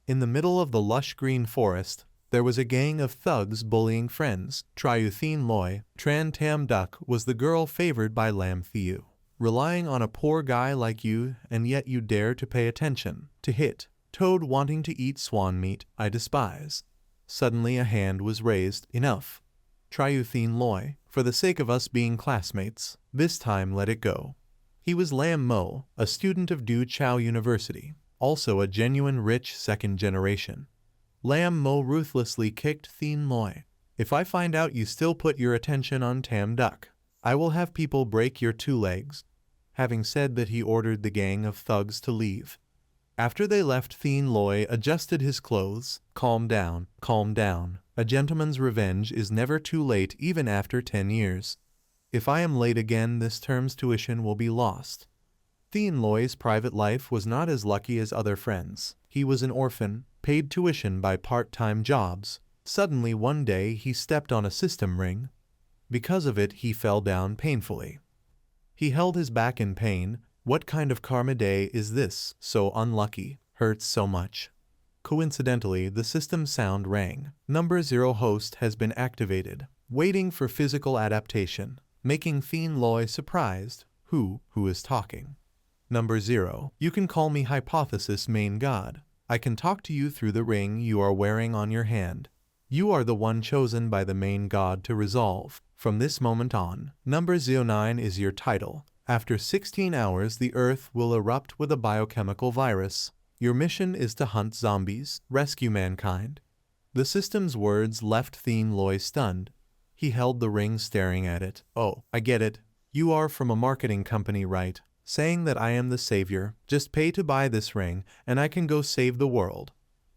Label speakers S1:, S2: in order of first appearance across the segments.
S1: In the middle of the lush green forest, there was a gang of thugs bullying friends. Triuthine Loi, Tran Tam Duck was the girl favored by Lam Thiu. Relying on a poor guy like you, and yet you dare to pay attention, to hit. Toad wanting to eat swan meat, I despise. Suddenly a hand was raised. Enough. Triuthine Loi, for the sake of us being classmates, this time let it go. He was Lam Mo, a student of Du Chao University, also a genuine rich second generation. Lam Mo ruthlessly kicked Thien Loi. If I find out you still put your attention on Tam Duck, I will have people break your 2 legs. Having said that, he ordered the gang of thugs to leave. After they left, Thien Loi adjusted his clothes. Calm down, calm down. A gentleman's revenge is never too late, even after 10 years. If I am late again, this term's tuition will be lost. Thien Loi's private life was not as lucky as other friends. He was an orphan, paid tuition by part-time jobs. Suddenly one day he stepped on a system ring. Because of it, he fell down painfully. He held his back in pain. What kind of karma day is this? So unlucky. Hurts so much. Coincidentally, the system sound rang. Number 0 host has been activated. Waiting for physical adaptation. Making Thien Loi surprised. Who is talking? Number 0. You can call me Hypothesis Main God. I can talk to you through the ring you are wearing on your hand. You are the one chosen by the main god to resolve. From this moment on, number 09 is your title. After 16 hours, the Earth will erupt with a biochemical virus. Your mission is to hunt zombies, rescue mankind. The system's words left Thien Loi stunned. He held the ring staring at it. Oh, I get it. You are from a marketing company, right? Saying that I am the savior. Just pay to buy this ring, and I can go save the world.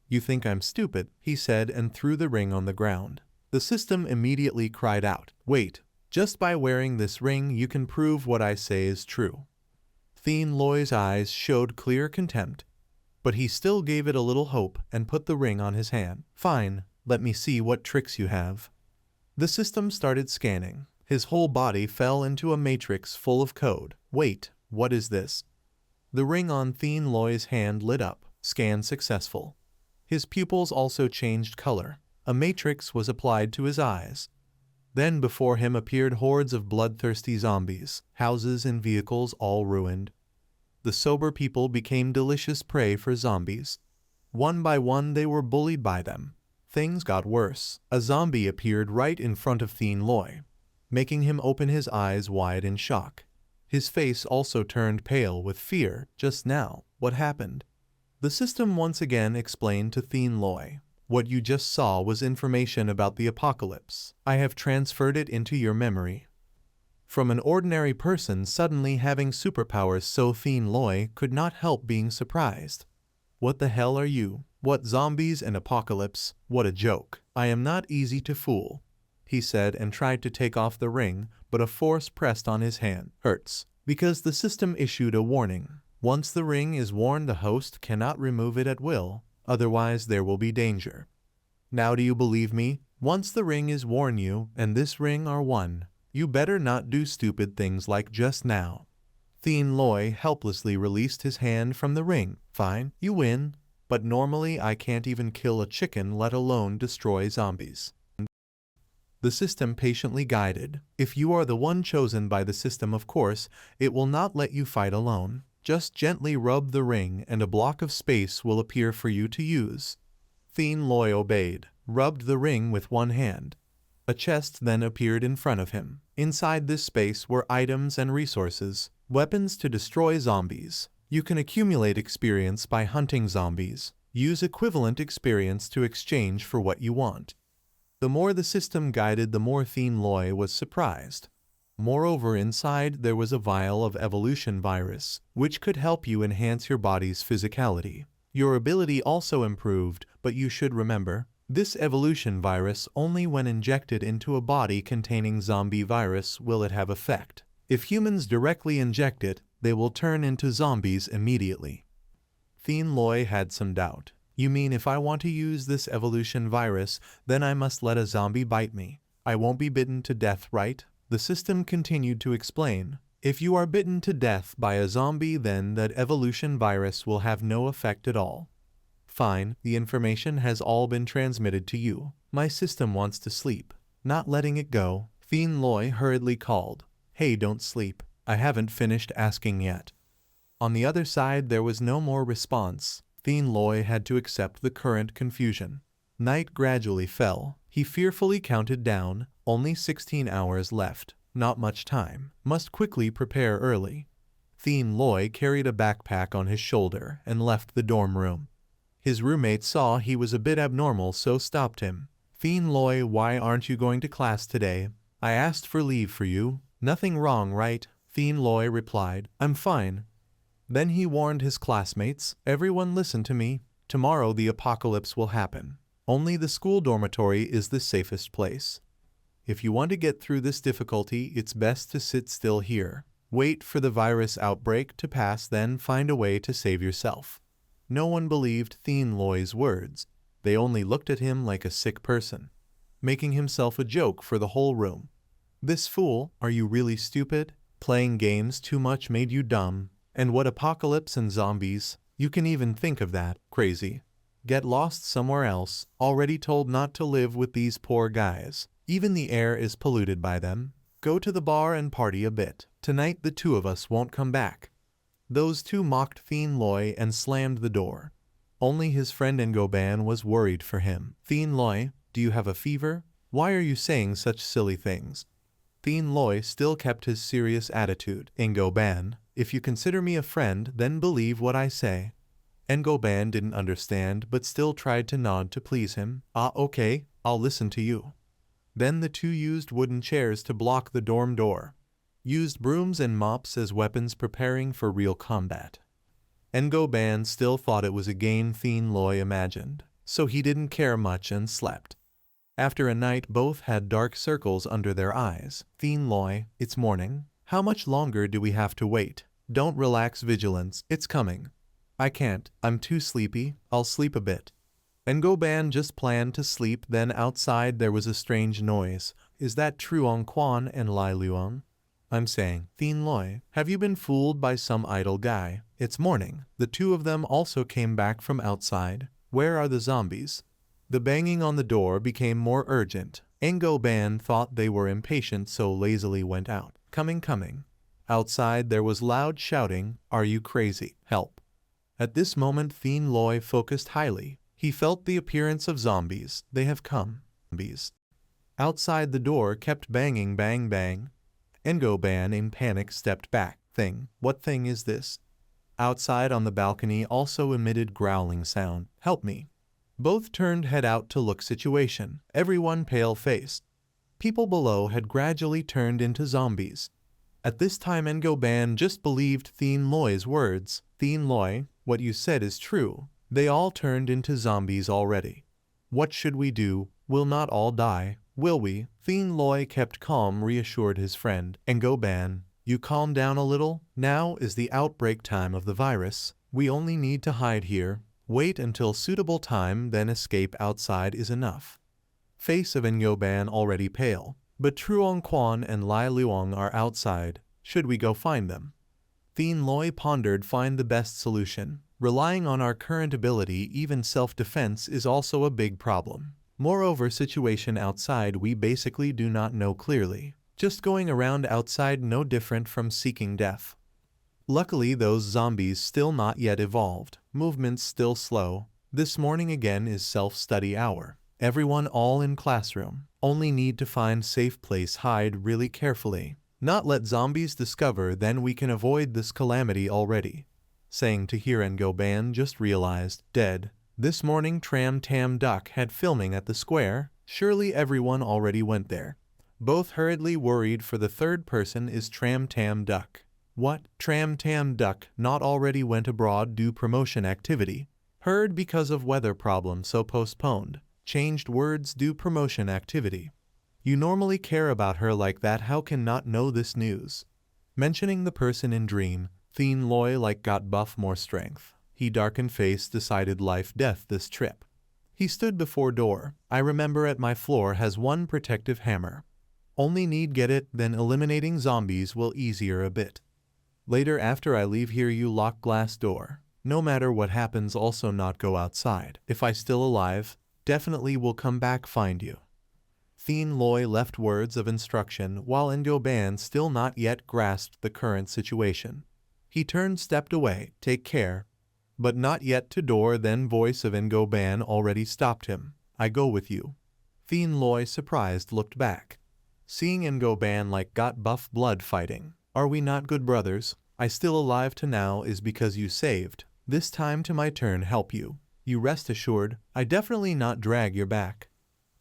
S1: You think I'm stupid, he said, and threw the ring on the ground. The system immediately cried out, wait, just by wearing this ring you can prove what I say is true. Thien Loi's eyes showed clear contempt, but he still gave it a little hope and put the ring on his hand. Fine, let me see what tricks you have. The system started scanning. His whole body fell into a matrix full of code. Wait, what is this? The ring on Thien Loi's hand lit up. Scan successful. His pupils also changed color. A matrix was applied to his eyes. Then before him appeared hordes of bloodthirsty zombies, houses and vehicles all ruined. The sober people became delicious prey for zombies. One by one they were bullied by them. Things got worse. A zombie appeared right in front of Thien Loi, making him open his eyes wide in shock. His face also turned pale with fear. Just now, what happened? The system once again explained to Thien Loi. What you just saw was information about the apocalypse. I have transferred it into your memory. From an ordinary person suddenly having superpowers, so Thien Loi could not help being surprised. What the hell are you? What zombies and apocalypse? What a joke. I am not easy to fool, he said and tried to take off the ring, but a force pressed on his hand. Hurts. Because the system issued a warning. Once the ring is worn, the host cannot remove it at will, otherwise there will be danger. Now do you believe me? Once the ring is worn, you and this ring are one. You better not do stupid things like just now. Thien Loi helplessly released his hand from the ring. Fine, you win, but normally I can't even kill a chicken, let alone destroy zombies. The system patiently guided. If you are the one chosen by the system, of course, it will not let you fight alone. Just gently rub the ring and a block of space will appear for you to use. Thien Loi obeyed, rubbed the ring with one hand. A chest then appeared in front of him. Inside this space were items and resources, weapons to destroy zombies. You can accumulate experience by hunting zombies. Use equivalent experience to exchange for what you want. The more the system guided, the more Thien Loi was surprised. Moreover, inside there was a vial of evolution virus, which could help you enhance your body's physicality. Your ability also improved, but you should remember, this evolution virus only when injected into a body containing zombie virus will it have effect. If humans directly inject it, they will turn into zombies immediately. Thien Loi had some doubt. You mean if I want to use this evolution virus, then I must let a zombie bite me? I won't be bitten to death, right? The system continued to explain. If you are bitten to death by a zombie, then that evolution virus will have no effect at all. Fine, the information has all been transmitted to you. My system wants to sleep. Not letting it go, Thien Loi hurriedly called. Hey, don't sleep. I haven't finished asking yet. On the other side there was no more response. Thien Loi had to accept the current confusion. Night gradually fell. He fearfully counted down. Only 16 hours left. Not much time. Must quickly prepare early. Thien Loi carried a backpack on his shoulder and left the dorm room. His roommate saw he was a bit abnormal, so stopped him. Thien Loi, why aren't you going to class today? I asked for leave for you. Nothing wrong, right? Thien Loi replied. I'm fine. Then he warned his classmates, everyone listen to me. Tomorrow the apocalypse will happen. Only the school dormitory is the safest place. If you want to get through this difficulty, it's best to sit still here. Wait for the virus outbreak to pass, then find a way to save yourself. No one believed Thien Loi's words. They only looked at him like a sick person, making himself a joke for the whole room. This fool, are you really stupid? Playing games too much made you dumb. And what apocalypse and zombies? You can even think of that? Crazy. Get lost somewhere else. Already told not to live with these poor guys. Even the air is polluted by them. Go to the bar and party a bit. Tonight the two of us won't come back. Those two mocked Thien Loi and slammed the door. Only his friend Engoban was worried for him. Thien Loi, do you have a fever? Why are you saying such silly things? Thien Loi still kept his serious attitude. Engoban, if you consider me a friend, then believe what I say. Engoban didn't understand but still tried to nod to please him. Ah, okay, I'll listen to you. Then the two used wooden chairs to block the dorm door. Used brooms and mops as weapons, preparing for real combat. Engoban still thought it was a game Thien Loi imagined, so he didn't care much and slept. After a night both had dark circles under their eyes. Thien Loi, it's morning. How much longer do we have to wait? Don't relax vigilance, it's coming. I can't, I'm too sleepy, I'll sleep a bit. Engoban just planned to sleep, then outside there was a strange noise. Is that Ch.1 and Lai Luang? I'm saying, Thien Loi, have you been fooled by some idle guy? It's morning. The two of them also came back from outside. Where are the zombies? The banging on the door became more urgent. Engoban thought they were impatient, so lazily went out. Coming. Outside there was loud shouting. Are you crazy? Help. At this moment Thien Loi focused highly. He felt the appearance of zombies. They have come. Zombies. Outside the door kept banging, bang bang. Engoban in panic stepped back. What thing is this? Outside on the balcony also emitted growling sound. Help me. Both turned head out to look situation. Everyone pale-faced. People below had gradually turned into zombies. At this time Engoban just believed Thien Loi's words. Thien Loi, what you said is true. They all turned into zombies already. What should we do? We'll not all die, will we? Thien Loi kept calm, reassured his friend. Engoban, you calm down a little. Now is the outbreak time of the virus. We only need to hide here. Wait until suitable time, then escape outside is enough. Face of Engoban already pale. But Ch.1 and Lai Luang are outside. Should we go find them? Thien Loi pondered. Find the best solution. Relying on our current ability, even self-defense is also a big problem. Moreover, situation outside we basically do not know clearly. Just going around outside no different from seeking death. Luckily those zombies still not yet evolved. Movements still slow. This morning again is self-study hour. Everyone all in classroom. Only need to find safe place, hide really carefully. Not let zombies discover, then we can avoid this calamity already. Saying to hear Engoban just realized, dead. This morning Tram Tam Duck had filming at the square. Surely everyone already went there. Both hurriedly worried, for the third person is Tram Tam Duck. What? Tram Tam Duck not already went abroad due promotion activity. Heard because of weather problem, so postponed. Changed words due promotion activity. You normally care about her like that, how can not know this news? Mentioning the person in dream, Thien Loi like got buff more strength. He darkened face, decided life death this trip. He stood before door. I remember at my floor has one protective hammer. Only need get it, then eliminating zombies will easier a bit. Later after I leave here you lock glass door. No matter what happens, also not go outside. If I still alive, definitely will come back find you. Thien Loi left words of instruction while Ngoban still not yet grasped the current situation. He turned stepped away, take care. But not yet to door, then voice of Ngoban already stopped him. I go with you. Thien Loi surprised looked back. Seeing Ngoban like got buff blood fighting. Are we not good brothers? I still alive to now is because you saved. This time to my turn help you. You rest assured, I definitely not drag your back.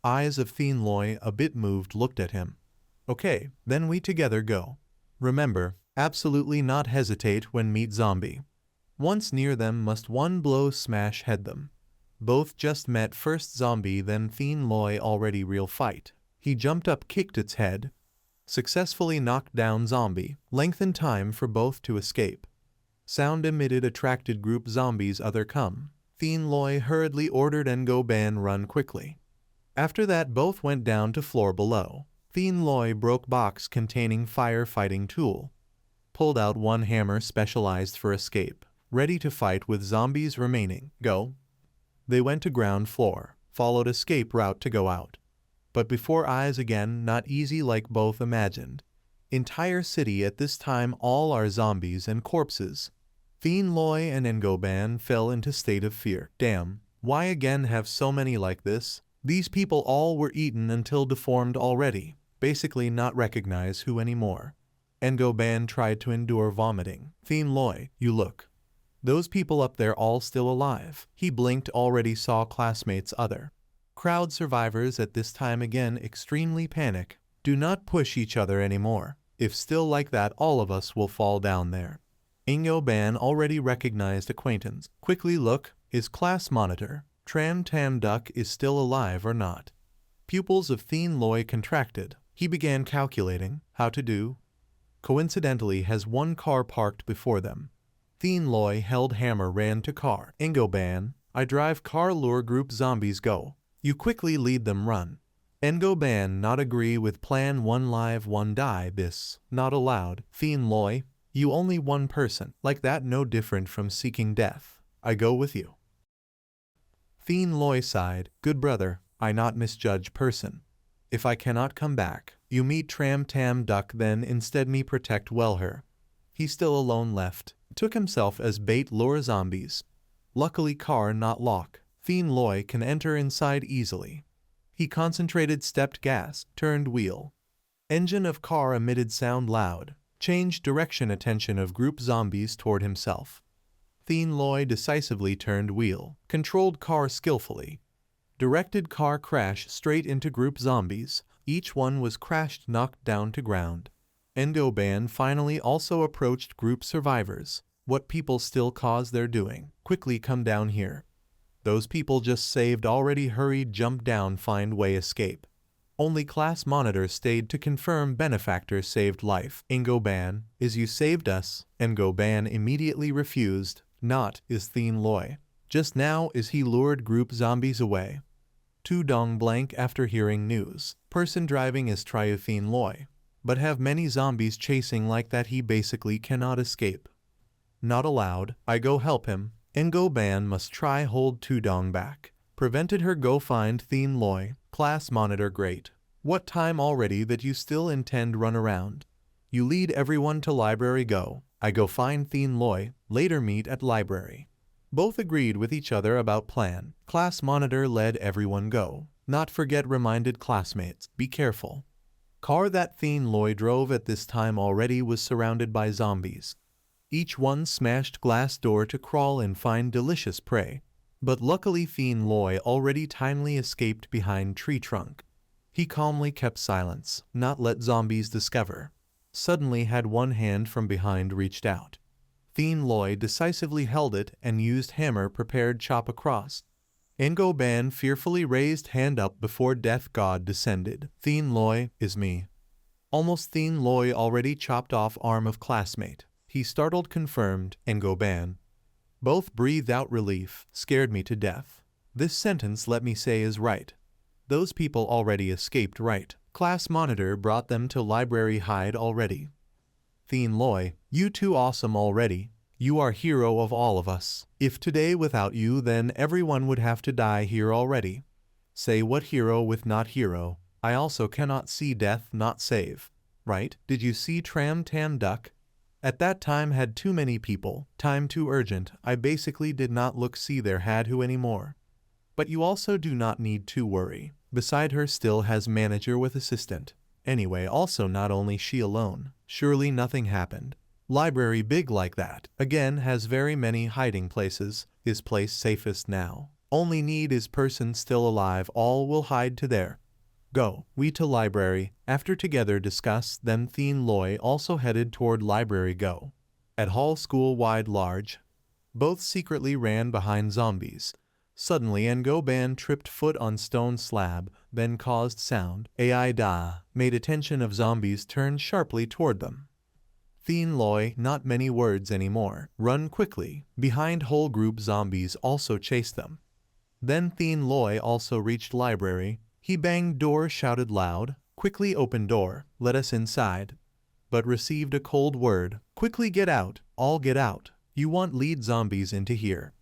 S1: Eyes of Thien Loi a bit moved looked at him. Okay, then we together go. Remember, absolutely not hesitate when meet zombie. Once near them must one blow smash head them. Both just met first zombie then Thien Loi already real fight. He jumped up kicked its head. Successfully knocked down zombie. Lengthened time for both to escape. Sound emitted attracted group zombies other come. Thien Loi hurriedly ordered Ngoban run quickly. After that both went down to floor below. Thien Loi broke box containing firefighting tool. Pulled out one hammer specialized for escape. Ready to fight with zombies remaining. Go. They went to ground floor. Followed escape route to go out. But before eyes again not easy like both imagined. Entire city at this time all are zombies and corpses. Thien Loi and Ngoban fell into state of fear. Damn, why again have so many like this? These people all were eaten until deformed already, basically not recognize who anymore. Ngoban tried to endure vomiting. Thien Loi, you look. Those people up there all still alive. He blinked already saw classmates other. Crowd survivors at this time again extremely panic. Do not push each other anymore. If still like that all of us will fall down there. Ngoban already recognized acquaintance. Quickly look, is class monitor. Tram Tam Duck is still alive or not. Pupils of Thien Loi contracted. He began calculating how to do. Coincidentally has one car parked before them. Thien Loi held hammer ran to car. Ngoban, I drive car lure group zombies go. You quickly lead them run. Ngoban not agree with plan one live one die this. Not allowed. Thien Loi, you only one person. Like that no different from seeking death. I go with you. Thien Loi sighed, good brother, I not misjudge person. If I cannot come back, you meet Tram Tam Duck then instead me protect well her. He still alone left, took himself as bait lure zombies. Luckily car not lock, Thien Loi can enter inside easily. He concentrated stepped gas, turned wheel. Engine of car emitted sound loud, changed direction attention of group zombies toward himself. Thien Loi decisively turned wheel, controlled car skillfully. Directed car crash straight into group zombies, each one was crashed knocked down to ground. Ngoban finally also approached group survivors. What people still cause their doing, quickly come down here. Those people just saved already hurried jump down find way escape. Only class monitor stayed to confirm benefactor saved life. Ngoban, is you saved us? Ngoban immediately refused. Not is Thien Loi. Just now is he lured group zombies away. Tu Dong blank after hearing news. Person driving is Thien Loi. But have many zombies chasing like that he basically cannot escape. Not allowed, I go help him. Ngoban must try hold Tu Dong back. Prevented her go find Thien Loi. Class monitor great. What time already that you still intend run around? You lead everyone to library go. I go find Thien Loi, later meet at library. Both agreed with each other about plan. Class monitor led everyone go. Not forget reminded classmates, be careful. Car that Thien Loi drove at this time already was surrounded by zombies. Each one smashed glass door to crawl and find delicious prey. But luckily Thien Loi already timely escaped behind tree trunk. He calmly kept silence, not let zombies discover. Suddenly had one hand from behind reached out. Thien Loi decisively held it and used hammer prepared chop across. Ngoban fearfully raised hand up before death god descended. Thien Loi, is me. Almost Thien Loi already chopped off arm of classmate. He startled confirmed, Ngoban. Both breathed out relief, scared me to death. This sentence let me say is right. Those people already escaped right. Class monitor brought them to library hide already. Thien Loi, you too awesome already. You are hero of all of us. If today without you, then everyone would have to die here already. Say what hero with not hero. I also cannot see death not save. Right? Did you see Tram Tam Duck? At that time had too many people, time too urgent, I basically did not look see there had who anymore. But you also do not need to worry. Beside her still has manager with assistant. Anyway, also not only she alone. Surely nothing happened. Library big like that. Again has very many hiding places. Is place safest now. Only need is person still alive, all will hide to there. Go. We to library. After together discuss, then Thien Loy also headed toward library go. At hall school wide large. Both secretly ran behind zombies. Suddenly Ngo Ban tripped foot on stone slab, then caused sound. Ai da. Made attention of zombies turned sharply toward them. Thien Loy, not many words anymore. Run quickly. Behind whole group zombies also chased them. Then Thien Loy also reached library. He banged door, shouted loud. Quickly open door. Let us inside. But received a cold word. Quickly get out. All get out. You want lead zombies into here.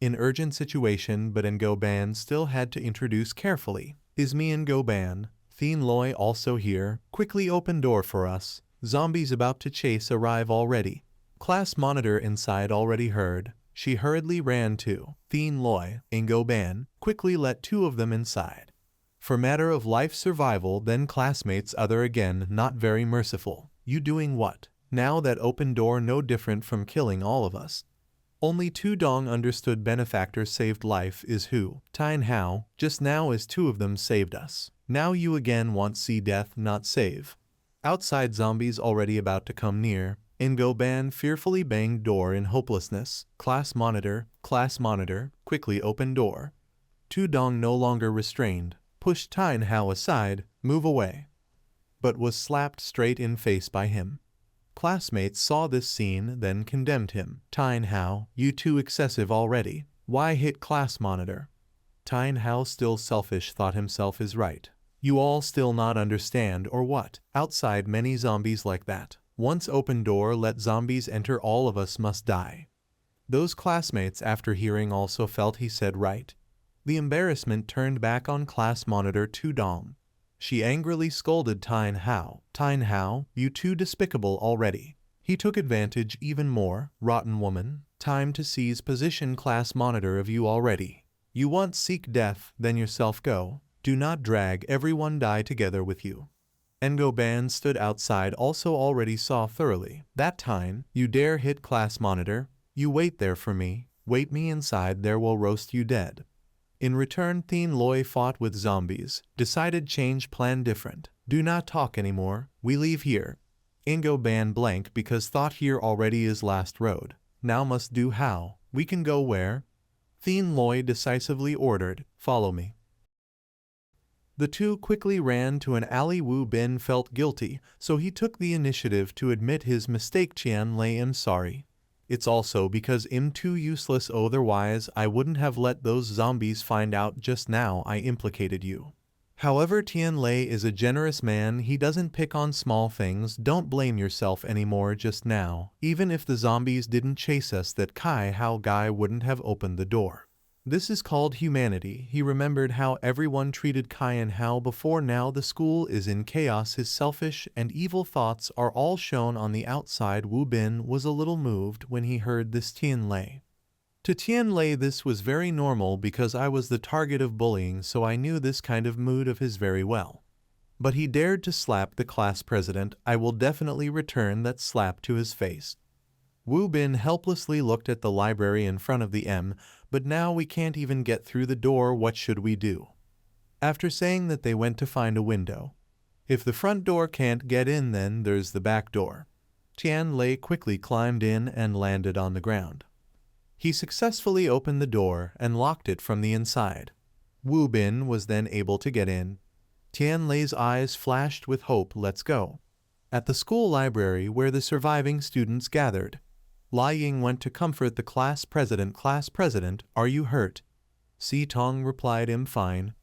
S1: In urgent situation, but Ngo Ban still had to introduce carefully. Is me Ngo Ban. Thien Loy also here. Quickly open door for us. Zombies about to chase arrive already. Class monitor inside already heard. She hurriedly ran to Thien Loy, Ngo Ban. Quickly let two of them inside. For matter of life survival, then classmates other again not very merciful. You doing what? Now that open door no different from killing all of us. Only two dong understood benefactor saved life is who? Tine how, just now as two of them saved us. Now you again want see death not save. Outside zombies already about to come near. Ngo Ban fearfully banged door in hopelessness. Class monitor, quickly open door. Two dong no longer restrained. Pushed Tine how aside, move away. But was slapped straight in face by him. Classmates saw this scene, then condemned him. Tine how, you too excessive already. Why hit class monitor? Tine how still selfish thought himself is right. You all still not understand or what? Outside many zombies like that. Once open door let zombies enter all of us must die. Those classmates after hearing also felt he said right. The embarrassment turned back on class monitor to Dong. She angrily scolded Tine how. Tine how, you too despicable already. He took advantage even more. Rotten woman. Time to seize position class monitor of you already. You want seek death, then yourself go. Do not drag everyone die together with you. Ngo Ban stood outside also already saw thoroughly. That time, you dare hit class monitor. You wait there for me. Wait me inside there will roast you dead. In return Thien Loy fought with zombies. Decided change plan different. Do not talk anymore. We leave here. Ngo Ban blank because thought here already is last road. Now must do how. We can go where? Thien Loy decisively ordered. Follow me. The two quickly ran to an alley. Wu Bin felt guilty, so he took the initiative to admit his mistake. Tian Lei am sorry. It's also because I'm too useless otherwise I wouldn't have let those zombies find out just now I implicated you. However Tian Lei is a generous man, he doesn't pick on small things. Don't blame yourself anymore just now. Even if the zombies didn't chase us that Kai Hao guy wouldn't have opened the door. This is called humanity. He remembered how everyone treated Kai and Hao before. Now the school is in chaos. His selfish and evil thoughts are all shown on the outside. Wu Bin was a little moved when he heard this. Tian Lei. To Tian Lei this was very normal because I was the target of bullying, so I knew this kind of mood of his very well. But he dared to slap the class president. I will definitely return that slap to his face. Wu Bin helplessly looked at the library in front of the M, but now we can't even get through the door. What should we do? After saying that they went to find a window. If the front door can't get in, then there's the back door. Tian Lei quickly climbed in and landed on the ground. He successfully opened the door and locked it from the inside. Wu Bin was then able to get in. Tian Lei's eyes flashed with hope. Let's go. At the school library where the surviving students gathered, Lai Ying went to comfort the class president. Class president, are you hurt? Si Tong replied, I'm fine.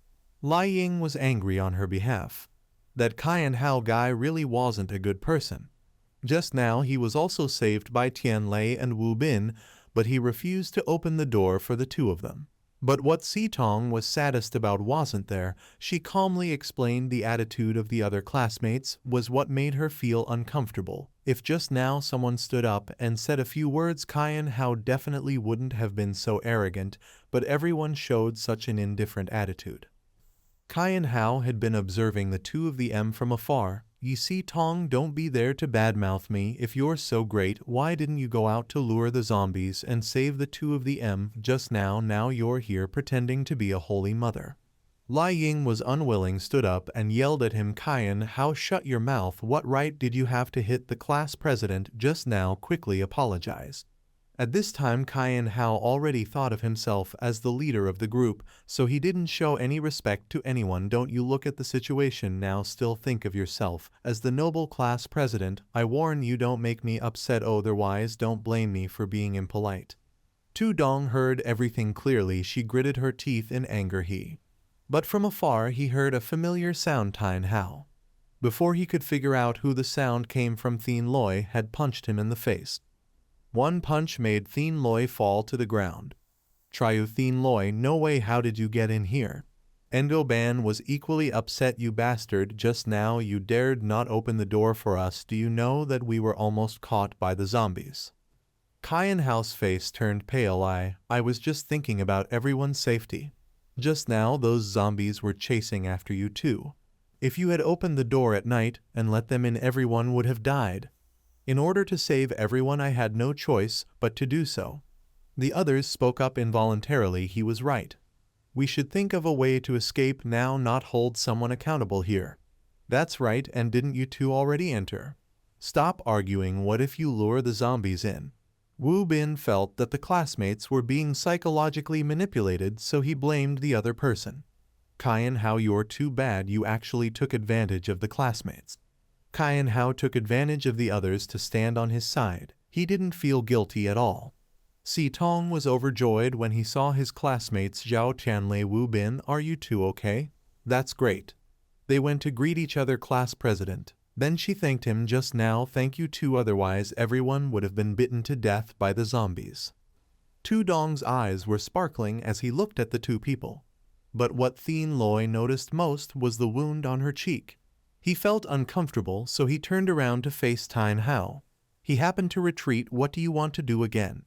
S1: Lai Ying was angry on her behalf. That Kai and Hao guy really wasn't a good person. Just now he was also saved by Tianlei and Wu Bin, but he refused to open the door for the two of them. But what Tong was saddest about wasn't there. She calmly explained the attitude of the other classmates was what made her feel uncomfortable. If just now someone stood up and said a few words, Kyan Hao definitely wouldn't have been so arrogant, but everyone showed such an indifferent attitude. Kyan Hao had been observing the two of them from afar. You see, Tong, don't be there to badmouth me. If you're so great, why didn't you go out to lure the zombies and save the two of them just now? Now you're here pretending to be a holy mother. Lai Ying was unwilling, stood up and yelled at him. Kyan Hao, shut your mouth. What right did you have to hit the class president just now? Quickly apologize. At this time Kyan Hao already thought of himself as the leader of the group, so he didn't show any respect to anyone. Don't you look at the situation now, still think of yourself as the noble class president. I warn you, don't make me upset, otherwise don't blame me for being impolite. Tu Dong heard everything clearly. She gritted her teeth in anger. But from afar he heard a familiar sound. Kyan Hao, before he could figure out who the sound came from, Thin Loi had punched him in the face. One punch made Thin Loi fall to the ground. Thin Loi, no way, how did you get in here? Endo Ban was equally upset. You bastard, just now you dared not open the door for us. Do you know that we were almost caught by the zombies? Kyan Hao's face turned pale. I was just thinking about everyone's safety. Just now those zombies were chasing after you too. If you had opened the door at night and let them in, everyone would have died. In order to save everyone, I had no choice but to do so. The others spoke up involuntarily. He was right. We should think of a way to escape now, not hold someone accountable here. That's right, and didn't you two already enter? Stop arguing. What if you lure the zombies in? Wu Bin felt that the classmates were being psychologically manipulated, so he blamed the other person. Kyan Hao, you're too bad. You actually took advantage of the classmates. Kyan Hao took advantage of the others to stand on his side. He didn't feel guilty at all. Tong was overjoyed when he saw his classmates. Zhao Tianlei, Wu Bin, are you two okay? That's great. They went to greet each other. Class president. Then she thanked him. Just now, thank you too, otherwise everyone would have been bitten to death by the zombies. Tu Dong's eyes were sparkling as he looked at the two people. But what Thin Loi noticed most was the wound on her cheek. He felt uncomfortable, so he turned around to face Kyan Hao. He happened to retreat. What do you want to do again?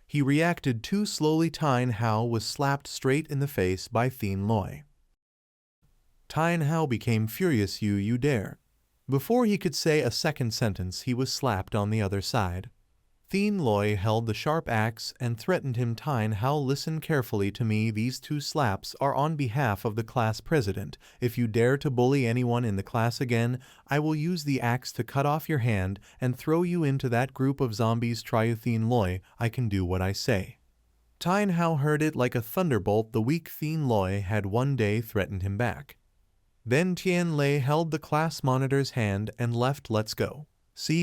S1: He reacted too slowly. Kyan Hao was slapped straight in the face by Thin Loi. Kyan Hao became furious. You dare. Before he could say a second sentence, he was slapped on the other side. Thin Loi held the sharp axe and threatened him. Kyan Hao, listen carefully to me. These two slaps are on behalf of the class president. If you dare to bully anyone in the class again, I will use the axe to cut off your hand and throw you into that group of zombies. Thin Loi, I can do what I say. Kyan Hao heard it like a thunderbolt. The weak Thin Loi had one day threatened him back. Then Tianlei held the class monitor's hand and left. Let's go.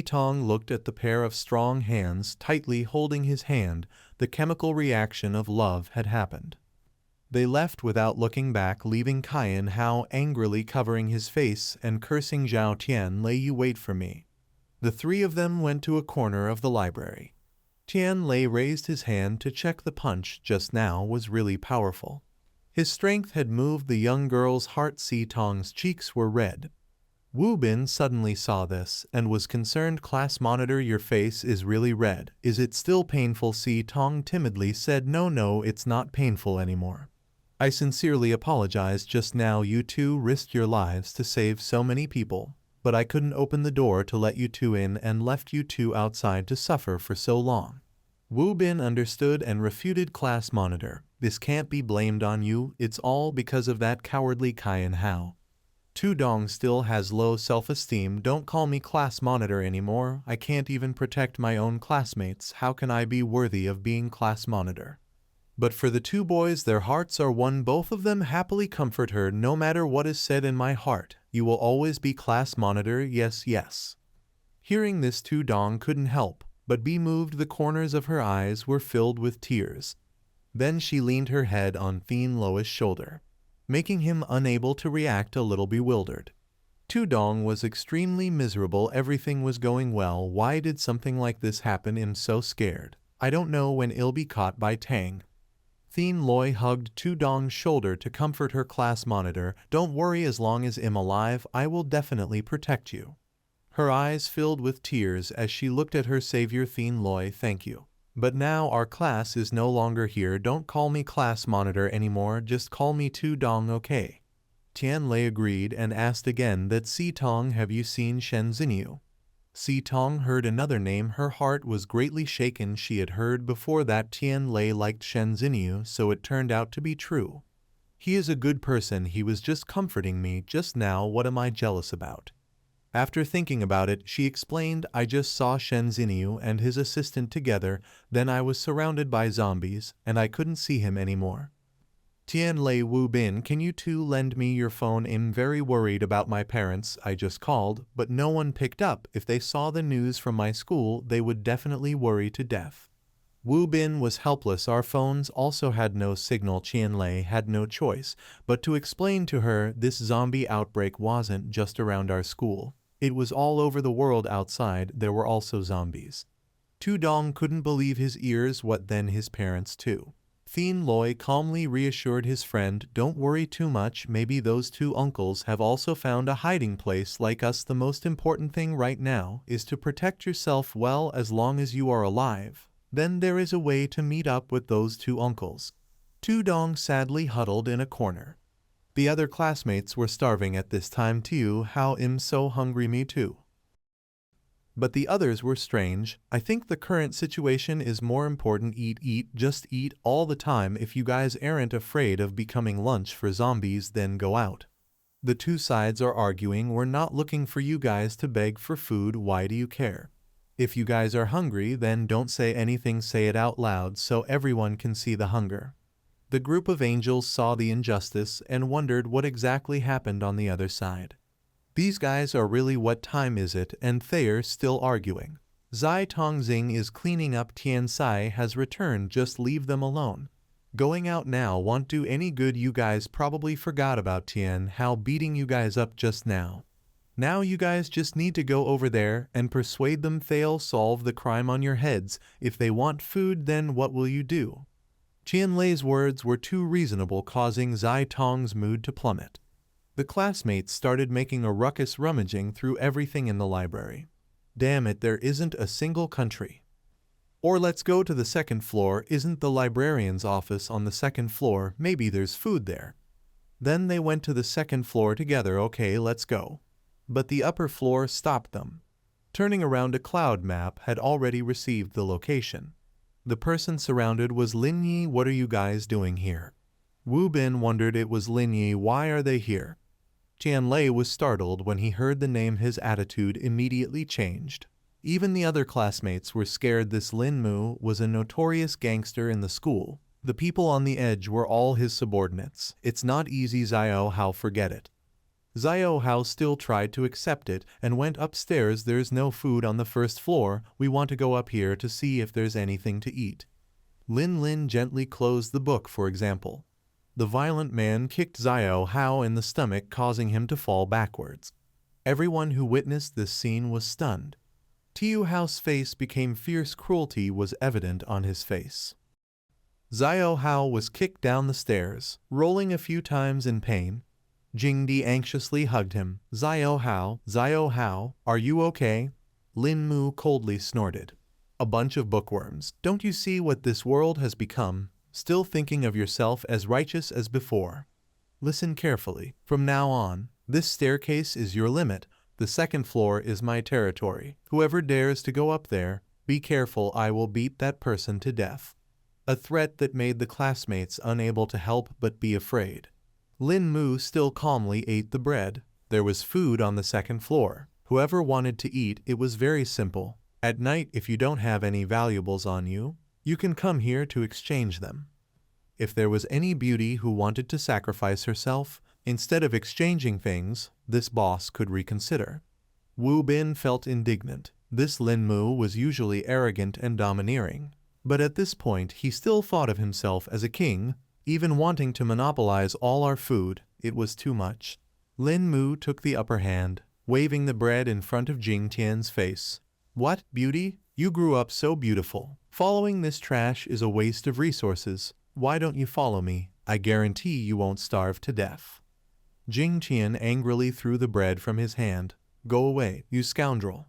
S1: Tong looked at the pair of strong hands tightly holding his hand. The chemical reaction of love had happened. They left without looking back, leaving Kyan Hao angrily covering his face and cursing. Zhao Tianlei, you wait for me. The three of them went to a corner of the library. Tianlei raised his hand to check the punch just now was really powerful. His strength had moved the young girl's heart. Tong's cheeks were red. Wu Bin suddenly saw this and was concerned. Class monitor, your face is really red. Is it still painful? Tong timidly said, No, it's not painful anymore. I sincerely apologize. Just now you two risked your lives to save so many people, but I couldn't open the door to let you two in and left you two outside to suffer for so long. Wu Bin understood and refuted. Class monitor, this can't be blamed on you. It's all because of that cowardly Kyan Hao. Tu Dong still has low self-esteem. Don't call me class monitor anymore. I can't even protect my own classmates. How can I be worthy of being class monitor? But for the two boys, their hearts are one. Both of them happily comfort her. No matter what is said in my heart, you will always be class monitor. Yes. Hearing this, Tu Dong couldn't help but be moved. The corners of her eyes were filled with tears. Then she leaned her head on Thin Loi's shoulder, making him unable to react, a little bewildered. Tudong was extremely miserable. Everything was going well. Why did something like this happen? I'm so scared. I don't know when it'll be caught by Tang. Thien Loi hugged Tudong's shoulder to comfort her class monitor. Don't worry, as long as I'm alive, I will definitely protect you. Her eyes filled with tears as she looked at her savior Thien Loi. Thank you. But now our class is no longer here. Don't call me class monitor anymore, just call me Tudong, okay? Tian Lei agreed and asked again that Si Tong, have you seen Shen Xinyu? Si Tong heard another name. Her heart was greatly shaken. She had heard before that Tian Lei liked Shen Xinyu, so it turned out to be true. He is a good person. He was just comforting me just now. What am I jealous about? After thinking about it, she explained, I just saw Shen Xinyu and his assistant together, then I was surrounded by zombies, and I couldn't see him anymore. Tian Lei Wu Bin, can you two lend me your phone? I'm very worried about my parents. I just called, but no one picked up. If they saw the news from my school, they would definitely worry to death. Wu Bin was helpless. Our phones also had no signal. Tian Lei had no choice but to explain to her this zombie outbreak wasn't just around our school. It was all over the world outside. There were also zombies. Tudong couldn't believe his ears. What then? His parents too. Thien Loi calmly reassured his friend, don't worry too much, maybe those two uncles have also found a hiding place like us. The most important thing right now is to protect yourself well. As long as you are alive, then there is a way to meet up with those two uncles. Tudong sadly huddled in a corner. The other classmates were starving at this time too. How I'm so hungry, me too. But the others were strange. I think the current situation is more important. Eat, just eat all the time. If you guys aren't afraid of becoming lunch for zombies, then go out. The two sides are arguing. We're not looking for you guys to beg for food. Why do you care? If you guys are hungry, then don't say anything. Say it out loud so everyone can see the hunger. The group of angels saw the injustice and wondered what exactly happened on the other side. These guys are really, what time is it? And they're still arguing. Zai Tongxing is cleaning up. Tian Sai has returned. Just leave them alone. Going out now won't do any good. You guys probably forgot about Tian Hao beating you guys up just now. Now you guys just need to go over there and persuade them. They'll solve the crime on your heads. If they want food, then what will you do? Tian Lei's words were too reasonable, causing Zai Tong's mood to plummet. The classmates started making a ruckus, rummaging through everything in the library. Damn it, there isn't a single country. Or let's go to the second floor. Isn't the librarian's office on the second floor? Maybe there's food there. Then they went to the second floor together. Okay, let's go. But the upper floor stopped them. Turning around, a cloud map had already received the location. The person surrounded was Lin Yi. What are you guys doing here? Wu Bin wondered. It was Lin Yi. Why are they here? Tian Lei was startled when he heard the name. His attitude immediately changed. Even the other classmates were scared. This Lin Mu was a notorious gangster in the school. The people on the edge were all his subordinates. It's not easy. Xiao Hao, forget it. Xiao Hao still tried to accept it and went upstairs. There's no food on the first floor. We want to go up here to see if there's anything to eat. Lin gently closed the book, for example. The violent man kicked Xiao Hao in the stomach, causing him to fall backwards. Everyone who witnessed this scene was stunned. Tiu Hao's face became fierce. Cruelty was evident on his face. Xiao Hao was kicked down the stairs, rolling a few times in pain. Jingdi anxiously hugged him. Xiao Hao, are you okay? Lin Mu coldly snorted. A bunch of bookworms. Don't you see what this world has become? Still thinking of yourself as righteous as before. Listen carefully. From now on, this staircase is your limit. The second floor is my territory. Whoever dares to go up there, be careful. I will beat that person to death. A threat that made the classmates unable to help but be afraid. Lin Mu still calmly ate the bread. There was food on the second floor. Whoever wanted to eat, it was very simple. At night, if you don't have any valuables on you, you can come here to exchange them. If there was any beauty who wanted to sacrifice herself, instead of exchanging things, this boss could reconsider. Wu Bin felt indignant. This Lin Mu was usually arrogant and domineering, but at this point he still thought of himself as a king. Even wanting to monopolize all our food, it was too much. Lin Mu took the upper hand, waving the bread in front of Jing Tian's face. What, beauty? You grew up so beautiful. Following this trash is a waste of resources. Why don't you follow me? I guarantee you won't starve to death. Jing Tian angrily threw the bread from his hand. Go away, you scoundrel.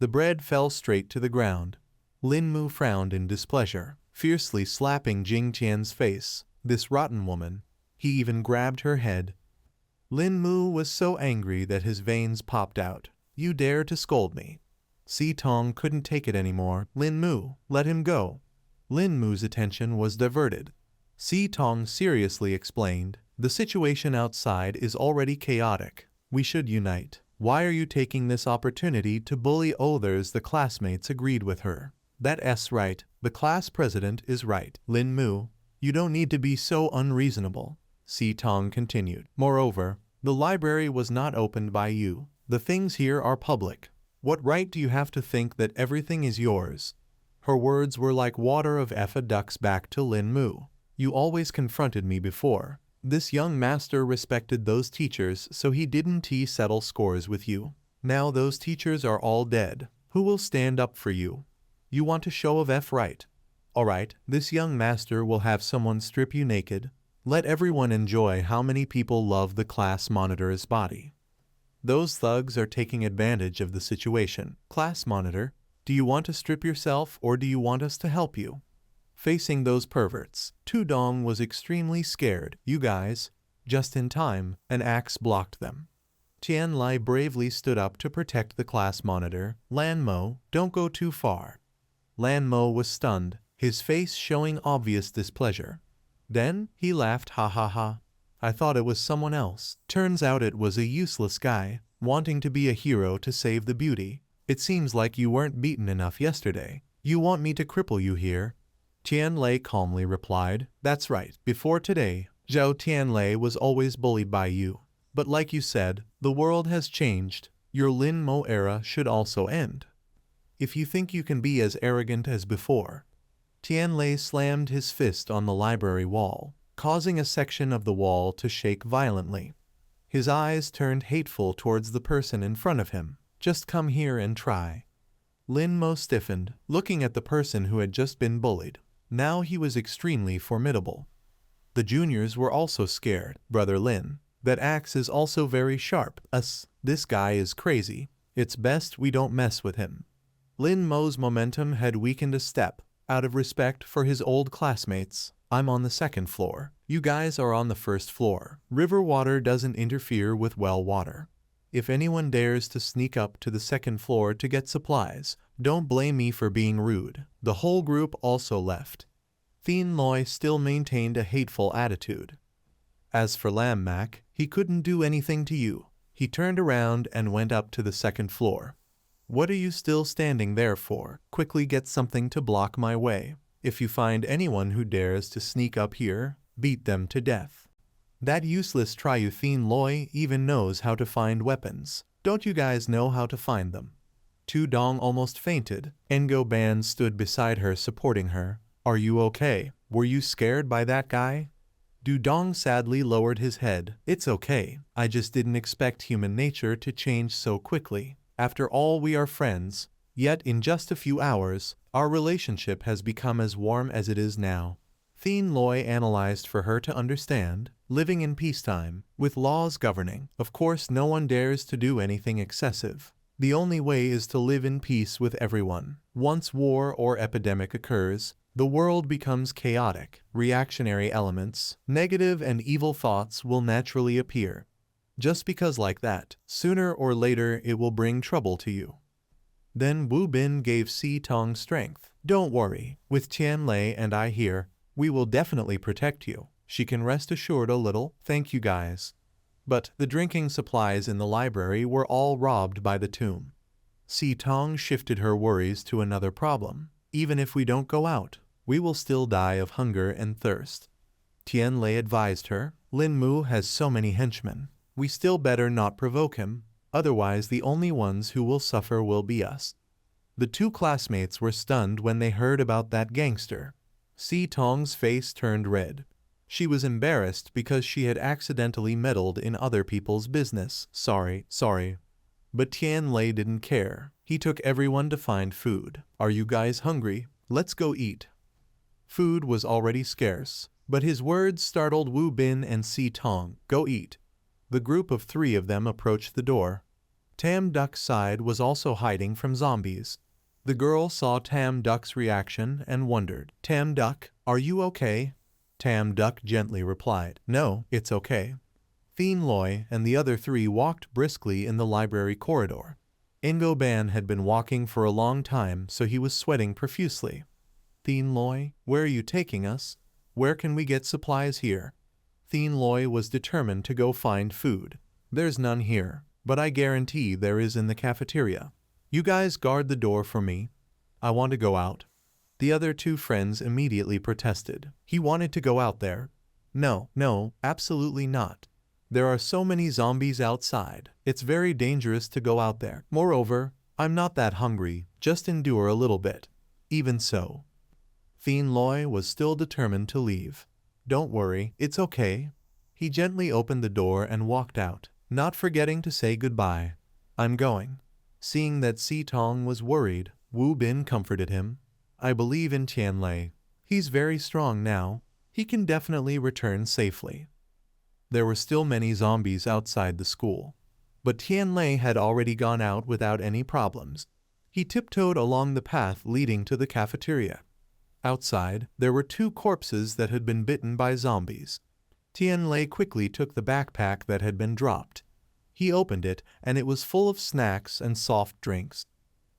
S1: The bread fell straight to the ground. Lin Mu frowned in displeasure, fiercely slapping Jing Tian's face. This rotten woman. He even grabbed her head. Lin Mu was so angry that his veins popped out. You dare to scold me. Si Tong couldn't take it anymore. Lin Mu, let him go. Lin Mu's attention was diverted. Si Tong seriously explained, the situation outside is already chaotic. We should unite. Why are you taking this opportunity to bully others? The classmates agreed with her. That's right. The class president is right. Lin Mu, you don't need to be so unreasonable. Si Tong continued. Moreover, the library was not opened by you. The things here are public. What right do you have to think that everything is yours? Her words were like water of Effa ducks back to Lin Mu. You always confronted me before. This young master respected those teachers, so he didn't settle scores with you. Now those teachers are all dead. Who will stand up for you? You want a show of F, right? Alright, this young master will have someone strip you naked. Let everyone enjoy how many people love the class monitor's body. Those thugs are taking advantage of the situation. Class monitor, do you want to strip yourself or do you want us to help you? Facing those perverts, Tu Dong was extremely scared. You guys, just in time, an axe blocked them. Tian Lai bravely stood up to protect the class monitor. Lan Mo, don't go too far. Lan Mo was stunned, his face showing obvious displeasure. Then he laughed, ha ha ha. I thought it was someone else. Turns out it was a useless guy, wanting to be a hero to save the beauty. It seems like you weren't beaten enough yesterday. You want me to cripple you here? Tian Lai calmly replied, that's right. Before today, Zhao Tianlei was always bullied by you. But like you said, the world has changed. Your Lin Mo era should also end. If you think you can be as arrogant as before. Tian Lai slammed his fist on the library wall, causing a section of the wall to shake violently. His eyes turned hateful towards the person in front of him. Just come here and try. Lin Mo stiffened, looking at the person who had just been bullied. Now he was extremely formidable. The juniors were also scared. Brother Lin, that axe is also very sharp. This guy is crazy. It's best we don't mess with him. Lin Mo's momentum had weakened a step, out of respect for his old classmates. I'm on the second floor. You guys are on the first floor. River water doesn't interfere with well water. If anyone dares to sneak up to the second floor to get supplies, don't blame me for being rude. The whole group also left. Thien Loi still maintained a hateful attitude. As for Lam Mak, he couldn't do anything to you. He turned around and went up to the second floor. What are you still standing there for? Quickly get something to block my way. If you find anyone who dares to sneak up here, beat them to death. That useless Thien Loi even knows how to find weapons. Don't you guys know how to find them? Tu Dong almost fainted. Ngo Ban stood beside her supporting her. Are you okay? Were you scared by that guy? Du Dong sadly lowered his head. It's okay. I just didn't expect human nature to change so quickly. After all, we are friends. Yet in just a few hours, our relationship has become as warm as it is now. Thien Loi analyzed for her to understand, living in peacetime, with laws governing. Of course no one dares to do anything excessive. The only way is to live in peace with everyone. Once war or epidemic occurs, the world becomes chaotic. Reactionary elements, negative and evil thoughts will naturally appear. Just because like that, sooner or later it will bring trouble to you. Then Wu Bin gave Si Tong strength. Don't worry, with Tian Lai and I here, we will definitely protect you. She can rest assured a little. Thank you guys. But the drinking supplies in the library were all robbed by the tomb. Si Tong shifted her worries to another problem. Even if we don't go out, we will still die of hunger and thirst. Tian Lai advised her, Lin Mu has so many henchmen. We still better not provoke him, otherwise the only ones who will suffer will be us. The two classmates were stunned when they heard about that gangster. Si Tong's face turned red. She was embarrassed because she had accidentally meddled in other people's business. Sorry. But Tianlei didn't care. He took everyone to find food. Are you guys hungry? Let's go eat. Food was already scarce, but his words startled Wu Bin and Si Tong. Go eat. The group of 3 of them approached the door. Tam Duck's side was also hiding from zombies. The girl saw Tam Duck's reaction and wondered, Tam Duck, are you okay? Tam Duck gently replied, no, it's okay. Thien Loi and the other 3 walked briskly in the library corridor. Ingo Ban had been walking for a long time, so he was sweating profusely. Thien Loi, where are you taking us? Where can we get supplies here? Thien Loi was determined to go find food. There's none here, but I guarantee there is in the cafeteria. You guys guard the door for me. I want to go out. The other 2 friends immediately protested. He wanted to go out there. No, absolutely not. There are so many zombies outside. It's very dangerous to go out there. Moreover, I'm not that hungry. Just endure a little bit. Even so, Thien Loi was still determined to leave. Don't worry, it's okay. He gently opened the door and walked out, not forgetting to say goodbye. I'm going. Seeing that Si Tong was worried, Wu Bin comforted him. I believe in Tianlei. He's very strong now. He can definitely return safely. There were still many zombies outside the school, but Tianlei had already gone out without any problems. He tiptoed along the path leading to the cafeteria. Outside, there were 2 corpses that had been bitten by zombies. Tianlei quickly took the backpack that had been dropped. He opened it, and it was full of snacks and soft drinks.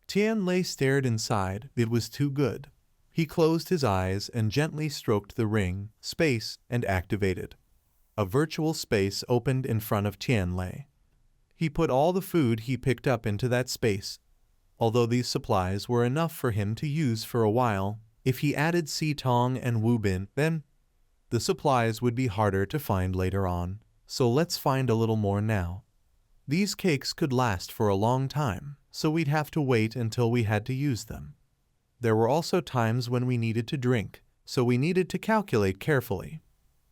S1: Tianlei stared inside. It was too good. He closed his eyes and gently stroked the ring, space, and activated. A virtual space opened in front of Tianlei. He put all the food he picked up into that space. Although these supplies were enough for him to use for a while, if he added Si Tong and Wu Bin, then the supplies would be harder to find later on. So let's find a little more now. These cakes could last for a long time, so we'd have to wait until we had to use them. There were also times when we needed to drink, so we needed to calculate carefully.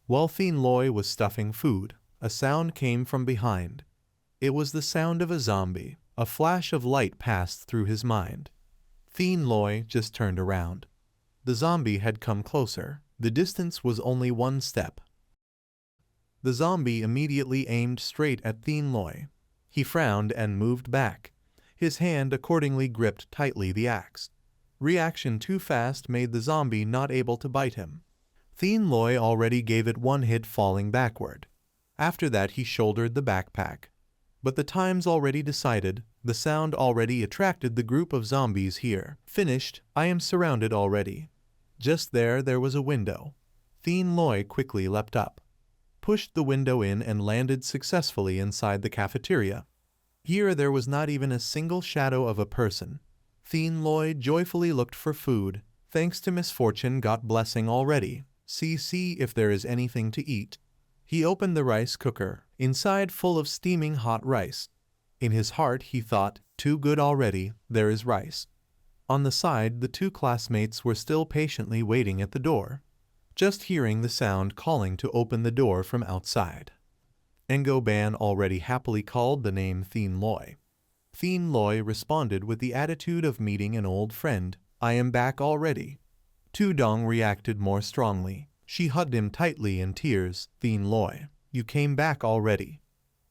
S1: While Thien Loi was stuffing food, a sound came from behind. It was the sound of a zombie. A flash of light passed through his mind. Thien Loi just turned around. The zombie had come closer. The distance was only 1 step. The zombie immediately aimed straight at Thien Loi. He frowned and moved back. His hand accordingly gripped tightly the axe. Reaction too fast made the zombie not able to bite him. Thien Loi already gave it 1 hit, falling backward. After that he shouldered the backpack. But the time's already decided. The sound already attracted the group of zombies here. Finished. I am surrounded already. Just there was a window. Thien Loi quickly leapt up, pushed the window in and landed successfully inside the cafeteria. Here there was not even a single shadow of a person. Thien Loi joyfully looked for food. Thanks to misfortune, got blessing already. See if there is anything to eat. He opened the rice cooker, inside full of steaming hot rice. In his heart he thought, too good already, there is rice. On the side, the 2 classmates were still patiently waiting at the door, just hearing the sound calling to open the door from outside. Ingo Ban already happily called the name Thien Loi. Thien Loi responded with the attitude of meeting an old friend. I am back already. Tu Dong reacted more strongly. She hugged him tightly in tears. Thien Loi, you came back already.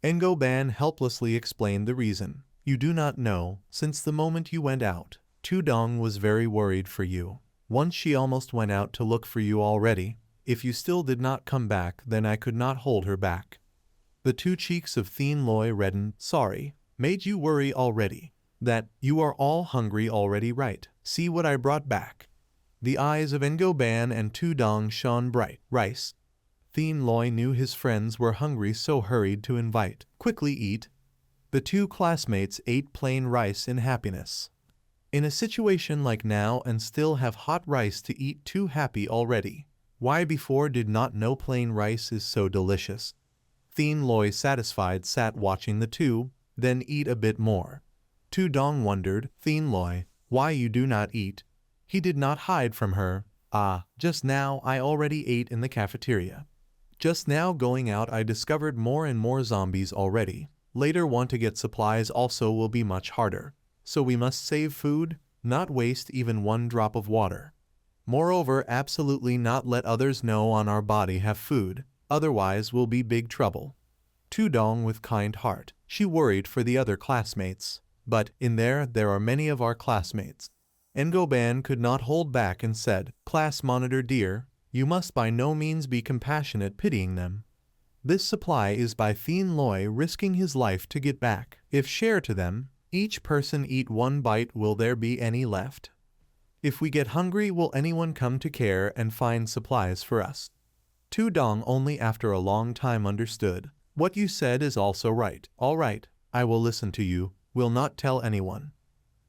S1: Ingo Ban helplessly explained the reason. You do not know, since the moment you went out, Tu Dong was very worried for you. Once she almost went out to look for you already. If you still did not come back, then I could not hold her back. The 2 cheeks of Thien Loi reddened. Sorry, made you worry already. That you are all hungry already, right? See what I brought back. The eyes of Ingo Ban and Tu Dong shone bright. Rice. Thien Loi knew his friends were hungry, so hurried to invite. Quickly eat. The 2 classmates ate plain rice in happiness. In a situation like now and still have hot rice to eat, too happy already. Why before did not know plain rice is so delicious. Thien Loi satisfied sat watching the 2, then eat a bit more. Tu Dong wondered, Thien Loi, why you do not eat? He did not hide from her. Ah, just now I already ate in the cafeteria. Just now going out I discovered more and more zombies already. Later want to get supplies also will be much harder. So we must save food, not waste even one drop of water. Moreover, absolutely not let others know on our body have food, otherwise we'll be big trouble. Tudong with kind heart. She worried for the other classmates. But, in there are many of our classmates. Engoban could not hold back and said, Class monitor dear, you must by no means be compassionate pitying them. This supply is by Thien Loi risking his life to get back. If share to them, each person eat one bite, will there be any left? If we get hungry, will anyone come to care and find supplies for us? Tudong only after a long time understood. What you said is also right. All right, I will listen to you, will not tell anyone.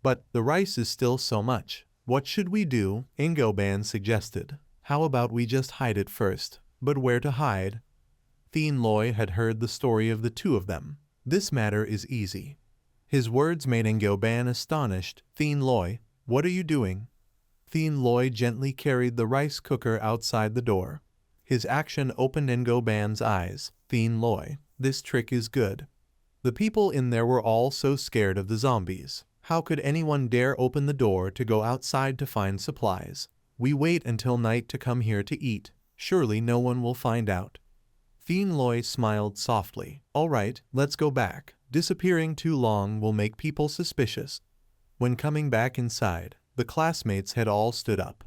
S1: But the rice is still so much. What should we do? Engoban suggested. How about we just hide it first? But where to hide? Thien Loi had heard the story of the two of them. This matter is easy. His words made Engoban astonished. Thien Loi, what are you doing? Thien Loi gently carried the rice cooker outside the door. His action opened Engoban's eyes. Thien Loi, this trick is good. The people in there were all so scared of the zombies. How could anyone dare open the door to go outside to find supplies? We wait until night to come here to eat. Surely no one will find out. Thien Loi smiled softly. All right, let's go back. Disappearing too long will make people suspicious. When coming back inside, the classmates had all stood up.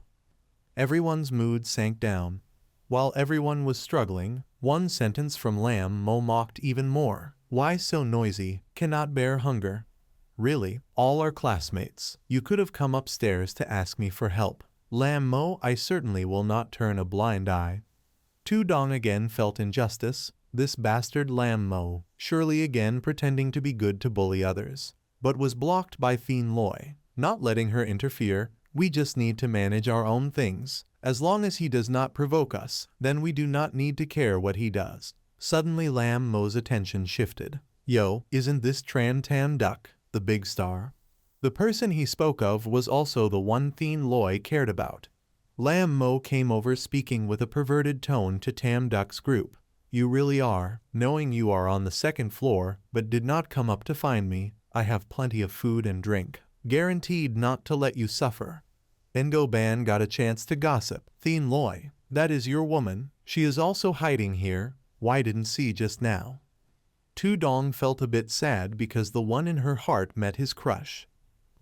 S1: Everyone's mood sank down. While everyone was struggling, one sentence from Lam Mo mocked even more. Why so noisy? Cannot bear hunger. Really, all our classmates, you could have come upstairs to ask me for help. Lam Mo, I certainly will not turn a blind eye. Tudong again felt injustice. This bastard Lam Mo, surely again pretending to be good to bully others, but was blocked by Thien Loi, not letting her interfere. We just need to manage our own things. As long as he does not provoke us, then we do not need to care what he does. Suddenly Lam Mo's attention shifted. Yo, isn't this Tran Tam Duck, the big star? The person he spoke of was also the one Thien Loi cared about. Lam Mo came over speaking with a perverted tone to Tam Duck's group. You really are, knowing you are on the second floor, but did not come up to find me. I have plenty of food and drink, guaranteed not to let you suffer. Engoban got a chance to gossip. Thien Loi, that is your woman. She is also hiding here. Why didn't see just now? Tudong felt a bit sad because the one in her heart met his crush.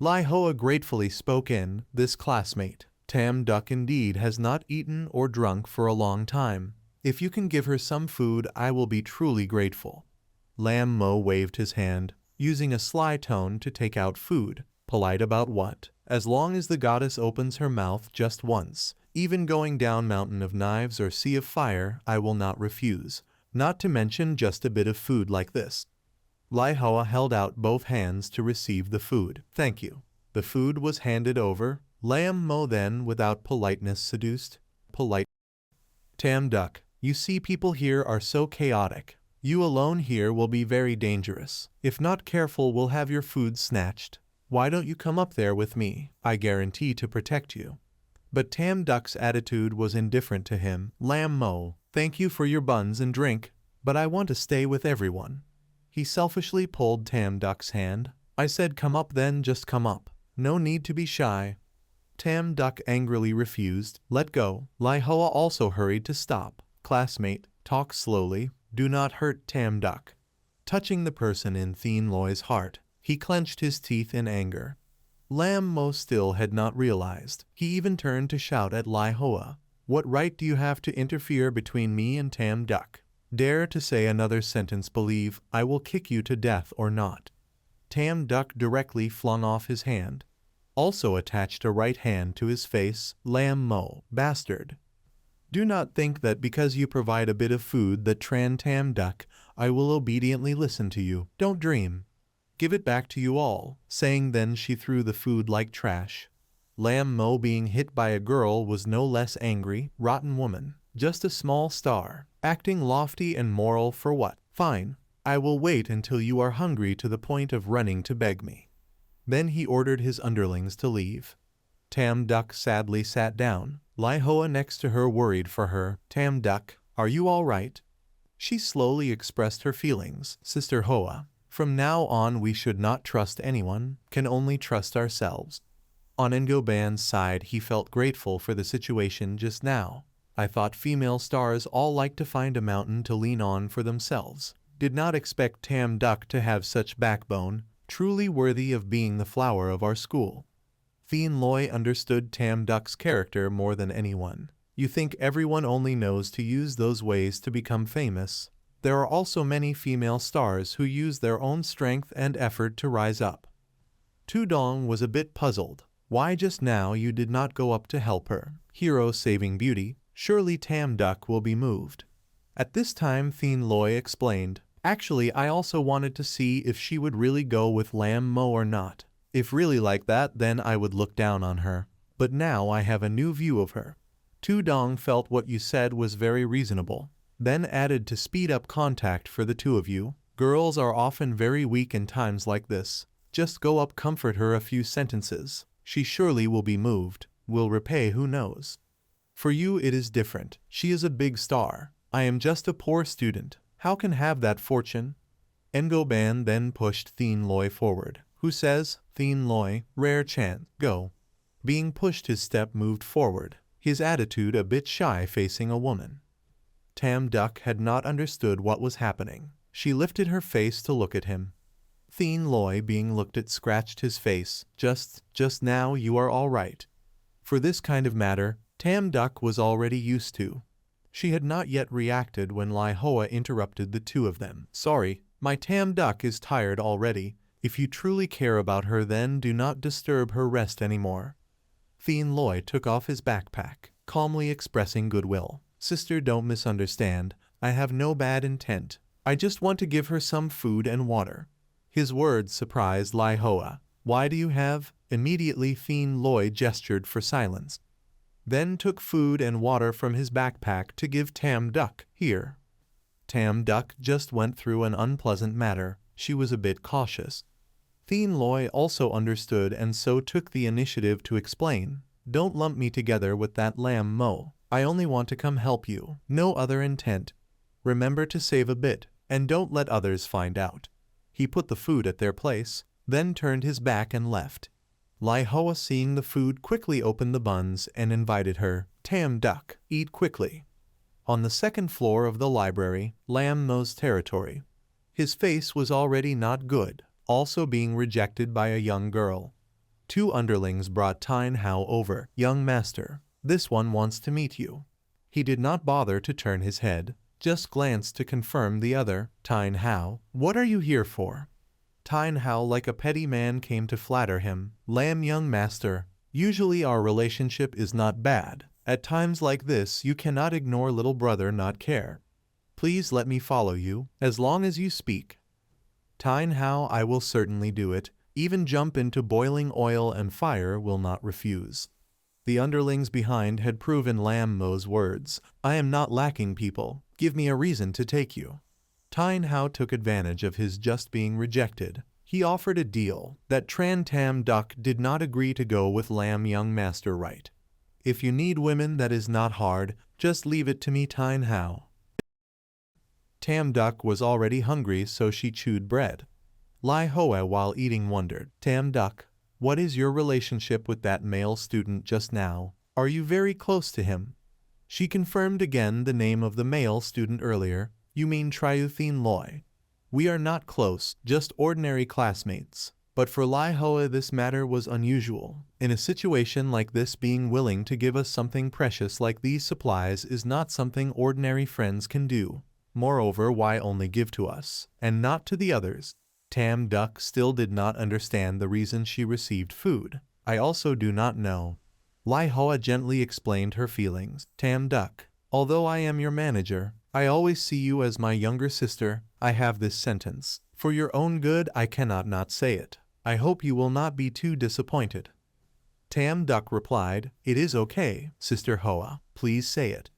S1: Lai Hoa gratefully spoke in. This classmate, Tam Duck, indeed has not eaten or drunk for a long time. If you can give her some food, I will be truly grateful. Lam Mo waved his hand, using a sly tone to take out food. Polite about what? As long as the goddess opens her mouth just once, even going down mountain of knives or sea of fire, I will not refuse. Not to mention just a bit of food like this. Lai Hoa held out both hands to receive the food. Thank you. The food was handed over. Lam Mo then, without politeness, seduced. Polite. Tam Duck, you see people here are so chaotic. You alone here will be very dangerous. If not careful, we'll have your food snatched. Why don't you come up there with me? I guarantee to protect you. But Tam Duck's attitude was indifferent to him. Lam Mo, thank you for your buns and drink, but I want to stay with everyone. He selfishly pulled Tam Duck's hand. I said come up then, just come up. No need to be shy. Tam Duck angrily refused. Let go. Lai Hoa also hurried to stop. Classmate, talk slowly. Do not hurt Tam Duck. Touching the person in Thien Loi's heart, he clenched his teeth in anger. Lam Mo still had not realized. He even turned to shout at Lai Hoa. What right do you have to interfere between me and Tam Duck? Dare to say another sentence, believe I will kick you to death or not. Tam Duck directly flung off his hand. Also attached a right hand to his face. Lam Mo, bastard. Do not think that because you provide a bit of food that Tran Tam Duck, I will obediently listen to you. Don't dream. Give it back to you all. Saying then she threw the food like trash. Lam Mo being hit by a girl was no less angry. Rotten woman. Just a small star. Acting lofty and moral for what? Fine. I will wait until you are hungry to the point of running to beg me. Then he ordered his underlings to leave. Tam Duck sadly sat down. Lai Hoa next to her worried for her. Tam Duck, Are you all right? She slowly expressed her feelings. Sister Hoa, from now on we should not trust anyone, can only trust ourselves. On Engoban's side, he felt grateful for the situation just now. I thought female stars all like to find a mountain to lean on for themselves. Did not expect Tam Duck to have such backbone, truly worthy of being the flower of our school. Thien Loi understood Tam Duck's character more than anyone. You think everyone only knows to use those ways to become famous. There are also many female stars who use their own strength and effort to rise up. Tu Dong was a bit puzzled. Why just now you did not go up to help her? Hero saving beauty, surely Tam Duck will be moved. At this time Thien Loi explained, actually I also wanted to see if she would really go with Lam Mo or not. If really like that, then I would look down on her. But now I have a new view of her. Tu Dong felt what you said was very reasonable, then added to speed up contact for the two of you. Girls are often very weak in times like this. Just go up, comfort her a few sentences. She surely will be moved, will repay, who knows. For you it is different. She is a big star. I am just a poor student. How can have that fortune? Engoban then pushed Thien Loi forward. Who says? Thien Loi, rare chance, go. Being pushed, his step moved forward, his attitude a bit shy facing a woman. Tam Duck had not understood what was happening. She lifted her face to look at him. Thien Loi, being looked at, scratched his face. Just now you are all right. For this kind of matter, Tam Duck was already used to. She had not yet reacted when Lai Hoa interrupted the two of them. Sorry, my Tam Duck is tired already. If you truly care about her, then do not disturb her rest anymore. Thien Loi took off his backpack, calmly expressing goodwill. Sister, don't misunderstand. I have no bad intent. I just want to give her some food and water. His words surprised Lai Hoa. Why do you have? Immediately Thien Loi gestured for silence, then took food and water from his backpack to give Tam Duck. Here. Tam Duck just went through an unpleasant matter. She was a bit cautious. Thien Loi also understood and so took the initiative to explain. Don't lump me together with that Lam Mo. I only want to come help you. No other intent. Remember to save a bit, and don't let others find out. He put the food at their place, then turned his back and left. Lai Hoa, seeing the food, quickly opened the buns and invited her. Tam Duck, eat quickly. On the second floor of the library, Lam Mo's territory. His face was already not good, also being rejected by a young girl. Two underlings brought Tine Hao over. Young master, this one wants to meet you. He did not bother to turn his head, just glanced to confirm the other. Tine Hao, what are you here for? Tine Hao, like a petty man, came to flatter him. Lam, young master, usually our relationship is not bad. At times like this you cannot ignore little brother, not care. Please let me follow you, as long as you speak. Tine Hao, I will certainly do it. Even jump into boiling oil and fire will not refuse. The underlings behind had proven Lam Mo's words. I am not lacking people. Give me a reason to take you. Tine Hao took advantage of his just being rejected. He offered a deal that Tran Tam Duck did not agree to go with Lam, young master, right? If you need women, that is not hard. Just leave it to me, Tine Hao. Tam Duck was already hungry, so she chewed bread. Lai Hoa, while eating, wondered. Tam Duck, what is your relationship with that male student just now? Are you very close to him? She confirmed again the name of the male student earlier. You mean Thien Loi? We are not close, just ordinary classmates. But for Lai Hoa this matter was unusual. In a situation like this, being willing to give us something precious like these supplies is not something ordinary friends can do. Moreover, why only give to us, and not to the others? Tam Duck still did not understand the reason she received food. I also do not know. Lai Hoa gently explained her feelings. Tam Duck, although I am your manager, I always see you as my younger sister. I have this sentence. For your own good, I cannot not say it. I hope you will not be too disappointed. Tam Duck replied, it is okay, Sister Hoa, please say it.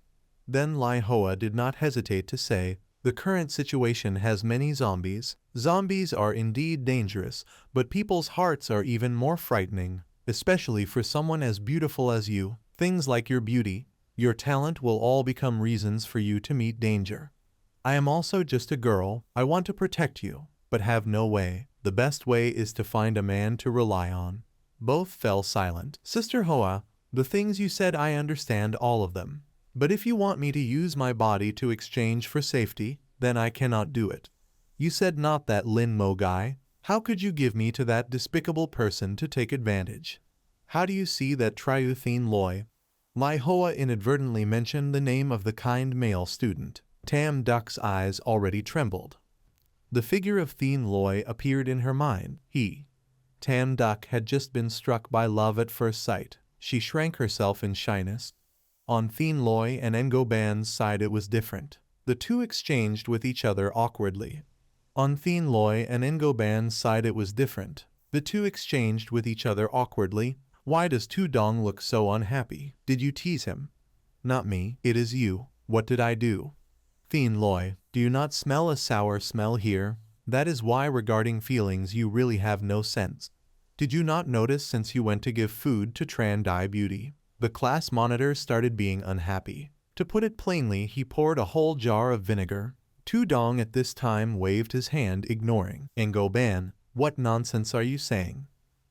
S1: Then Lai Hoa did not hesitate to say, the current situation has many zombies. Zombies are indeed dangerous, but people's hearts are even more frightening, especially for someone as beautiful as you. Things like your beauty, Your talent will all become reasons for you to meet danger. I am also just a girl. I want to protect you, but have no way. The best way is to find a man to rely on. Both fell silent. Sister Hoa, the things you said, I understand all of them. But if you want me to use my body to exchange for safety, then I cannot do it. You said not that Lin Mo guy. How could you give me to that despicable person to take advantage? How do you see that Triuthine Loy? Mai Hoa inadvertently mentioned the name of the kind male student. Tam Duck's eyes already trembled. The figure of Thien Loy appeared in her mind. Tam Duck had just been struck by love at first sight. She shrank herself in shyness. On Thien Loy and Engoban's side it was different. The two exchanged with each other awkwardly. On Thien Loy and Engoban's side it was different. The two exchanged with each other awkwardly. Why does Tu Dong look so unhappy? Did you tease him? Not me, it is you. What did I do? Thien Loy, do you not smell a sour smell here? That is why regarding feelings you really have no sense. Did you not notice since you went to give food to Tran Dai Beauty? The class monitor started being unhappy. To put it plainly, he poured a whole jar of vinegar. Tu Dong at this time waved his hand, ignoring. Engoban, what nonsense are you saying?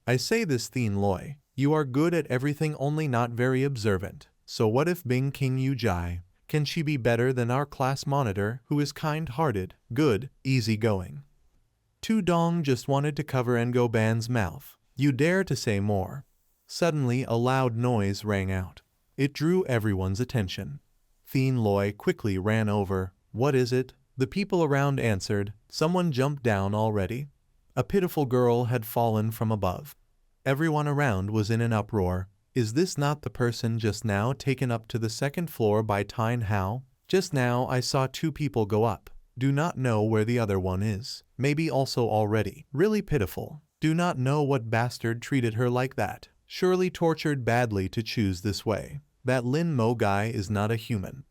S1: I say this, Thien Loy. You are good at everything, only not very observant. So what if Bing King Yu Jai? Can she be better than our class monitor, who is kind-hearted, good, easy-going? Tu Dong just wanted to cover Engoban's mouth. You dare to say more. Suddenly a loud noise rang out. It drew everyone's attention. Thien Loy quickly ran over. What is it? The people around answered. Someone jumped down already. A pitiful girl had fallen from above. Everyone around was in an uproar. Is this not the person just now taken up to the second floor by Tine Hao? Just now I saw two people go up. Do not know where the other one is. Maybe also already. Really pitiful. Do not know what bastard treated her like that. Surely tortured badly to choose this way. That Lin Mo guy is not a human.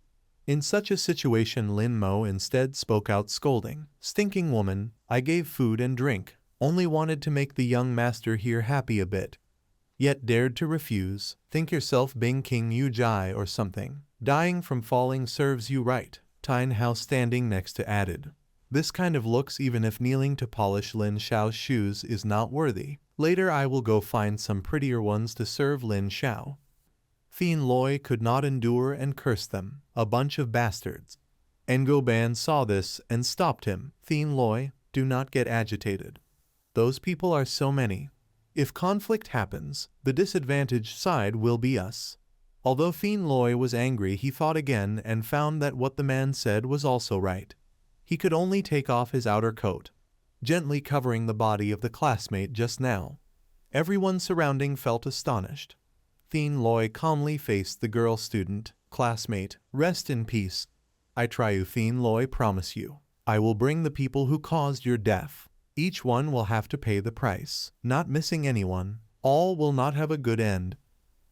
S1: In such a situation Lin Mo instead spoke out, scolding. Stinking woman, I gave food and drink. Only wanted to make the young master here happy a bit. Yet dared to refuse. Think yourself Bing King Yu Jai or something. Dying from falling serves you right. Tine Hao standing next to added. This kind of looks, even if kneeling to polish Lin Xiao's shoes, is not worthy. Later I will go find some prettier ones to serve Lin Xiao. Thien Loy could not endure and cursed them. A bunch of bastards. Engoban saw this and stopped him. Thien Loy, do not get agitated. Those people are so many. If conflict happens, the disadvantaged side will be us. Although Thien Loy was angry, he thought again and found that what the man said was also right. He could only take off his outer coat, gently covering the body of the classmate just now. Everyone surrounding felt astonished. Thien Loy calmly faced the girl student. Classmate, rest in peace. I try you, Thien Loy, promise you. I will bring the people who caused your death. Each one will have to pay the price, not missing anyone. All will not have a good end.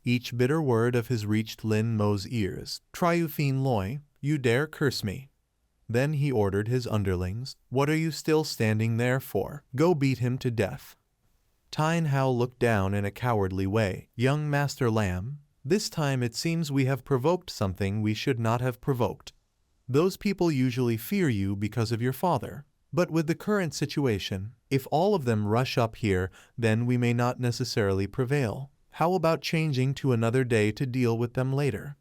S1: Each bitter word of his reached Lin Mo's ears. Try you, Thien Loy, you dare curse me. Then he ordered his underlings. What are you still standing there for? Go beat him to death. Tine Hao looked down in a cowardly way. Young Master Lam, this time it seems we have provoked something we should not have provoked. Those people usually fear you because of your father. But with the current situation, if all of them rush up here, then we may not necessarily prevail. How about changing to another day to deal with them later?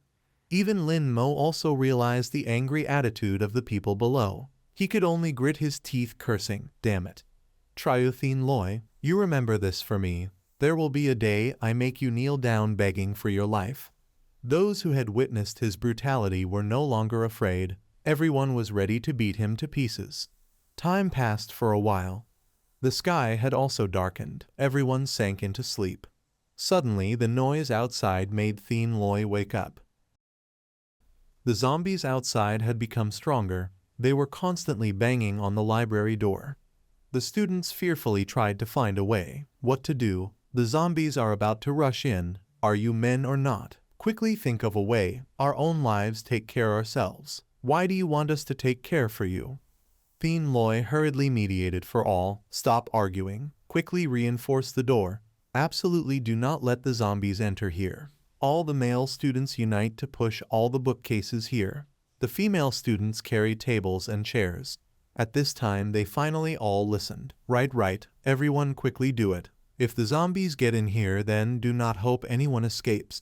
S1: Even Lin Mo also realized the angry attitude of the people below. He could only grit his teeth, cursing. Damn it. Triuthine Loy, you remember this for me. There will be a day I make you kneel down begging for your life. Those who had witnessed his brutality were no longer afraid. Everyone was ready to beat him to pieces. Time passed for a while. The sky had also darkened. Everyone sank into sleep. Suddenly, the noise outside made Thien Loy wake up. The zombies outside had become stronger. They were constantly banging on the library door. The students fearfully tried to find a way. What to do? The zombies are about to rush in. Are you men or not? Quickly think of a way. Our own lives, take care ourselves. Why do you want us to take care for you? Thien Loy hurriedly mediated for all. Stop arguing. Quickly reinforce the door. Absolutely do not let the zombies enter here. All the male students unite to push all the bookcases here. The female students carry tables and chairs. At this time they finally all listened. Right, everyone quickly do it. If the zombies get in here, then do not hope anyone escapes.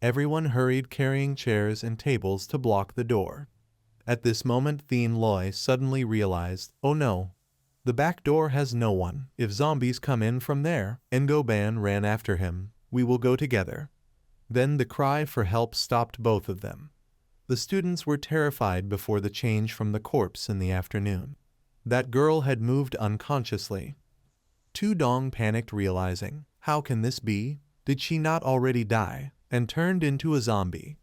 S1: Everyone hurried, carrying chairs and tables to block the door. At this moment Thien Loi suddenly realized, oh no, the back door has no one. If zombies come in from there, Ngoban ran after him. We will go together. Then the cry for help stopped both of them. The students were terrified before the change from the corpse in the afternoon. That girl had moved unconsciously. Tu Dong panicked, realizing, how can this be? Did she not already die and turned into a zombie?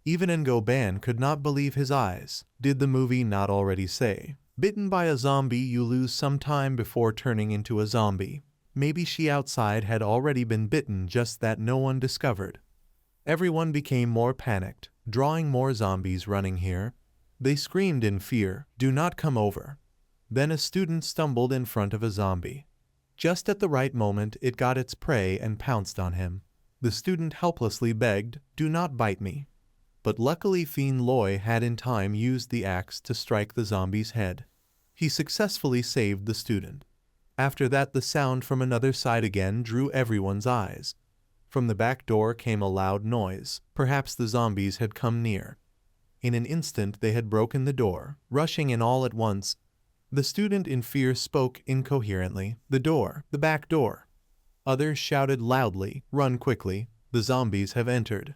S1: Even Ngoban could not believe his eyes. Did the movie not already say, bitten by a zombie you lose some time before turning into a zombie? Maybe she outside had already been bitten, just that no one discovered. Everyone became more panicked, drawing more zombies running here. They screamed in fear, do not come over. Then a student stumbled in front of a zombie. Just at the right moment it got its prey and pounced on him. The student helplessly begged, do not bite me. But luckily Thien Loi had in time used the axe to strike the zombie's head. He successfully saved the student. After that the sound from another side again drew everyone's eyes. From the back door came a loud noise. Perhaps the zombies had come near. In an instant they had broken the door, rushing in all at once. The student in fear spoke incoherently, the back door. Others shouted loudly, run quickly, the zombies have entered.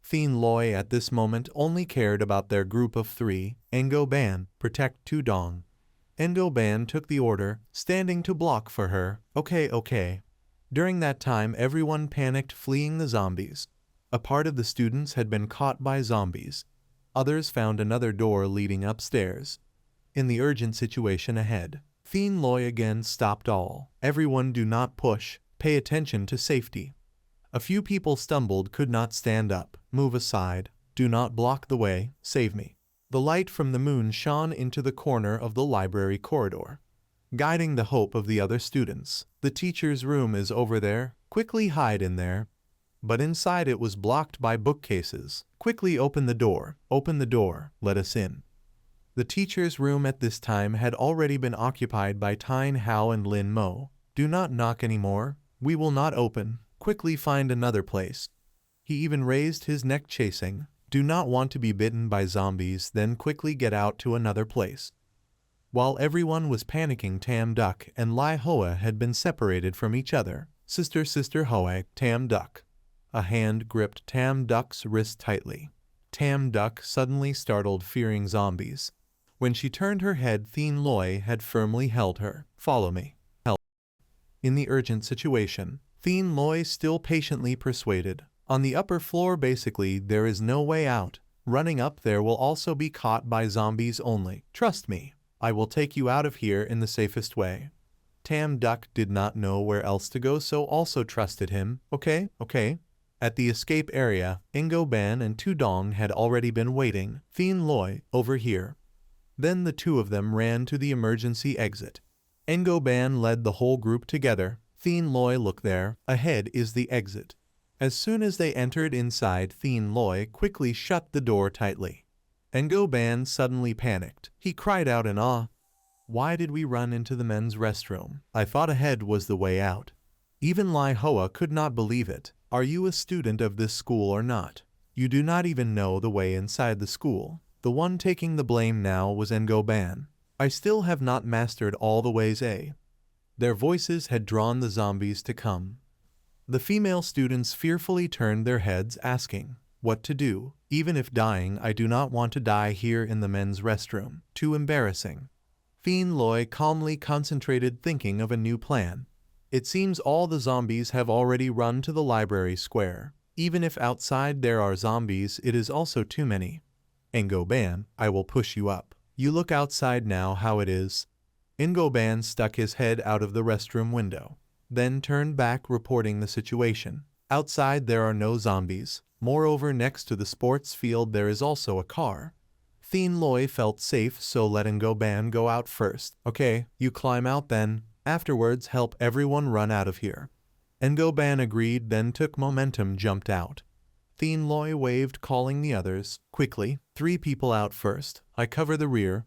S1: Thien Loi at this moment only cared about their group of three, Ngoban, protect Tu Dong. Ngoban took the order, standing to block for her, okay. During that time everyone panicked, fleeing the zombies. A part of the students had been caught by zombies. Others found another door leading upstairs. In the urgent situation ahead, Thien Loi again stopped all. Everyone do not push, pay attention to safety. A few people stumbled, could not stand up, move aside, do not block the way, save me. The light from the moon shone into the corner of the library corridor, guiding the hope of the other students. The teacher's room is over there, quickly hide in there. But inside it was blocked by bookcases. Quickly open the door, let us in. The teacher's room at this time had already been occupied by Tien Hao and Lin Mo. Do not knock anymore, we will not open, quickly find another place. He even raised his neck, chasing, do not want to be bitten by zombies, then quickly get out to another place. While everyone was panicking, Tam Duck and Lai Hoa had been separated from each other. Sister Hoa, Tam Duck. A hand gripped Tam Duck's wrist tightly. Tam Duck suddenly startled, fearing zombies. When she turned her head, Thien Loi had firmly held her. Follow me. Help. In the urgent situation, Thien Loi still patiently persuaded. On the upper floor basically there is no way out. Running up there will also be caught by zombies only. Trust me, I will take you out of here in the safest way. Tam Duck did not know where else to go, so also trusted him. Okay. At the escape area, Ngoban and Tu Dong had already been waiting. Thien Loi, over here. Then the two of them ran to the emergency exit. Ngoban led the whole group together. Thien Loi, look there, ahead is the exit. As soon as they entered inside, Thien Loi quickly shut the door tightly. Ngoban suddenly panicked. He cried out in awe. Why did we run into the men's restroom? I thought ahead was the way out. Even Lai Hoa could not believe it. Are you a student of this school or not? You do not even know the way inside the school. The one taking the blame now was Ngoban. I still have not mastered all the ways. Their voices had drawn the zombies to come. The female students fearfully turned their heads, asking, what to do? Even if dying, I do not want to die here in the men's restroom. Too embarrassing. Thien Loi calmly concentrated, thinking of a new plan. It seems all the zombies have already run to the library square. Even if outside there are zombies, it is also too many. Ngoban, I will push you up. You look outside now how it is. Ngoban stuck his head out of the restroom window, then turned back, reporting the situation. Outside there are no zombies. Moreover, next to the sports field there is also a car. Thien Loi felt safe, so let Ngoban go out first. Okay, you climb out then. Afterwards help everyone run out of here. Ngoban agreed, then took momentum, jumped out. Thien Loi waved, calling the others. Quickly, 3 people out first. I cover the rear.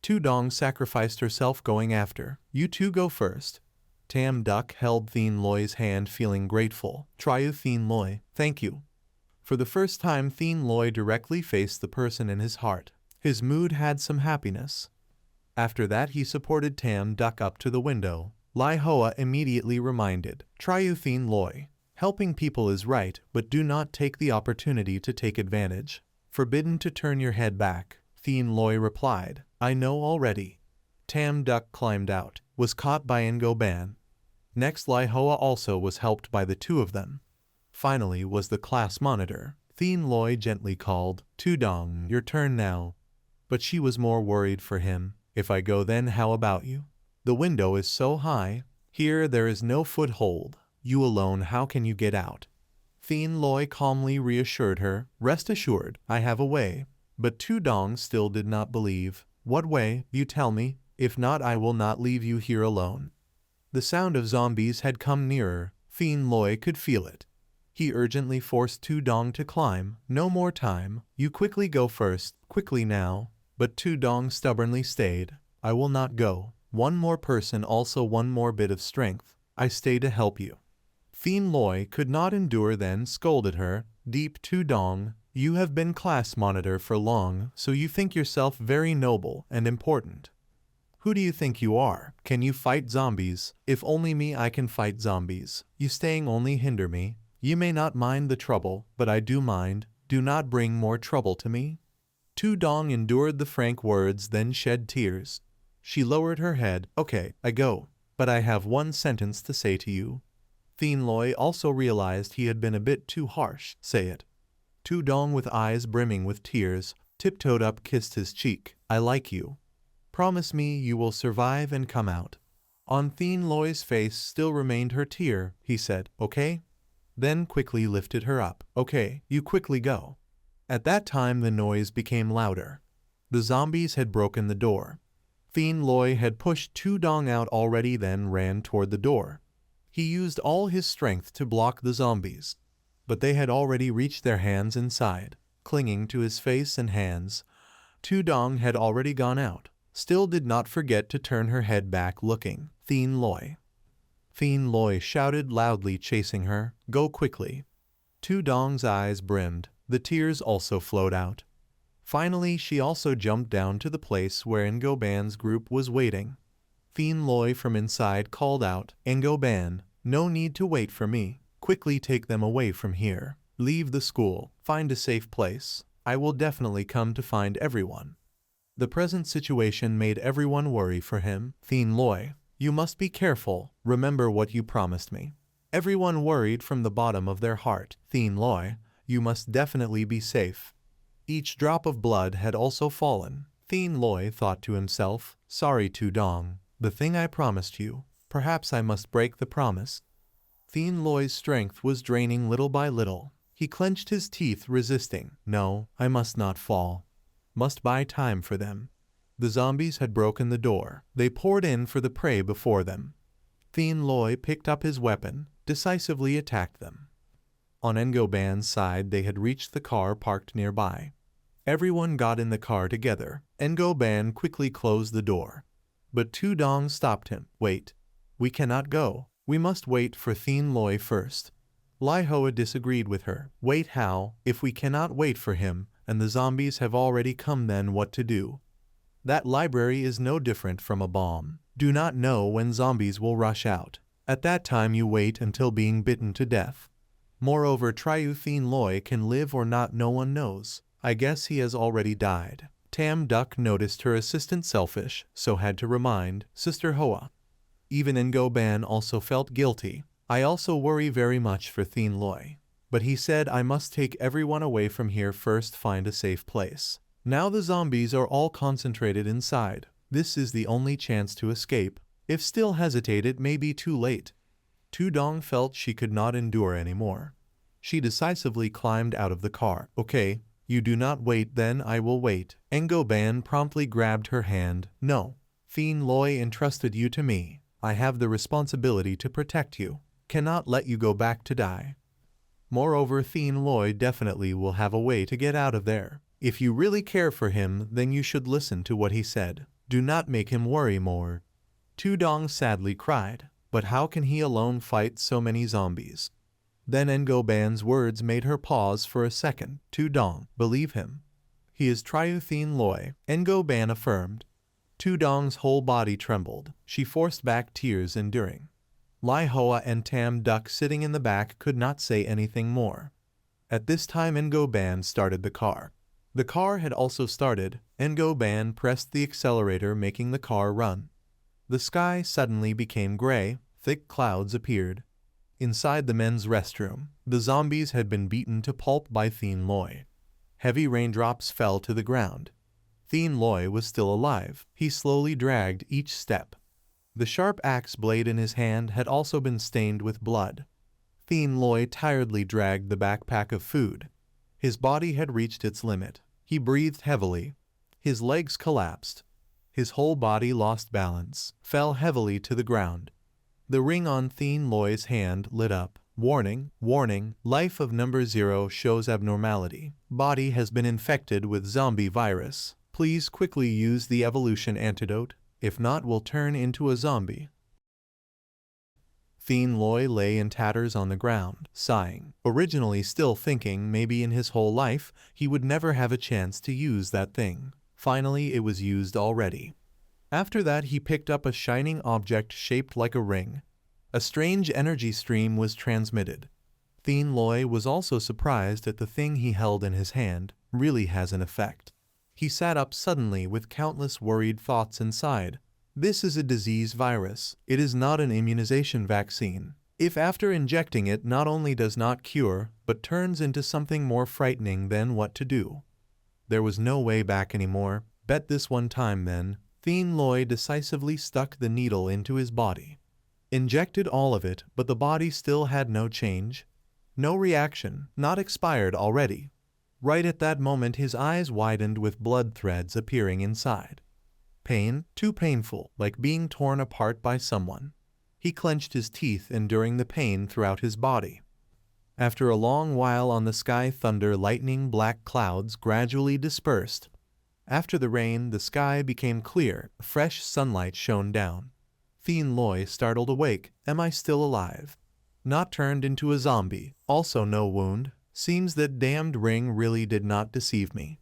S1: Tu Dong sacrificed herself going after. You 2 go first. Tam Duck held Thien Loi's hand, feeling grateful. Triu Thien Loi, thank you. For the first time, Thien Loi directly faced the person in his heart. His mood had some happiness. After that, he supported Tam Duck up to the window. Lai Hoa immediately reminded. Triu Thien Loi, helping people is right, but do not take the opportunity to take advantage. Forbidden to turn your head back. Thien Loi replied. I know already. Tam Duck climbed out, was caught by Ngo Ban. Next, Lai Hoa also was helped by the 2 of them. Finally was the class monitor. Thien Loi gently called, Tu Dong, your turn now. But she was more worried for him. If I go, then how about you? The window is so high. Here there is no foothold. You alone, how can you get out? Thien Loi calmly reassured her. Rest assured, I have a way. But Tu Dong still did not believe. What way? You tell me. If not, I will not leave you here alone. The sound of zombies had come nearer. Thien Loi could feel it. He urgently forced Tu Dong to climb. No more time. You quickly go first. Quickly now. But Tu Dong stubbornly stayed. I will not go. One more person, also one more bit of strength. I stay to help you. Thien Loi could not endure, then scolded her. Deep Tu Dong, you have been class monitor for long, so you think yourself very noble and important. Who do you think you are? Can you fight zombies? If only me I can fight zombies. You staying only hinder me. You may not mind the trouble, but I do mind. Do not bring more trouble to me. Tu Dong endured the frank words, then shed tears. She lowered her head. Okay, I go. But I have one sentence to say to you. Thien Loi also realized he had been a bit too harsh. Say it. Tu Dong, with eyes brimming with tears, tiptoed up, kissed his cheek. I like you. Promise me you will survive and come out. On Thien Loi's face still remained her tear. He said, okay? Then quickly lifted her up. Okay, you quickly go. At that time the noise became louder. The zombies had broken the door. Thien Loi had pushed Tu Dong out already, then ran toward the door. He used all his strength to block the zombies, but they had already reached their hands inside. Clinging to his face and hands, Tu Dong had already gone out. Still did not forget to turn her head back, looking. Thien Loi. Thien Loi shouted loudly, chasing her. Go quickly. Tu Dong's eyes brimmed. The tears also flowed out. Finally, she also jumped down to the place where Ngo Ban's group was waiting. Thien Loi from inside called out, Ngo Ban, no need to wait for me. Quickly take them away from here. Leave the school. Find a safe place. I will definitely come to find everyone. The present situation made everyone worry for him. Thien Loi, you must be careful. Remember what you promised me. Everyone worried from the bottom of their heart. Thien Loi, you must definitely be safe. Each drop of blood had also fallen. Thien Loi thought to himself, sorry Tu Dong, the thing I promised you. Perhaps I must break the promise. Thien Loi's strength was draining little by little. He clenched his teeth, resisting. No, I must not fall. Must buy time for them. The zombies had broken the door. They poured in for the prey before them. Thien Loi picked up his weapon, decisively attacked them. On Ngo Ban's side, they had reached the car parked nearby. Everyone got in the car together. Ngo Ban quickly closed the door. But Tu Dong stopped him. Wait. We cannot go. We must wait for Thien Loi first. Lai Hoa disagreed with her. Wait how? If we cannot wait for him, and the zombies have already come, then what to do? That library is no different from a bomb. Do not know when zombies will rush out. At that time you wait until being bitten to death. Moreover, Triu Thien Loi can live or not, no one knows. I guess he has already died. Tam Duck noticed her assistant selfish, so had to remind Sister Hoa. Even Ngo Ban also felt guilty. I also worry very much for Thien Loi. But he said I must take everyone away from here first, find a safe place. Now the zombies are all concentrated inside. This is the only chance to escape. If still hesitate, it may be too late. Tu Dong felt she could not endure anymore. She decisively climbed out of the car. Okay, you do not wait, then I will wait. Ngo Ban promptly grabbed her hand. No. Thien Loi entrusted you to me. I have the responsibility to protect you. Cannot let you go back to die. Moreover, Thien Loi definitely will have a way to get out of there. If you really care for him, then you should listen to what he said. Do not make him worry more. Tudong sadly cried. But how can he alone fight so many zombies? Then Ngoban's words made her pause for a second. Tudong, believe him. He is Thien Loi, Ngoban affirmed. Tudong's whole body trembled. She forced back tears enduring. Lai Hoa and Tam Duck sitting in the back could not say anything more. At this time Ngoban started the car. The car had also started. Ngoban pressed the accelerator, making the car run. The sky suddenly became gray. Thick clouds appeared. Inside the men's restroom, the zombies had been beaten to pulp by Thien Loi. Heavy raindrops fell to the ground. Thien Loi was still alive. He slowly dragged each step. The sharp axe blade in his hand had also been stained with blood. Thien Loi tiredly dragged the backpack of food. His body had reached its limit. He breathed heavily. His legs collapsed. His whole body lost balance, fell heavily to the ground. The ring on Thien Loi's hand lit up. Warning, warning, life of number 0 shows abnormality. Body has been infected with zombie virus. Please quickly use the evolution antidote. If not, will turn into a zombie. Thien Loi lay in tatters on the ground, sighing, originally still thinking maybe in his whole life he would never have a chance to use that thing. Finally, it was used already. After that, he picked up a shining object shaped like a ring. A strange energy stream was transmitted. Thien Loi was also surprised that the thing he held in his hand really has an effect. He sat up suddenly with countless worried thoughts inside. This is a disease virus. It is not an immunization vaccine. If after injecting it not only does not cure, but turns into something more frightening, then what to do? There was no way back anymore. Bet this one time then. Thien Loi decisively stuck the needle into his body. Injected all of it, but the body still had no change. No reaction, not expired already. Right at that moment his eyes widened with blood threads appearing inside. Pain, too painful, like being torn apart by someone. He clenched his teeth, enduring the pain throughout his body. After a long while on the sky, thunder, lightning, black clouds gradually dispersed. After the rain, the sky became clear. Fresh sunlight shone down. Thien Loi startled awake. Am I still alive? Not turned into a zombie. Also no wound. Seems that damned ring really did not deceive me.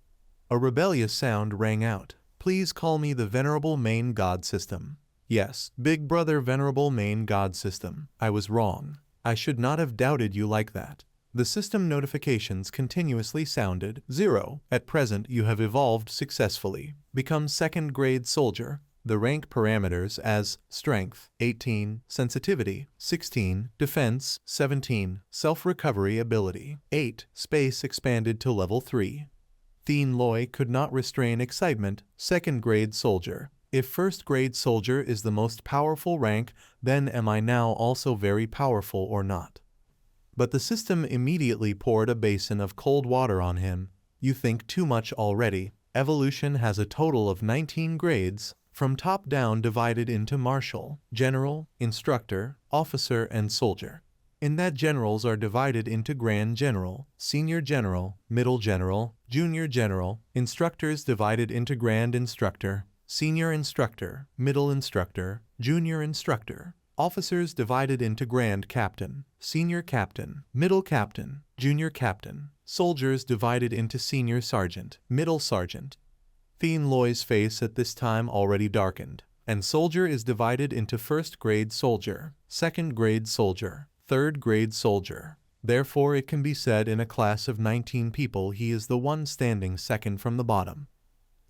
S1: A rebellious sound rang out. Please call me the Venerable Main God System. Yes, Big Brother Venerable Main God System. I was wrong. I should not have doubted you like that. The system notifications continuously sounded. 0. At present you have evolved successfully. Become 2nd grade soldier. The rank parameters as Strength 18, Sensitivity 16, Defense 17, Self-Recovery Ability 8, Space expanded to level 3. Thien Loi could not restrain excitement. 2nd grade soldier. If 1st grade soldier is the most powerful rank, then am I now also very powerful or not? But the system immediately poured a basin of cold water on him. You think too much already. Evolution has a total of 19 grades. From top down, divided into marshal, general, instructor, officer, and soldier. In that, generals are divided into grand general, senior general, middle general, junior general, instructors divided into grand instructor, senior instructor, middle instructor, junior instructor, officers divided into grand captain, senior captain, middle captain, junior captain, soldiers divided into senior sergeant, middle sergeant. Thien Loi's face at this time already darkened, and soldier is divided into 1st grade soldier, 2nd grade soldier, 3rd grade soldier. Therefore it can be said in a class of 19 people he is the one standing second from the bottom.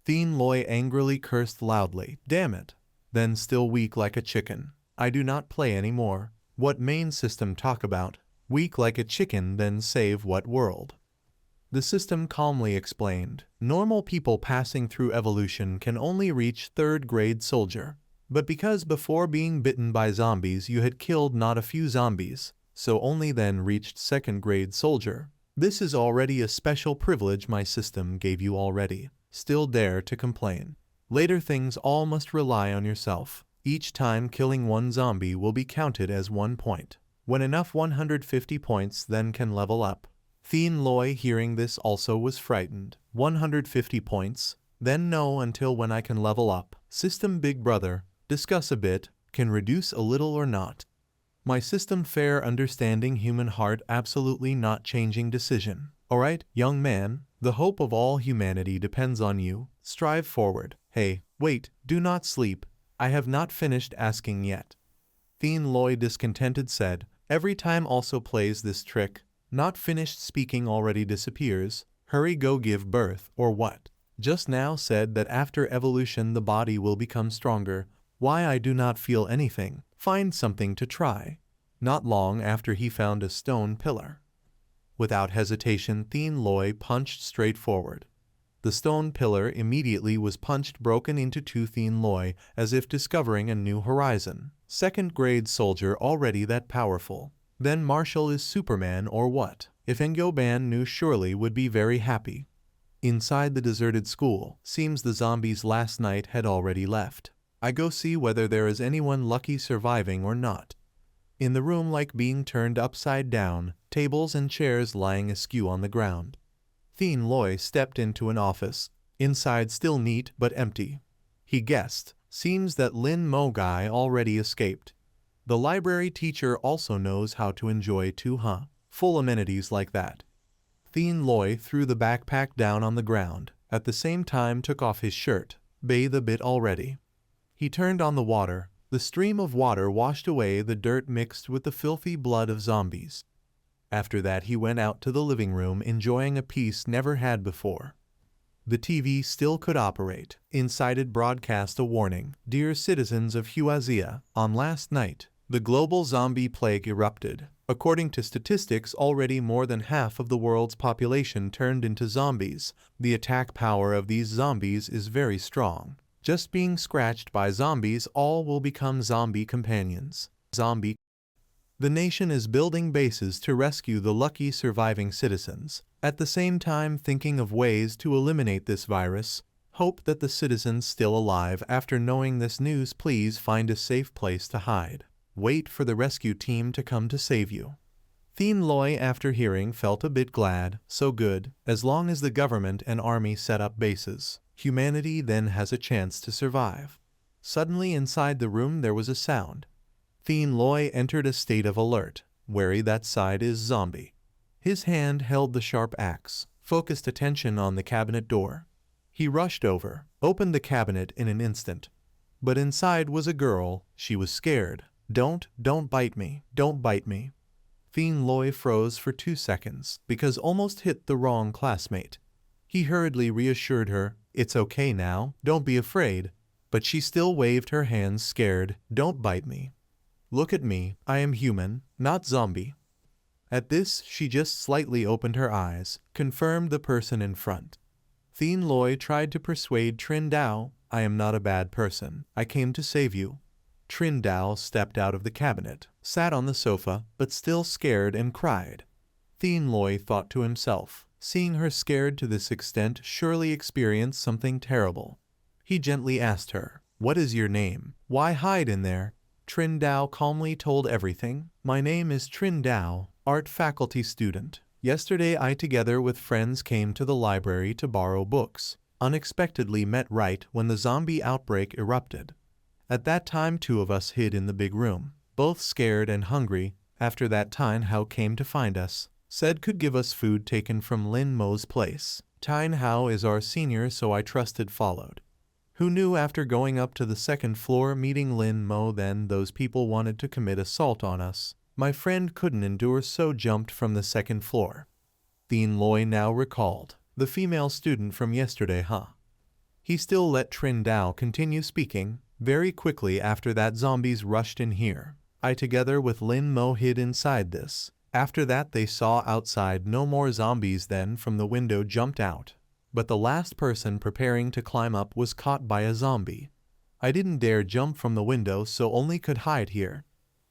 S1: Thien Loi angrily cursed loudly. Damn it. Then, still weak like a chicken. I do not play anymore. What main system talk about? Weak like a chicken, then save what world? The system calmly explained. Normal people passing through evolution can only reach 3rd grade soldier. But because before being bitten by zombies you had killed not a few zombies, so only then reached 2nd grade soldier. This is already a special privilege my system gave you already. Still dare to complain. Later things all must rely on yourself. Each time killing one zombie will be counted as 1 point. When enough 150 points then can level up. Thien Loi hearing this also was frightened. 150 points? Then no until when I can level up. System big brother, discuss a bit, can reduce a little or not. My system fair understanding human heart absolutely not changing decision. Alright, young man, the hope of all humanity depends on you. Strive forward. Hey, wait, do not sleep. I have not finished asking yet. Thien Loi discontented said, every time also plays this trick. Not finished speaking already disappears. Hurry go give birth, or what? Just now said that after evolution the body will become stronger. Why I do not feel anything. Find something to try. Not long after he found a stone pillar. Without hesitation Thien Loi punched straight forward. The stone pillar immediately was punched broken into two. Thien Loi, as if discovering a new horizon. Second grade soldier already that powerful. Then Marshall is Superman or what? If Engoban knew surely would be very happy. Inside the deserted school, seems the zombies last night had already left. I go see whether there is anyone lucky surviving or not. In the room like being turned upside down, tables and chairs lying askew on the ground. Thien Loi stepped into an office, inside still neat but empty. He guessed, seems that Lin Mo guy already escaped. The library teacher also knows how to enjoy too, huh? Full amenities like that. Thien Loi threw the backpack down on the ground, at the same time took off his shirt, bathe a bit already. He turned on the water. The stream of water washed away the dirt mixed with the filthy blood of zombies. After that he went out to the living room enjoying a peace never had before. The TV still could operate. Inside it broadcast a warning. Dear citizens of Huazia, on last night, the global zombie plague erupted. According to statistics, already more than half of the world's population turned into zombies. The attack power of these zombies is very strong. Just being scratched by zombies, all will become zombie companions. Zombie. The nation is building bases to rescue the lucky surviving citizens, at the same time thinking of ways to eliminate this virus. Hope that the citizens still alive after knowing this news please find a safe place to hide. Wait for the rescue team to come to save you. Thien Loi after hearing felt a bit glad, so good, as long as the government and army set up bases. Humanity then has a chance to survive. Suddenly inside the room there was a sound. Thien Loi entered a state of alert, wary that side is zombie. His hand held the sharp axe, focused attention on the cabinet door. He rushed over, opened the cabinet in an instant. But inside was a girl. She was scared. Don't bite me, don't bite me. Thien Loi froze for 2 seconds, because almost hit the wrong classmate. He hurriedly reassured her, it's okay now, don't be afraid. But she still waved her hands scared, don't bite me. Look at me, I am human, not zombie. At this, she just slightly opened her eyes, confirmed the person in front. Thien Loi tried to persuade Trin Dao, I am not a bad person, I came to save you. Trin Dao stepped out of the cabinet, sat on the sofa, but still scared and cried. Thien Loi thought to himself, seeing her scared to this extent surely experienced something terrible. He gently asked her, what is your name? Why hide in there? Trin Dao calmly told everything. My name is Trin Dao, art faculty student. Yesterday I together with friends came to the library to borrow books. Unexpectedly met right when the zombie outbreak erupted. At that time 2 of us hid in the big room, both scared and hungry. After that Tine Hao came to find us, said could give us food taken from Lin Mo's place. Tine Hao is our senior so I trusted followed. Who knew after going up to the 2nd floor meeting Lin Mo then those people wanted to commit assault on us. My friend couldn't endure so jumped from the 2nd floor. Thien Loi now recalled, the female student from yesterday huh? He still let Trin Dao continue speaking. Very quickly after that zombies rushed in here. I together with Lin Mo hid inside this. After that they saw outside no more zombies then from the window jumped out. But the last person preparing to climb up was caught by a zombie. I didn't dare jump from the window so only could hide here.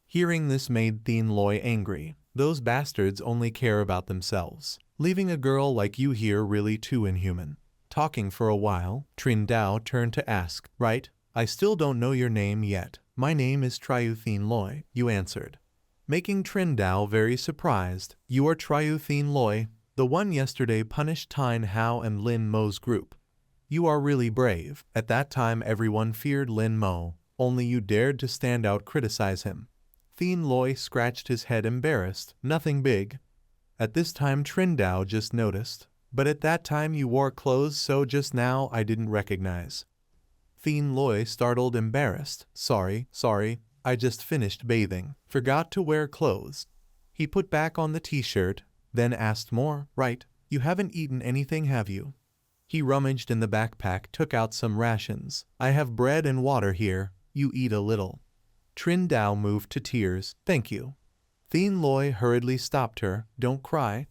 S1: Hearing this made Thien Loi angry. Those bastards only care about themselves. Leaving a girl like you here really too inhuman. Talking for a while, Trin Dao turned to ask, right? I still don't know your name yet. My name is Thien Loi, you answered. making Trin Dao very surprised. You are Triu Thien Loi, the one yesterday punished Tine Hao and Lin Mo's group. You are really brave. At that time everyone feared Lin Mo, only you dared to stand out criticize him. Thien Loi scratched his head embarrassed. Nothing big. At this time Trin Dao just noticed. But at that time you wore clothes so just now I didn't recognize. Thien Loi startled embarrassed. Sorry, I just finished bathing. Forgot to wear clothes. He put back on the t-shirt, then asked more. Right, you haven't eaten anything have you? He rummaged in the backpack, took out some rations. I have bread and water here, you eat a little. Trin Dao moved to tears. Thank you. Thien Loi hurriedly stopped her. Don't cry,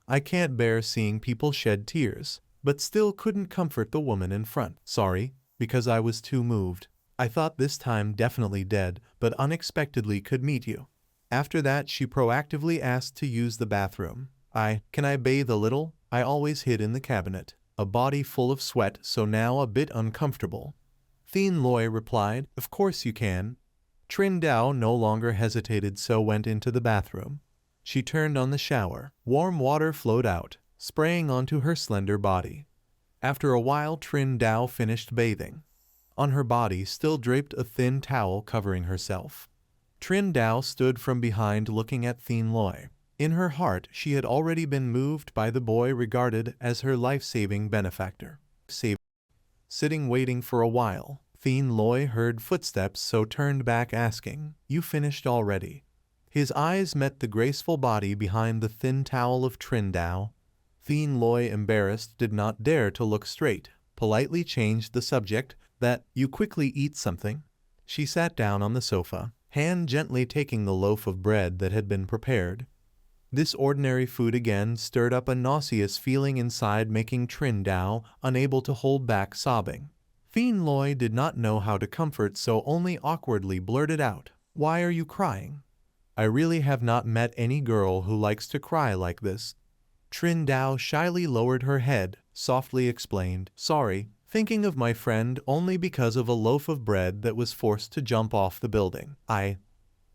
S1: I can't bear seeing people shed tears. But still couldn't comfort the woman in front. Sorry, because I was too moved. I thought this time definitely dead, but unexpectedly could meet you. After that she proactively asked to use the bathroom. Can I bathe a little? I always hid in the cabinet. A body full of sweat, so now a bit uncomfortable. Thien Loi replied, of course you can. Trin Dao no longer hesitated, so went into the bathroom. She turned on the shower. Warm water flowed out, spraying onto her slender body. After a while Trin Dao finished bathing. On her body still draped a thin towel covering herself. Trin Dao stood from behind looking at Thien Loi. In her heart she had already been moved by the boy regarded as her life-saving benefactor. Sitting waiting for a while, Thien Loi heard footsteps, so turned back asking, you finished already? His eyes met the graceful body behind the thin towel of Trin Dao. Thien Loi, embarrassed, did not dare to look straight, politely changed the subject. That, you quickly eat something? She sat down on the sofa, hand gently taking the loaf of bread that had been prepared. This ordinary food again stirred up a nauseous feeling inside, making Trin Dao unable to hold back sobbing. Thien Loi did not know how to comfort, so only awkwardly blurted out, why are you crying? I really have not met any girl who likes to cry like this. Trin Dao shyly lowered her head, softly explained, sorry, thinking of my friend only because of a loaf of bread that was forced to jump off the building. I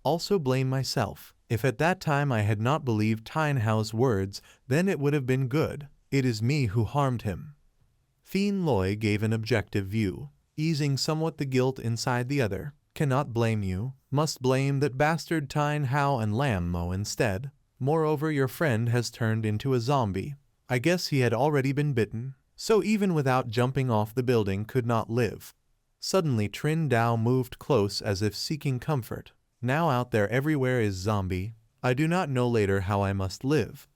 S1: also blame myself. If at that time I had not believed Tine Hao's words, then it would have been good. It is me who harmed him. Thien Loi gave an objective view, easing somewhat the guilt inside the other. Cannot blame you. Must blame that bastard Tine Hao and Lam Mo instead. Moreover, your friend has turned into a zombie. I guess he had already been bitten, so even without jumping off the building could not live. Suddenly Trin Dao moved close as if seeking comfort. Now out there everywhere is zombie. I do not know later how I must live.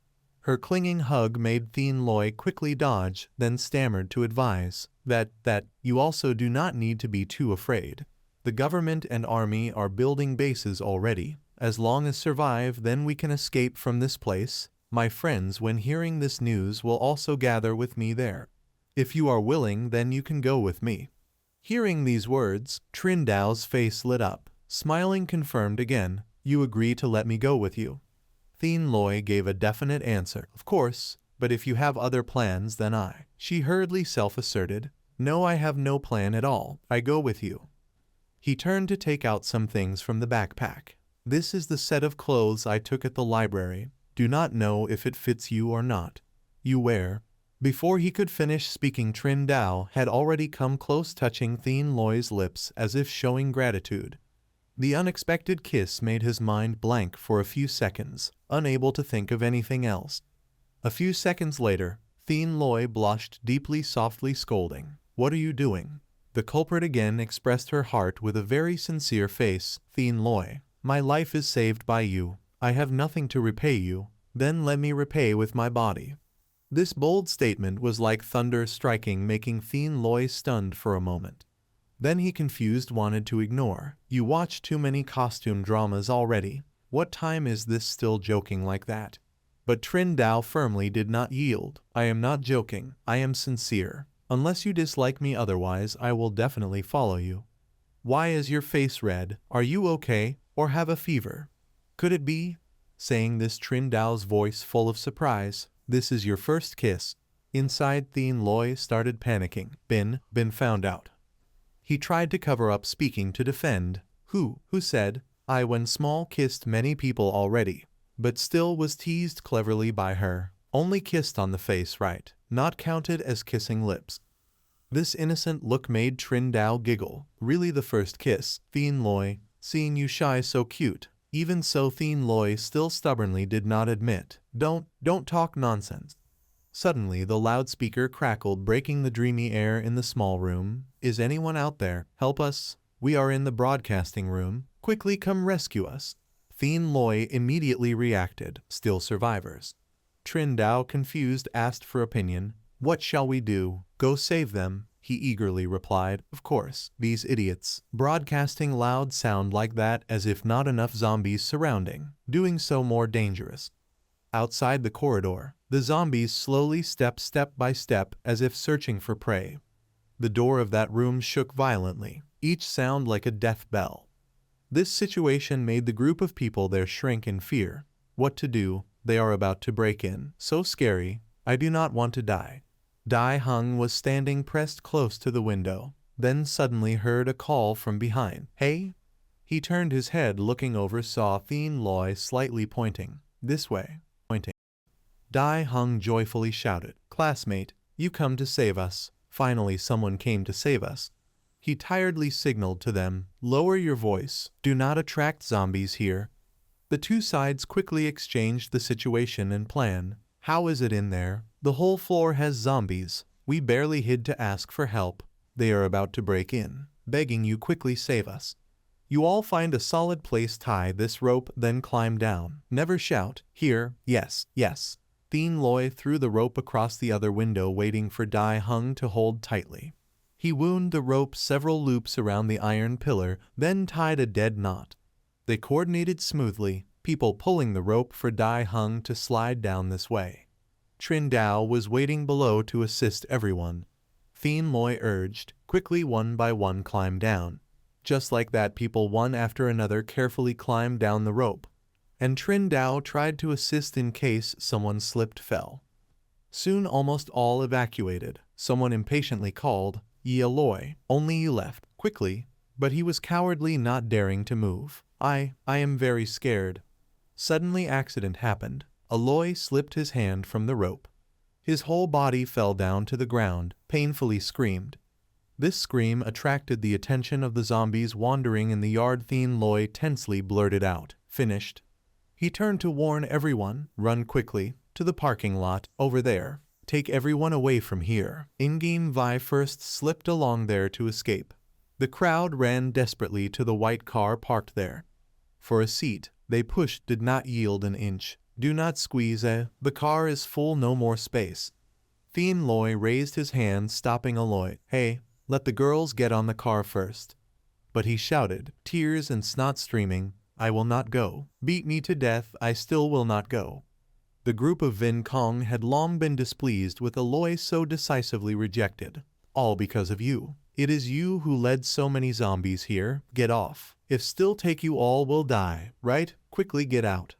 S1: Her clinging hug made Thien Loi quickly dodge, then stammered to advise that you also do not need to be too afraid. The government and army are building bases already. As long as survive, then we can escape from this place. My friends, when hearing this news, will also gather with me there. If you are willing, then you can go with me. Hearing these words, Trin Dao's face lit up. Smiling confirmed again, you agree to let me go with you? Thien Loi gave a definite answer. Of course, but if you have other plans, then She hurriedly self-asserted. No, I have no plan at all. I go with you. He turned to take out some things from the backpack. This is the set of clothes I took at the library. Do not know if it fits you or not. You wear. Before he could finish speaking, Trin Dao had already come close, touching Thien Loi's lips as if showing gratitude. The unexpected kiss made his mind blank for a few seconds, unable to think of anything else. A few seconds later, Thien Loi blushed deeply, softly scolding. What are you doing? The culprit again expressed her heart with a very sincere face. Thien Loi, my life is saved by you. I have nothing to repay you. Then let me repay with my body. This bold statement was like thunder striking, making Thien Loi stunned for a moment. Then he, confused, wanted to ignore. You watch too many costume dramas already. What time is this, still joking like that? But Trin Dao firmly did not yield. I am not joking. I am sincere. Unless you dislike me otherwise, I will definitely follow you. Why is your face red? Are you okay, or have a fever? Could it be? Saying this, Trin Dao's voice full of surprise. This is your first kiss. Inside, Thien Loi started panicking. Been found out. He tried to cover up, speaking to defend. Who said? I when small kissed many people already, but still was teased cleverly by her. Only kissed on the face, right? Not counted as kissing lips. This innocent look made Trindao giggle. Really the first kiss, Thien Loi, seeing you shy so cute. Even so Thien Loi still stubbornly did not admit. Don't talk nonsense. Suddenly the loudspeaker crackled, breaking the dreamy air in the small room. Is anyone out there? Help us. We are in the broadcasting room. Quickly come rescue us. Thien Loi immediately reacted. Still survivors. Trindao, confused, asked for opinion. What shall we do? Go save them, he eagerly replied. Of course, these idiots. Broadcasting loud sound like that as if not enough zombies surrounding, doing so more dangerous. Outside the corridor, the zombies slowly step by step as if searching for prey. The door of that room shook violently, each sound like a death bell. This situation made the group of people there shrink in fear. What to do? They are about to break in. So scary. I do not want to die. Dai Hung was standing pressed close to the window, then suddenly heard a call from behind. Hey? He turned his head, looking over, saw Thien Loi slightly pointing. This way. Pointing. Dai Hung joyfully shouted, Classmate, you come to save us. Finally someone came to save us. He tiredly signaled to them, lower your voice, do not attract zombies here. The two sides quickly exchanged the situation and plan. How is it in there? The whole floor has zombies. We barely hid to ask for help. They are about to break in, begging you quickly save us. You all find a solid place, tie this rope, then climb down. Never shout. Here, yes. Thien Loi threw the rope across the other window, waiting for Dai Hung to hold tightly. He wound the rope several loops around the iron pillar, then tied a dead knot. They coordinated smoothly, people pulling the rope for Dai Hung to slide down this way. Trindao was waiting below to assist everyone. Thien Loi urged, quickly one by one climb down. Just like that, people one after another carefully climbed down the rope, and Trindao tried to assist in case someone slipped fell. Soon almost all evacuated. Someone impatiently called, Ye Loi, only you left. Quickly, but he was cowardly, not daring to move. I am very scared. Suddenly accident happened. Aloy slipped his hand from the rope. His whole body fell down to the ground, painfully screamed. This scream attracted the attention of the zombies wandering in the yard. Thien Loi tensely blurted out, finished. He turned to warn everyone, run quickly, to the parking lot, over there. Take everyone away from here. In-game Vi first slipped along there to escape. The crowd ran desperately to the white car parked there. For a seat, they pushed, did not yield an inch. Do not squeeze, the car is full, no more space. Thien Loi raised his hand, stopping Aloy. Hey, let the girls get on the car first. But he shouted, tears and snot streaming, I will not go. Beat me to death, I still will not go. The group of Vin Kong had long been displeased with Aloy so decisively rejected. All because of you. It is you who led so many zombies here. Get off. If still take you all will die, right? Quickly get out.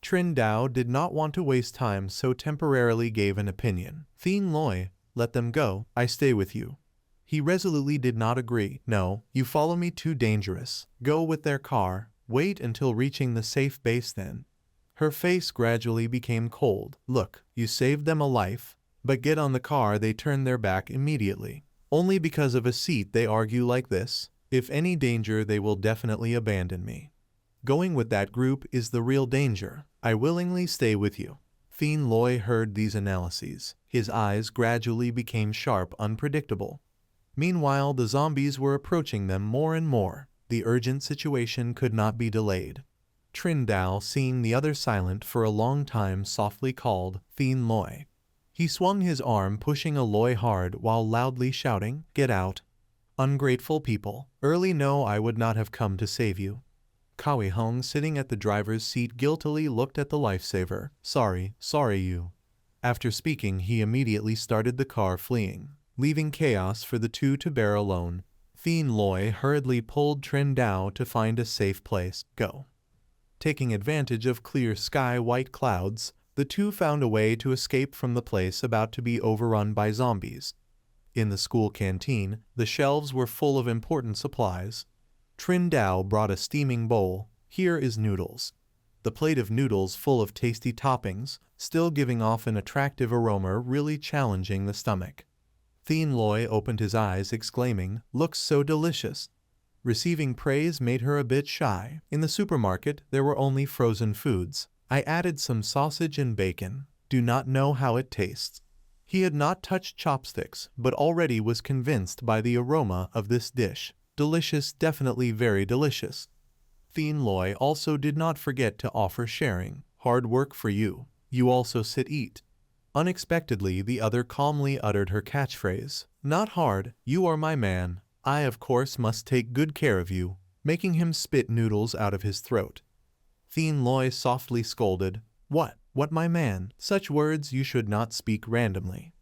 S1: Trindao did not want to waste time, so temporarily gave an opinion. Thien Loi, let them go, I stay with you. He resolutely did not agree. No, you follow me, too dangerous. Go with their car, wait until reaching the safe base then. Her face gradually became cold. Look, you saved them a life, but get on the car. They turn their back immediately. Only because of a seat they argue like this. If any danger they will definitely abandon me. Going with that group is the real danger. I willingly stay with you. Thien Loi heard these analyses. His eyes gradually became sharp, unpredictable. Meanwhile, the zombies were approaching them more and more. The urgent situation could not be delayed. Trindao, seeing the other silent for a long time, softly called, Thien Loi. He swung his arm, pushing Aloy hard while loudly shouting, Get out. Ungrateful people. Early no, I would not have come to save you. Kawi Hong, sitting at the driver's seat, guiltily looked at the lifesaver. Sorry you. After speaking, he immediately started the car, fleeing, leaving chaos for the two to bear alone. Thien Loi hurriedly pulled Trindao to find a safe place. Go. Taking advantage of clear sky, white clouds, the two found a way to escape from the place about to be overrun by zombies. In the school canteen, the shelves were full of important supplies. Trin Dao brought a steaming bowl. Here is noodles. The plate of noodles full of tasty toppings, still giving off an attractive aroma really challenging the stomach. Thien Loi opened his eyes exclaiming, "Looks so delicious." Receiving praise made her a bit shy. In the supermarket, there were only frozen foods. I added some sausage and bacon. Do not know how it tastes. He had not touched chopsticks, but already was convinced by the aroma of this dish. Delicious, definitely very delicious. Thien Loi also did not forget to offer sharing. Hard work for you. You also sit eat. Unexpectedly, the other calmly uttered her catchphrase. Not hard, you are my man. I of course must take good care of you, making him spit noodles out of his throat. Thien Loi softly scolded, What my man? Such words you should not speak randomly.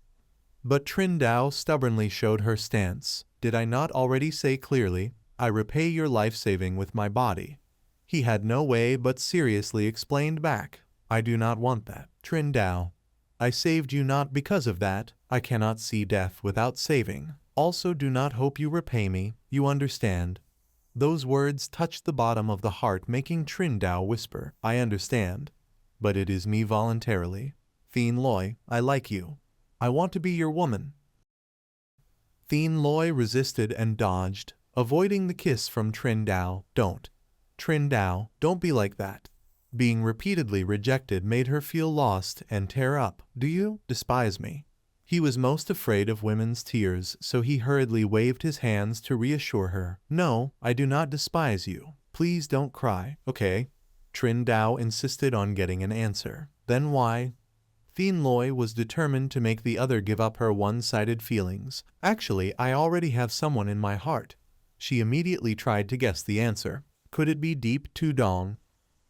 S1: But Trin Dao stubbornly showed her stance. Did I not already say clearly, I repay your life-saving with my body? He had no way but seriously explained back, I do not want that. Trin Dao, I saved you not because of that. I cannot see death without saving. Also do not hope you repay me, you understand. Those words touched the bottom of the heart, making Trin Dao whisper, I understand. But it is me voluntarily. Thien Loi, I like you. I want to be your woman. Thien Loi resisted and dodged, avoiding the kiss from Trin Dao. Don't. Trin Dao, don't be like that. Being repeatedly rejected made her feel lost and tear up. Do you despise me? He was most afraid of women's tears, so he hurriedly waved his hands to reassure her. No, I do not despise you. Please don't cry, okay? Trin Dao insisted on getting an answer. Then why? Thien Loi was determined to make the other give up her one-sided feelings. Actually, I already have someone in my heart. She immediately tried to guess the answer. Could it be Deep Tu Dong?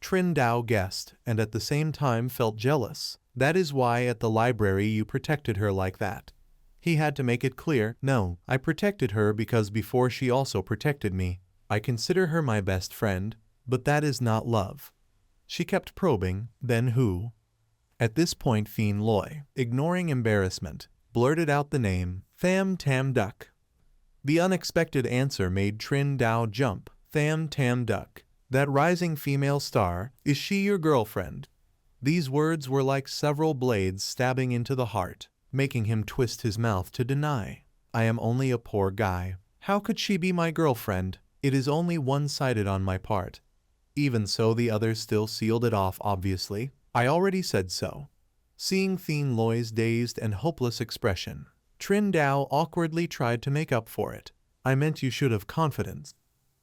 S1: Trin Dao guessed, and at the same time felt jealous. That is why at the library you protected her like that. He had to make it clear, no, I protected her because before she also protected me. I consider her my best friend, but that is not love. She kept probing, then who? At this point Thien Loi, ignoring embarrassment, blurted out the name, Tham Tam Duck. The unexpected answer made Trin Dao jump. Tham Tam Duck. That rising female star, is she your girlfriend? These words were like several blades stabbing into the heart, making him twist his mouth to deny. I am only a poor guy. How could she be my girlfriend? It is only one-sided on my part. Even so, the others still sealed it off obviously. I already said so. Seeing Thien Loi's dazed and hopeless expression, Trin Dao awkwardly tried to make up for it. I meant you should have confidence.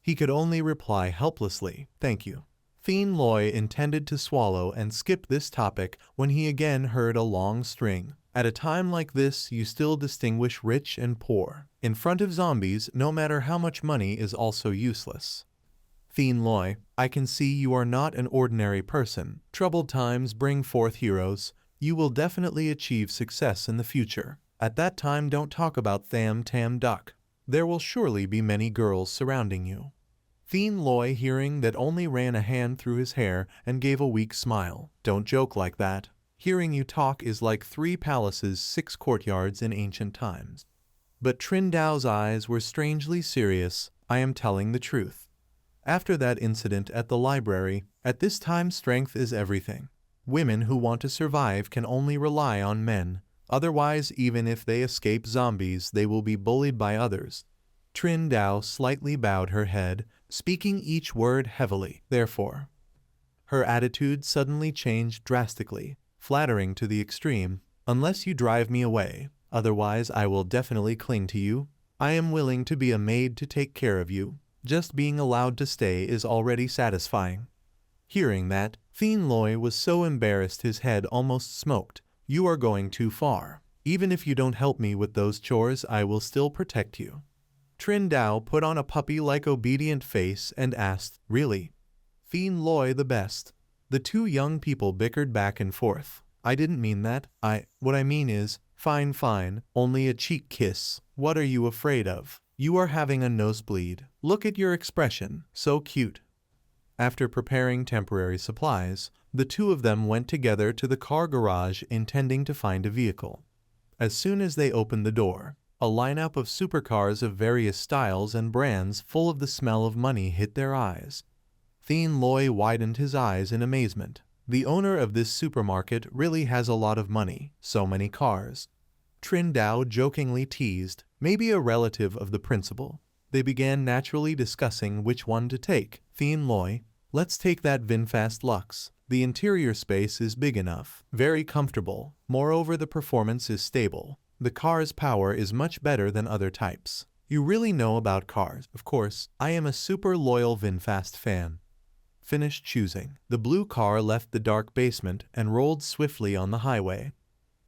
S1: He could only reply helplessly, thank you. Thien Loi intended to swallow and skip this topic when he again heard a long string. At a time like this, you still distinguish rich and poor. In front of zombies, no matter how much money is also useless. Thien Loi, I can see you are not an ordinary person. Troubled times bring forth heroes. You will definitely achieve success in the future. At that time, don't talk about Tham Tam Duck. There will surely be many girls surrounding you. Thien Loi, hearing that, only ran a hand through his hair and gave a weak smile. Don't joke like that. Hearing you talk is like 3 palaces, 6 courtyards in ancient times. But Trin Dao's eyes were strangely serious. I am telling the truth. After that incident at the library, at this time strength is everything. Women who want to survive can only rely on men. Otherwise, even if they escape zombies, they will be bullied by others. Trin Dao slightly bowed her head, speaking each word heavily. Therefore, her attitude suddenly changed drastically, flattering to the extreme. Unless you drive me away, otherwise I will definitely cling to you. I am willing to be a maid to take care of you. Just being allowed to stay is already satisfying. Hearing that, Thien Loi was so embarrassed his head almost smoked. You are going too far. Even if you don't help me with those chores, I will still protect you. Trin Dao put on a puppy-like obedient face and asked, really? Thien Loi the best. The 2 young people bickered back and forth. I didn't mean that. What I mean is, fine, only a cheek kiss. What are you afraid of? You are having a nosebleed. Look at your expression. So cute. After preparing temporary supplies, the 2 of them went together to the car garage intending to find a vehicle. As soon as they opened the door, A lineup of supercars of various styles and brands full of the smell of money hit their eyes. Thien Loi widened his eyes in amazement. The owner of this supermarket really has a lot of money, so many cars. Trin Dao jokingly teased, maybe a relative of the principal. They began naturally discussing which one to take. Thien Loi, let's take that VinFast Luxe. The interior space is big enough, very comfortable. Moreover, the performance is stable. The car's power is much better than other types. You really know about cars. Of course, I am a super loyal VinFast fan. Finished choosing. The blue car left the dark basement and rolled swiftly on the highway.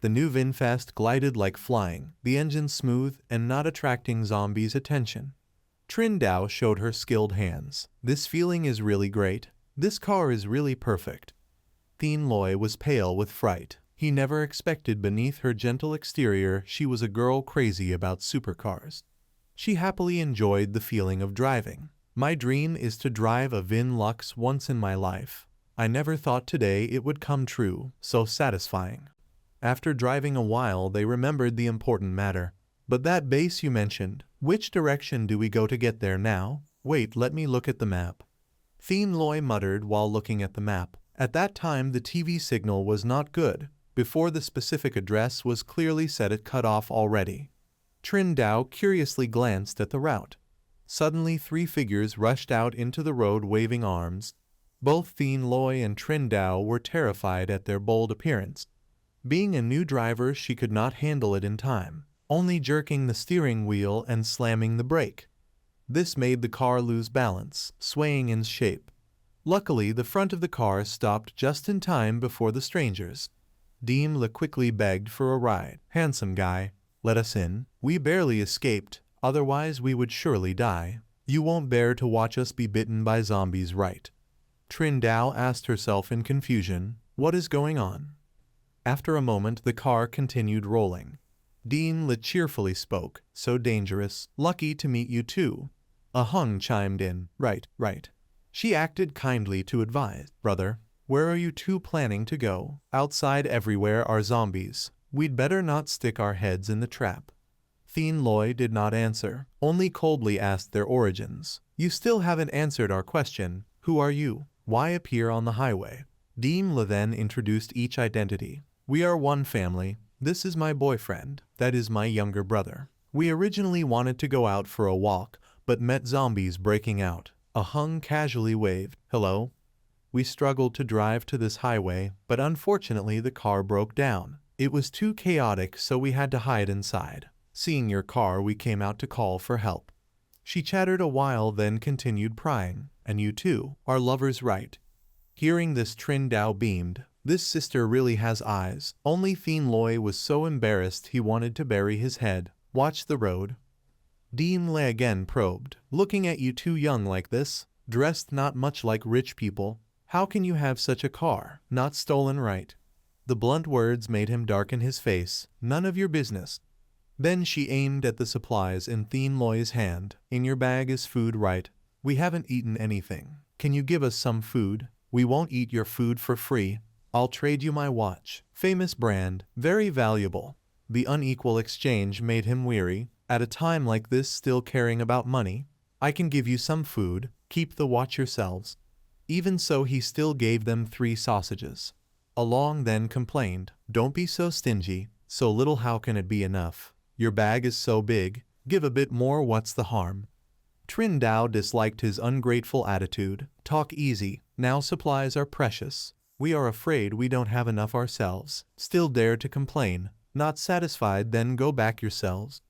S1: The new VinFast glided like flying, the engine smooth and not attracting zombies' attention. Trin Dao showed her skilled hands. This feeling is really great. This car is really perfect. Thien Loi was pale with fright. He never expected beneath her gentle exterior she was a girl crazy about supercars. She happily enjoyed the feeling of driving. My dream is to drive a Vin Luxe once in my life. I never thought today it would come true, so satisfying. After driving a while they remembered the important matter. But that base you mentioned, which direction do we go to get there now? Wait, let me look at the map. Thien Loi muttered while looking at the map. At that time the TV signal was not good. Before the specific address was clearly set it cut off already. Trin Dao curiously glanced at the route. Suddenly 3 figures rushed out into the road waving arms. Both Thien Loi and Trin Dao were terrified at their bold appearance. Being a new driver she could not handle it in time, only jerking the steering wheel and slamming the brake. This made the car lose balance, swaying in shape. Luckily the front of the car stopped just in time before the strangers. Diem Le quickly begged for a ride. Handsome guy, let us in. We barely escaped, otherwise we would surely die. You won't bear to watch us be bitten by zombies, right? Trin Dao asked herself in confusion, what is going on? After a moment the car continued rolling. Diem Le cheerfully spoke, so dangerous. Lucky to meet you too. A Hung chimed in, right. She acted kindly to advise, brother. Where are you two planning to go? Outside everywhere are zombies. We'd better not stick our heads in the trap. Thien Loi did not answer, only coldly asked their origins. You still haven't answered our question. Who are you? Why appear on the highway? Diem Le then introduced each identity. We are one family. This is my boyfriend. That is my younger brother. We originally wanted to go out for a walk, but met zombies breaking out. A Hung casually waved. Hello? We struggled to drive to this highway, but unfortunately the car broke down. It was too chaotic, so we had to hide inside. Seeing your car, we came out to call for help. She chattered a while, then continued prying. And you two are lovers, right? Hearing this, Trin Dao beamed. This sister really has eyes. Only Thien Loi was so embarrassed he wanted to bury his head. Watch the road. Diem Le again probed. Looking at you two young like this, dressed not much like rich people. How can you have such a car? Not stolen, right? The blunt words made him darken his face. None of your business. Then she aimed at the supplies in Thien Loi's hand. In your bag is food, right? We haven't eaten anything. Can you give us some food? We won't eat your food for free. I'll trade you my watch. Famous brand, very valuable. The unequal exchange made him weary. At a time like this, still caring about money. I can give you some food. Keep the watch yourselves. Even so, he still gave them 3 sausages. Along then complained, don't be so stingy, so little, how can it be enough? Your bag is so big, give a bit more, what's the harm? Trin Dao disliked his ungrateful attitude. Talk easy, now supplies are precious. We are afraid we don't have enough ourselves. Still dare to complain. Not satisfied, then go back yourselves.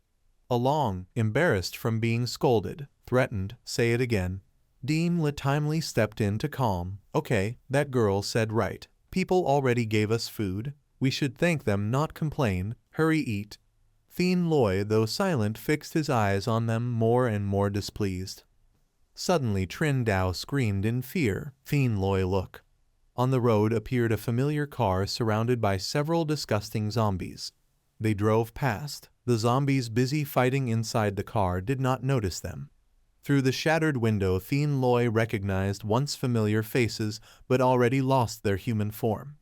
S1: Along, embarrassed from being scolded, threatened, say it again. Diem Le timely stepped in to calm. Okay, that girl said right. People already gave us food. We should thank them, not complain. Hurry, eat. Thien Loi, though silent, fixed his eyes on them, more and more displeased. Suddenly Trin Dao screamed in fear. Thien Loi, look. On the road appeared a familiar car surrounded by several disgusting zombies. They drove past. The zombies busy fighting inside the car did not notice them. Through the shattered window, Thien Loi recognized once familiar faces, but already lost their human form.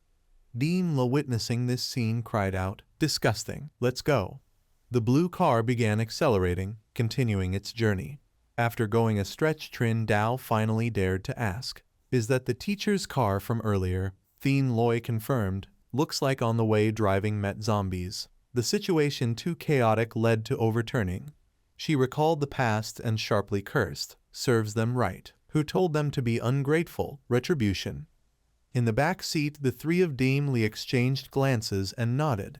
S1: Diem Le, witnessing this scene, cried out, disgusting, let's go. The blue car began accelerating, continuing its journey. After going a stretch, Trin Dao finally dared to ask, "Is that the teacher's car from earlier?" Thien Loi confirmed, "Looks like on the way driving met zombies." The situation too chaotic led to overturning. She recalled the past and sharply cursed, "Serves them right. Who told them to be ungrateful? Retribution." In the back seat, the three of Dame Li exchanged glances and nodded.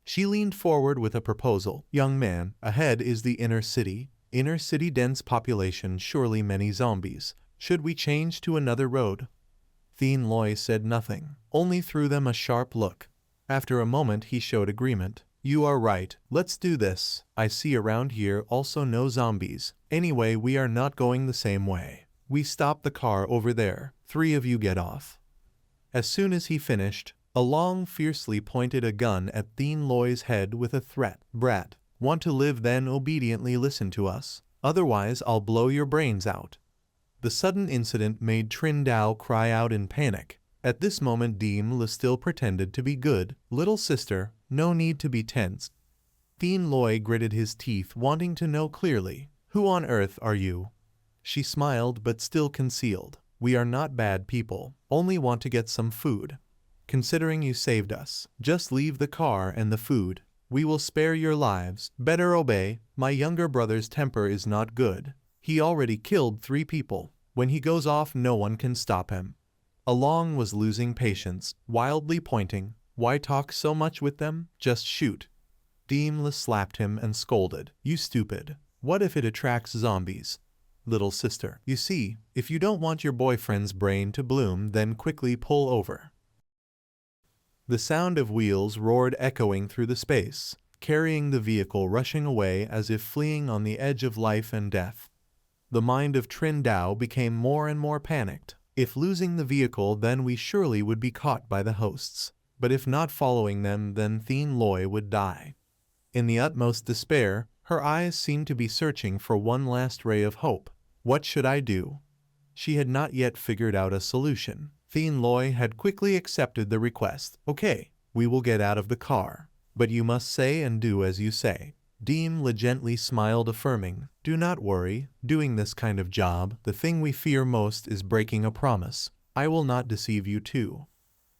S1: She leaned forward with a proposal. "Young man, ahead is the inner city. Inner city dense population, surely many zombies. Should we change to another road?" Thien Loi said nothing, only threw them a sharp look. After a moment he showed agreement. "You are right, let's do this. I see around here also no zombies. Anyway, we are not going the same way. We stop the car over there. 3 of you get off." As soon as he finished, Along fiercely pointed a gun at Thien Loi's head with a threat. "Brat, want to live then obediently listen to us. Otherwise I'll blow your brains out." The sudden incident made Trin Dao cry out in panic. At this moment Dame Li still pretended to be good. "Little sister, no need to be tense." Thien Loi gritted his teeth, wanting to know clearly, "Who on earth are you?" She smiled but still concealed. "We are not bad people, only want to get some food. Considering you saved us, just leave the car and the food. We will spare your lives. Better obey. My younger brother's temper is not good. He already killed 3 people. When he goes off no one can stop him." Along was losing patience, wildly pointing. "Why talk so much with them? Just shoot." Dame Li slapped him and scolded. "You stupid. What if it attracts zombies?" "Little sister, you see, if you don't want your boyfriend's brain to bloom, then quickly pull over." The sound of wheels roared, echoing through the space, carrying the vehicle rushing away as if fleeing on the edge of life and death. The mind of Trin Dao became more and more panicked. If losing the vehicle, then we surely would be caught by the hosts. But if not following them, then Thien Loi would die. In the utmost despair, her eyes seemed to be searching for one last ray of hope. What should I do? She had not yet figured out a solution. Thien Loi had quickly accepted the request. "Okay, we will get out of the car. But you must say and do as you say." Dame Li gently smiled, affirming, "Do not worry. Doing this kind of job, the thing we fear most is breaking a promise. I will not deceive you too."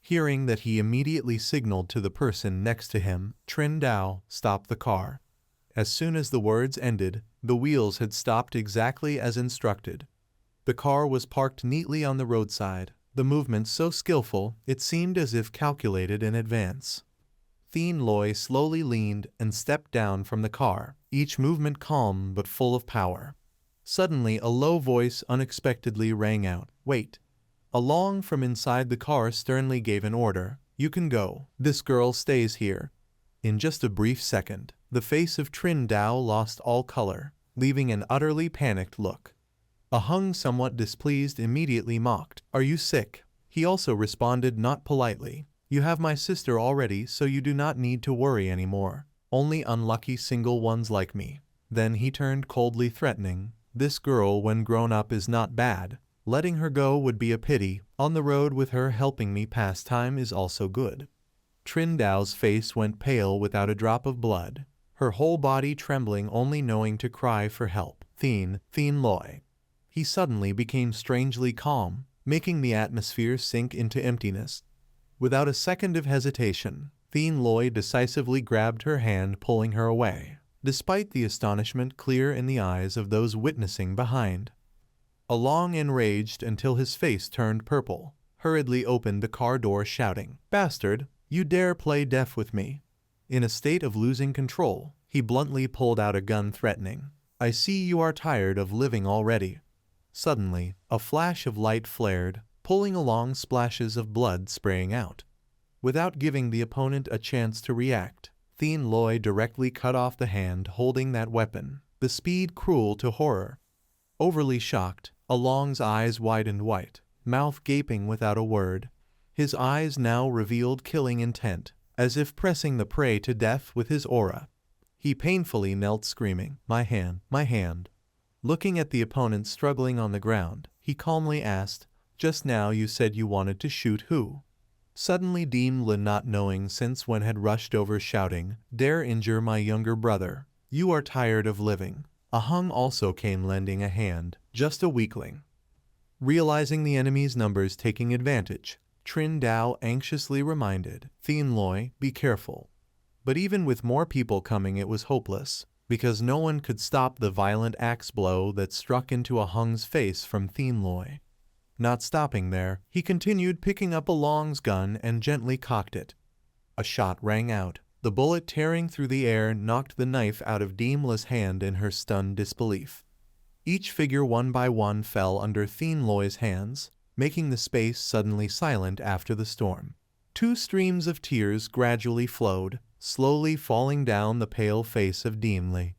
S1: Hearing that, he immediately signaled to the person next to him. Trin Dao, "Stop the car." As soon as the words ended, the wheels had stopped exactly as instructed. The car was parked neatly on the roadside, the movement so skillful it seemed as if calculated in advance. Thien Loi slowly leaned and stepped down from the car, each movement calm but full of power. Suddenly a low voice unexpectedly rang out. "Wait." Along from inside the car sternly gave an order. "You can go. This girl stays here." In just a brief second, the face of Trin Dao lost all color, leaving an utterly panicked look. A Hung, somewhat displeased, immediately mocked. "Are you sick?" He also responded, not politely. "You have my sister already, so you do not need to worry anymore. Only unlucky single ones like me." Then he turned coldly threatening. "This girl when grown up is not bad. Letting her go would be a pity. On the road with her helping me pass time is also good." Trin Dao's face went pale without a drop of blood, her whole body trembling, only knowing to cry for help. Thien Loi." He suddenly became strangely calm, making the atmosphere sink into emptiness. Without a second of hesitation, Thien Loi decisively grabbed her hand, pulling her away, despite the astonishment clear in the eyes of those witnessing behind. Along, enraged until his face turned purple, hurriedly opened the car door, shouting, "Bastard, you dare play deaf with me?" In a state of losing control, he bluntly pulled out a gun, threatening, "I see you are tired of living already." Suddenly, a flash of light flared, pulling along splashes of blood spraying out. Without giving the opponent a chance to react, Thien Loi directly cut off the hand holding that weapon, the speed cruel to horror. Overly shocked, Along's eyes widened white, mouth gaping without a word. His eyes now revealed killing intent, as if pressing the prey to death with his aura. He painfully knelt, screaming, "My hand, my hand." Looking at the opponent struggling on the ground, he calmly asked, "Just now you said you wanted to shoot who?" Suddenly Dimla, not knowing since when, had rushed over shouting, "Dare injure my younger brother. You are tired of living." A Hung also came lending a hand, just a weakling. Realizing the enemy's numbers taking advantage, Trin Dao anxiously reminded Thien Loi, "Be careful." But even with more people coming it was hopeless, because no one could stop the violent axe blow that struck into a Hung's face from Thien Loi. Not stopping there, he continued picking up a Long's gun and gently cocked it. A shot rang out. The bullet tearing through the air knocked the knife out of Dimla's hand in her stunned disbelief. Each figure one by one fell under Thien Loi's hands, making the space suddenly silent after the storm. Two streams of tears gradually flowed, slowly falling down the pale face of Dimli.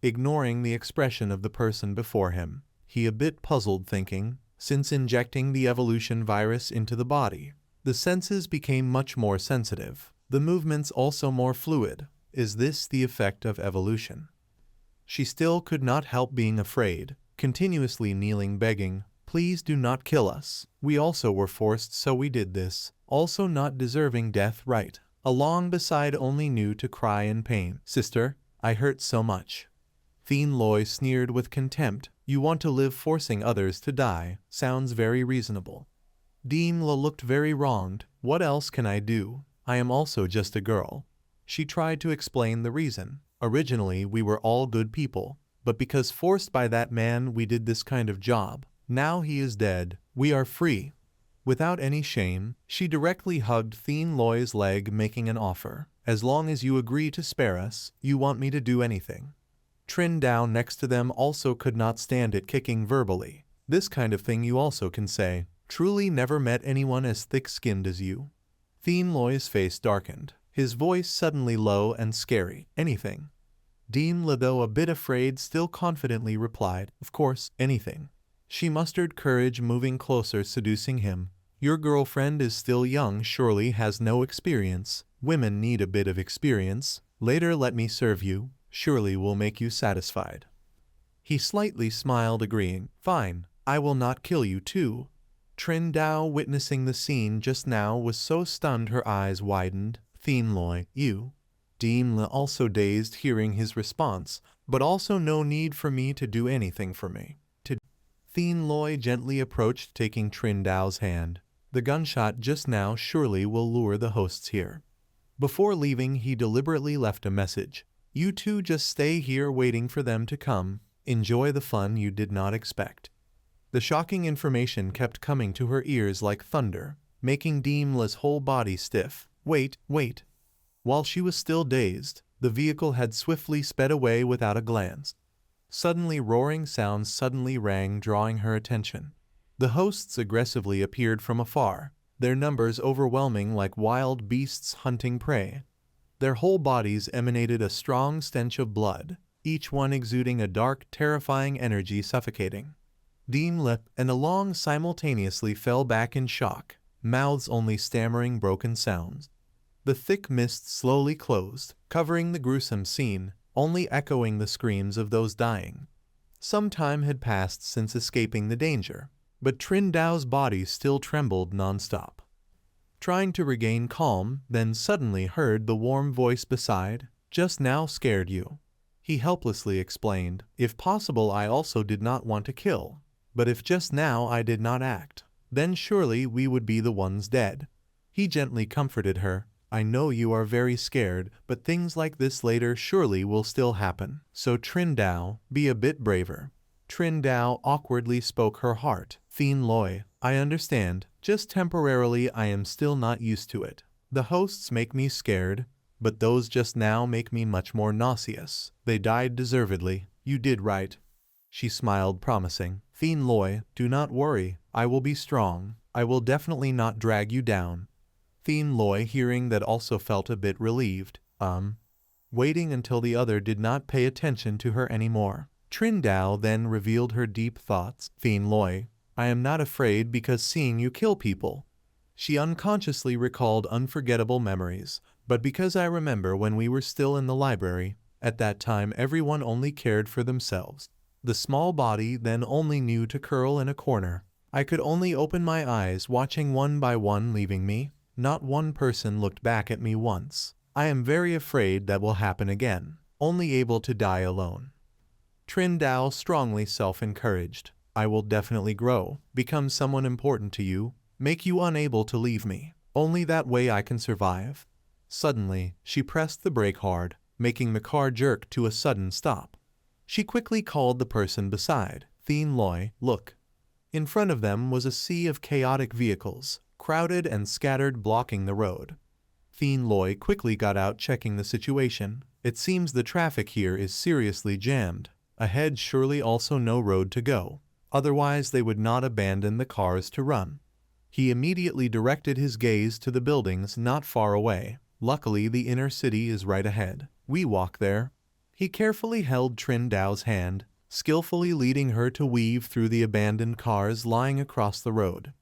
S1: Ignoring the expression of the person before him, he a bit puzzled, thinking, since injecting the evolution virus into the body, the senses became much more sensitive, the movements also more fluid. Is this the effect of evolution? She still could not help being afraid, continuously kneeling begging, "Please do not kill us. We also were forced, so we did this, also not deserving death, right?" Along beside only knew to cry in pain, "Sister, I hurt so much." Thien Loi sneered with contempt, "You want to live forcing others to die, sounds very reasonable." Dimla looked very wronged, "What else can I do? I am also just a girl." She tried to explain the reason. "Originally we were all good people, but because forced by that man we did this kind of job. Now he is dead, we are free." Without any shame, she directly hugged Thien Loi's leg, making an offer. "As long as you agree to spare us, you want me to do anything." Trin Dao next to them also could not stand it, kicking verbally. "This kind of thing you also can say. Truly never met anyone as thick-skinned as you." Thien Loi's face darkened, his voice suddenly low and scary. "Anything." Dimla, though a bit afraid, still confidently replied, "Of course, anything." She mustered courage, moving closer, seducing him. "Your girlfriend is still young, surely has no experience. Women need a bit of experience. Later let me serve you, surely will make you satisfied." He slightly smiled, agreeing, "Fine, I will not kill you too." Trin Dao, witnessing the scene just now, was so stunned her eyes widened. "Thien Loi, you?" Dimla also dazed, hearing his response, "But also no need for me to do anything for me." Thien Loi gently approached, taking Trin Dao's hand. "The gunshot just now surely will lure the hosts here." Before leaving he deliberately left a message. "You two just stay here waiting for them to come. Enjoy the fun you did not expect." The shocking information kept coming to her ears like thunder, making Dimla's whole body stiff. "Wait, wait." While she was still dazed, the vehicle had swiftly sped away without a glance. Suddenly roaring sounds suddenly rang, drawing her attention. The hosts aggressively appeared from afar, their numbers overwhelming like wild beasts hunting prey. Their whole bodies emanated a strong stench of blood, each one exuding a dark, terrifying energy, suffocating. Dimla and Along simultaneously fell back in shock, mouths only stammering broken sounds. The thick mist slowly closed, covering the gruesome scene, only echoing the screams of those dying. Some time had passed since escaping the danger, but Trin Dao's body still trembled non-stop. Trying to regain calm, then suddenly heard the warm voice beside, "Just now scared you." He helplessly explained, "If possible I also did not want to kill. But if just now I did not act, then surely we would be the ones dead." He gently comforted her, "I know you are very scared, but things like this later surely will still happen. So Trin Dao, be a bit braver." Trin Dao awkwardly spoke her heart. "Thien Loi, I understand, just temporarily I am still not used to it. The hosts make me scared, but those just now make me much more nauseous. They died deservedly, you did right." She smiled, promising, "Thien Loi, do not worry, I will be strong, I will definitely not drag you down." Thien Loi, hearing that, also felt a bit relieved, waiting until the other did not pay attention to her anymore. Trin Dao then revealed her deep thoughts. "Thien Loi, I am not afraid because seeing you kill people." She unconsciously recalled unforgettable memories, "but because I remember when we were still in the library, at that time everyone only cared for themselves. The small body then only knew to curl in a corner. I could only open my eyes watching one by one leaving me. Not one person looked back at me once. I am very afraid that will happen again. Only able to die alone. Trin Dao strongly self-encouraged. I will definitely grow, become someone important to you, make you unable to leave me. Only that way I can survive. Suddenly, she pressed the brake hard, making the car jerk to a sudden stop. She quickly called the person beside. Thien Loi, look. In front of them was a sea of chaotic vehicles, crowded and scattered, blocking the road. Thien Loi quickly got out, checking the situation. It seems the traffic here is seriously jammed. Ahead surely also no road to go. Otherwise they would not abandon the cars to run. He immediately directed his gaze to the buildings not far away. Luckily the inner city is right ahead. We walk there. He carefully held Trin Dao's hand, skillfully leading her to weave through the abandoned cars lying across the road.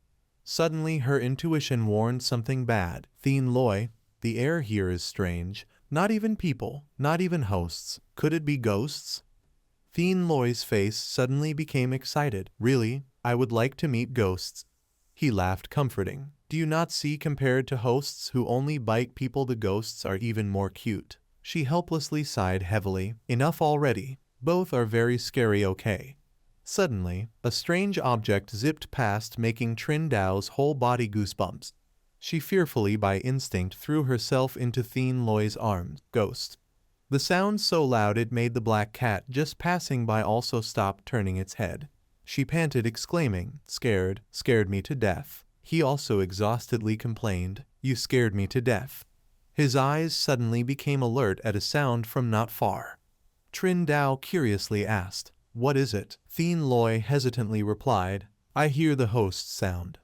S1: Suddenly her intuition warned something bad. Thien Loi, the air here is strange. Not even people, not even hosts. Could it be ghosts? Thien Loi's face suddenly became excited. Really, I would like to meet ghosts. He laughed, comforting. Do you not see, compared to hosts who only bite people, the ghosts are even more cute? She helplessly sighed heavily. Enough already. Both are very scary, okay? Suddenly, a strange object zipped past, making Trin Dao's whole body goosebumps. She fearfully by instinct threw herself into Thien Loi's arms. Ghost. The sound so loud it made the black cat just passing by also stop turning its head. She panted, exclaiming, scared me to death. He also exhaustedly complained, you scared me to death. His eyes suddenly became alert at a sound from not far. Trin Dao curiously asked, what is it? Thien Loi hesitantly replied, I hear the host's sound.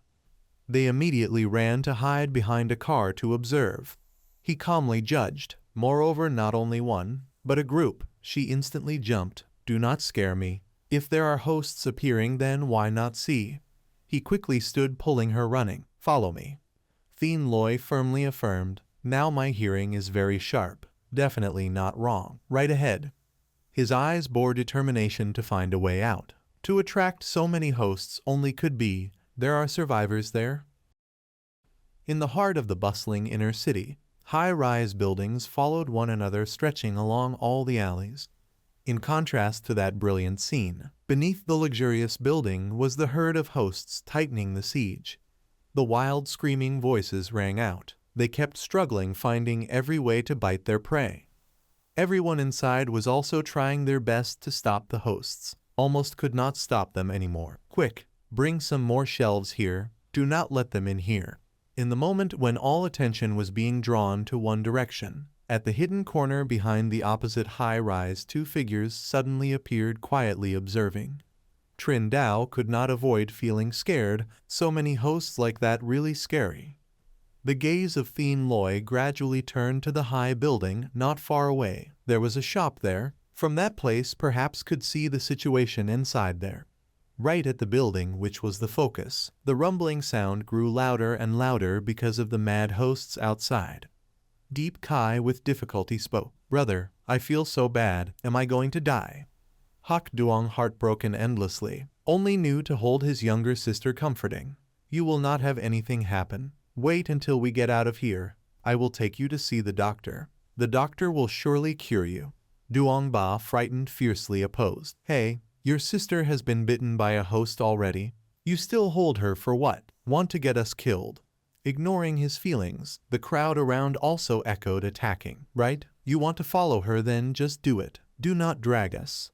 S1: They immediately ran to hide behind a car to observe. He calmly judged, moreover not only one, but a group. She instantly jumped, do not scare me. If there are hosts appearing, then why not see? He quickly stood, pulling her, running. Follow me. Thien Loi firmly affirmed, now my hearing is very sharp, definitely not wrong. Right ahead. His eyes bore determination to find a way out. To attract so many hosts only could be, there are survivors there. In the heart of the bustling inner city, high-rise buildings followed one another, stretching along all the alleys. In contrast to that brilliant scene, beneath the luxurious building was the herd of hosts tightening the siege. The wild screaming voices rang out. They kept struggling, finding every way to bite their prey. Everyone inside was also trying their best to stop the hosts. Almost could not stop them anymore. Quick, bring some more shelves here. Do not let them in here. In the moment when all attention was being drawn to one direction, at the hidden corner behind the opposite high-rise, two figures suddenly appeared, quietly observing. Trin Dao could not avoid feeling scared. So many hosts like that, really scary. The gaze of Thien Loi gradually turned to the high building not far away. There was a shop there. From that place perhaps could see the situation inside there. Right at the building, which was the focus, the rumbling sound grew louder and louder because of the mad hosts outside. Deep Kai with difficulty spoke. Brother, I feel so bad. Am I going to die? Hak Duong, heartbroken endlessly, only knew to hold his younger sister, comforting. You will not have anything happen. Wait until we get out of here. I will take you to see the doctor. The doctor will surely cure you. Duong Ba, frightened, fiercely opposed. Hey, your sister has been bitten by a host already. You still hold her for what? Want to get us killed? Ignoring his feelings, the crowd around also echoed, attacking. Right? You want to follow her, then just do it. Do not drag us.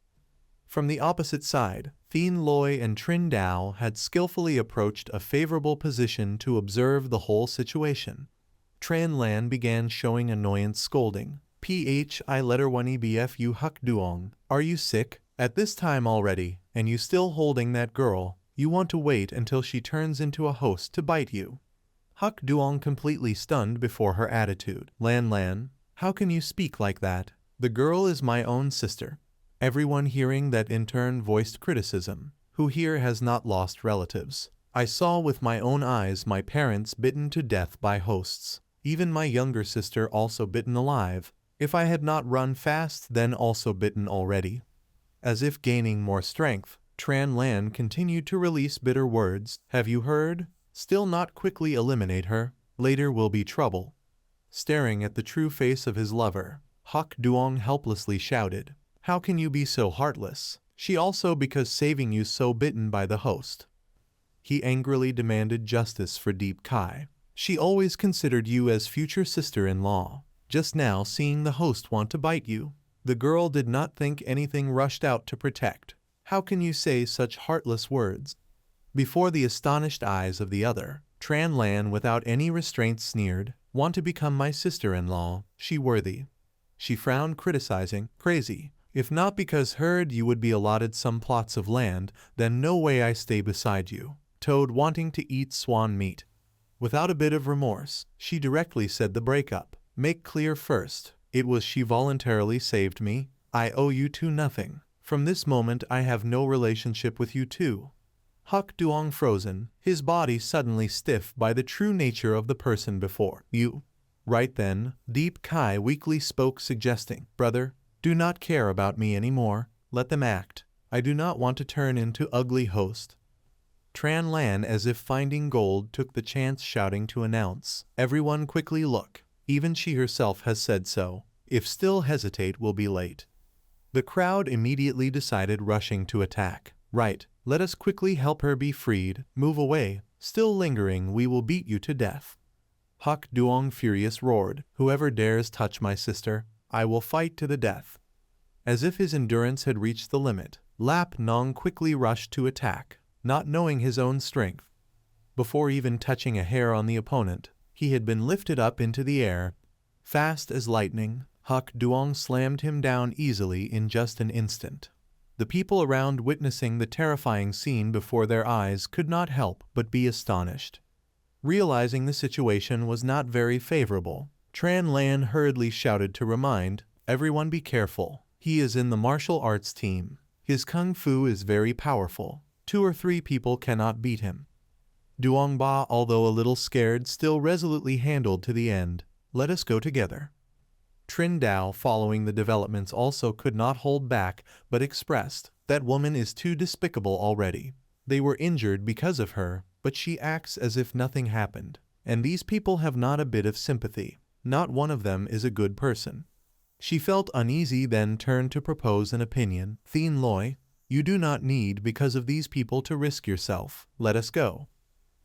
S1: From the opposite side, Thien Loi and Trin Dao had skillfully approached a favorable position to observe the whole situation. Tran Lan began showing annoyance, scolding. Phi letter 1 EBFU Huk Duong, are you sick? At this time already, and you still holding that girl, you want to wait until she turns into a host to bite you. Huk Duong completely stunned before her attitude. Lan, how can you speak like that? The girl is my own sister. Everyone hearing that in turn voiced criticism. Who here has not lost relatives? I saw with my own eyes my parents bitten to death by hosts. Even my younger sister also bitten alive. If I had not run fast, then also bitten already. As if gaining more strength, Tran Lan continued to release bitter words. Have you heard? Still not quickly eliminate her. Later will be trouble. Staring at the true face of his lover, Hak Duong helplessly shouted, "How can you be so heartless? She also because saving you so bitten by the host." He angrily demanded justice for Deep Kai. She always considered you as future sister-in-law. Just now seeing the host want to bite you. The girl did not think anything rushed out to protect. How can you say such heartless words? Before the astonished eyes of the other, Tran Lan without any restraint sneered, "Want to become my sister-in-law, she worthy." She frowned criticizing, "Crazy. If not because heard you would be allotted some plots of land, then no way I stay beside you." Toad wanting to eat swan meat. Without a bit of remorse, she directly said the breakup. Make clear first, it was she voluntarily saved me. I owe you two nothing. From this moment I have no relationship with you two. Hak Duong frozen, his body suddenly stiff by the true nature of the person before you. Right then, Deep Kai weakly spoke suggesting, "Brother, do not care about me anymore, let them act. I do not want to turn into ugly host." Tran Lan as if finding gold took the chance shouting to announce, "Everyone quickly look, even she herself has said so. If still hesitate will be late." The crowd immediately decided rushing to attack. "Right, let us quickly help her be freed, move away, still lingering we will beat you to death." Hak Duong furious roared, "Whoever dares touch my sister, I will fight to the death." As if his endurance had reached the limit, Lap Nong quickly rushed to attack, not knowing his own strength. Before even touching a hair on the opponent, he had been lifted up into the air. Fast as lightning, Hak Duong slammed him down easily in just an instant. The people around witnessing the terrifying scene before their eyes could not help but be astonished. Realizing the situation was not very favorable, Tran Lan hurriedly shouted to remind, "Everyone be careful. He is in the martial arts team. His kung fu is very powerful. 2 or 3 people cannot beat him." Duong Ba, although a little scared, still resolutely handled to the end. "Let us go together." Trin Dao, following the developments, also could not hold back, but expressed, "That woman is too despicable already. They were injured because of her, but she acts as if nothing happened. And these people have not a bit of sympathy. Not one of them is a good person." She felt uneasy, then turned to propose an opinion. "Thien Loi, you do not need because of these people to risk yourself. Let us go."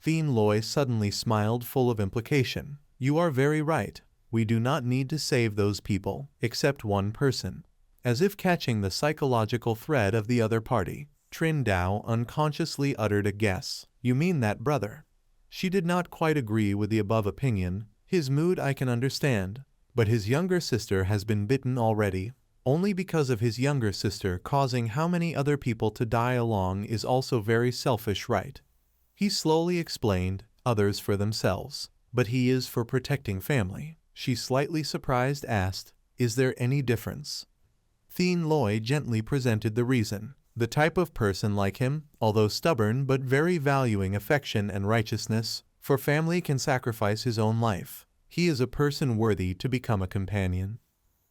S1: Thien Loi suddenly smiled full of implication. "You are very right. We do not need to save those people, except one person." As if catching the psychological thread of the other party, Trin Dao unconsciously uttered a guess. "You mean that brother?" She did not quite agree with the above opinion. "His mood I can understand, but his younger sister has been bitten already. Only because of his younger sister causing how many other people to die along is also very selfish, right?" He slowly explained, "Others for themselves, but he is for protecting family." She slightly surprised asked, "Is there any difference?" Thien Loi gently presented the reason. "The type of person like him, although stubborn but very valuing affection and righteousness, for family can sacrifice his own life. He is a person worthy to become a companion."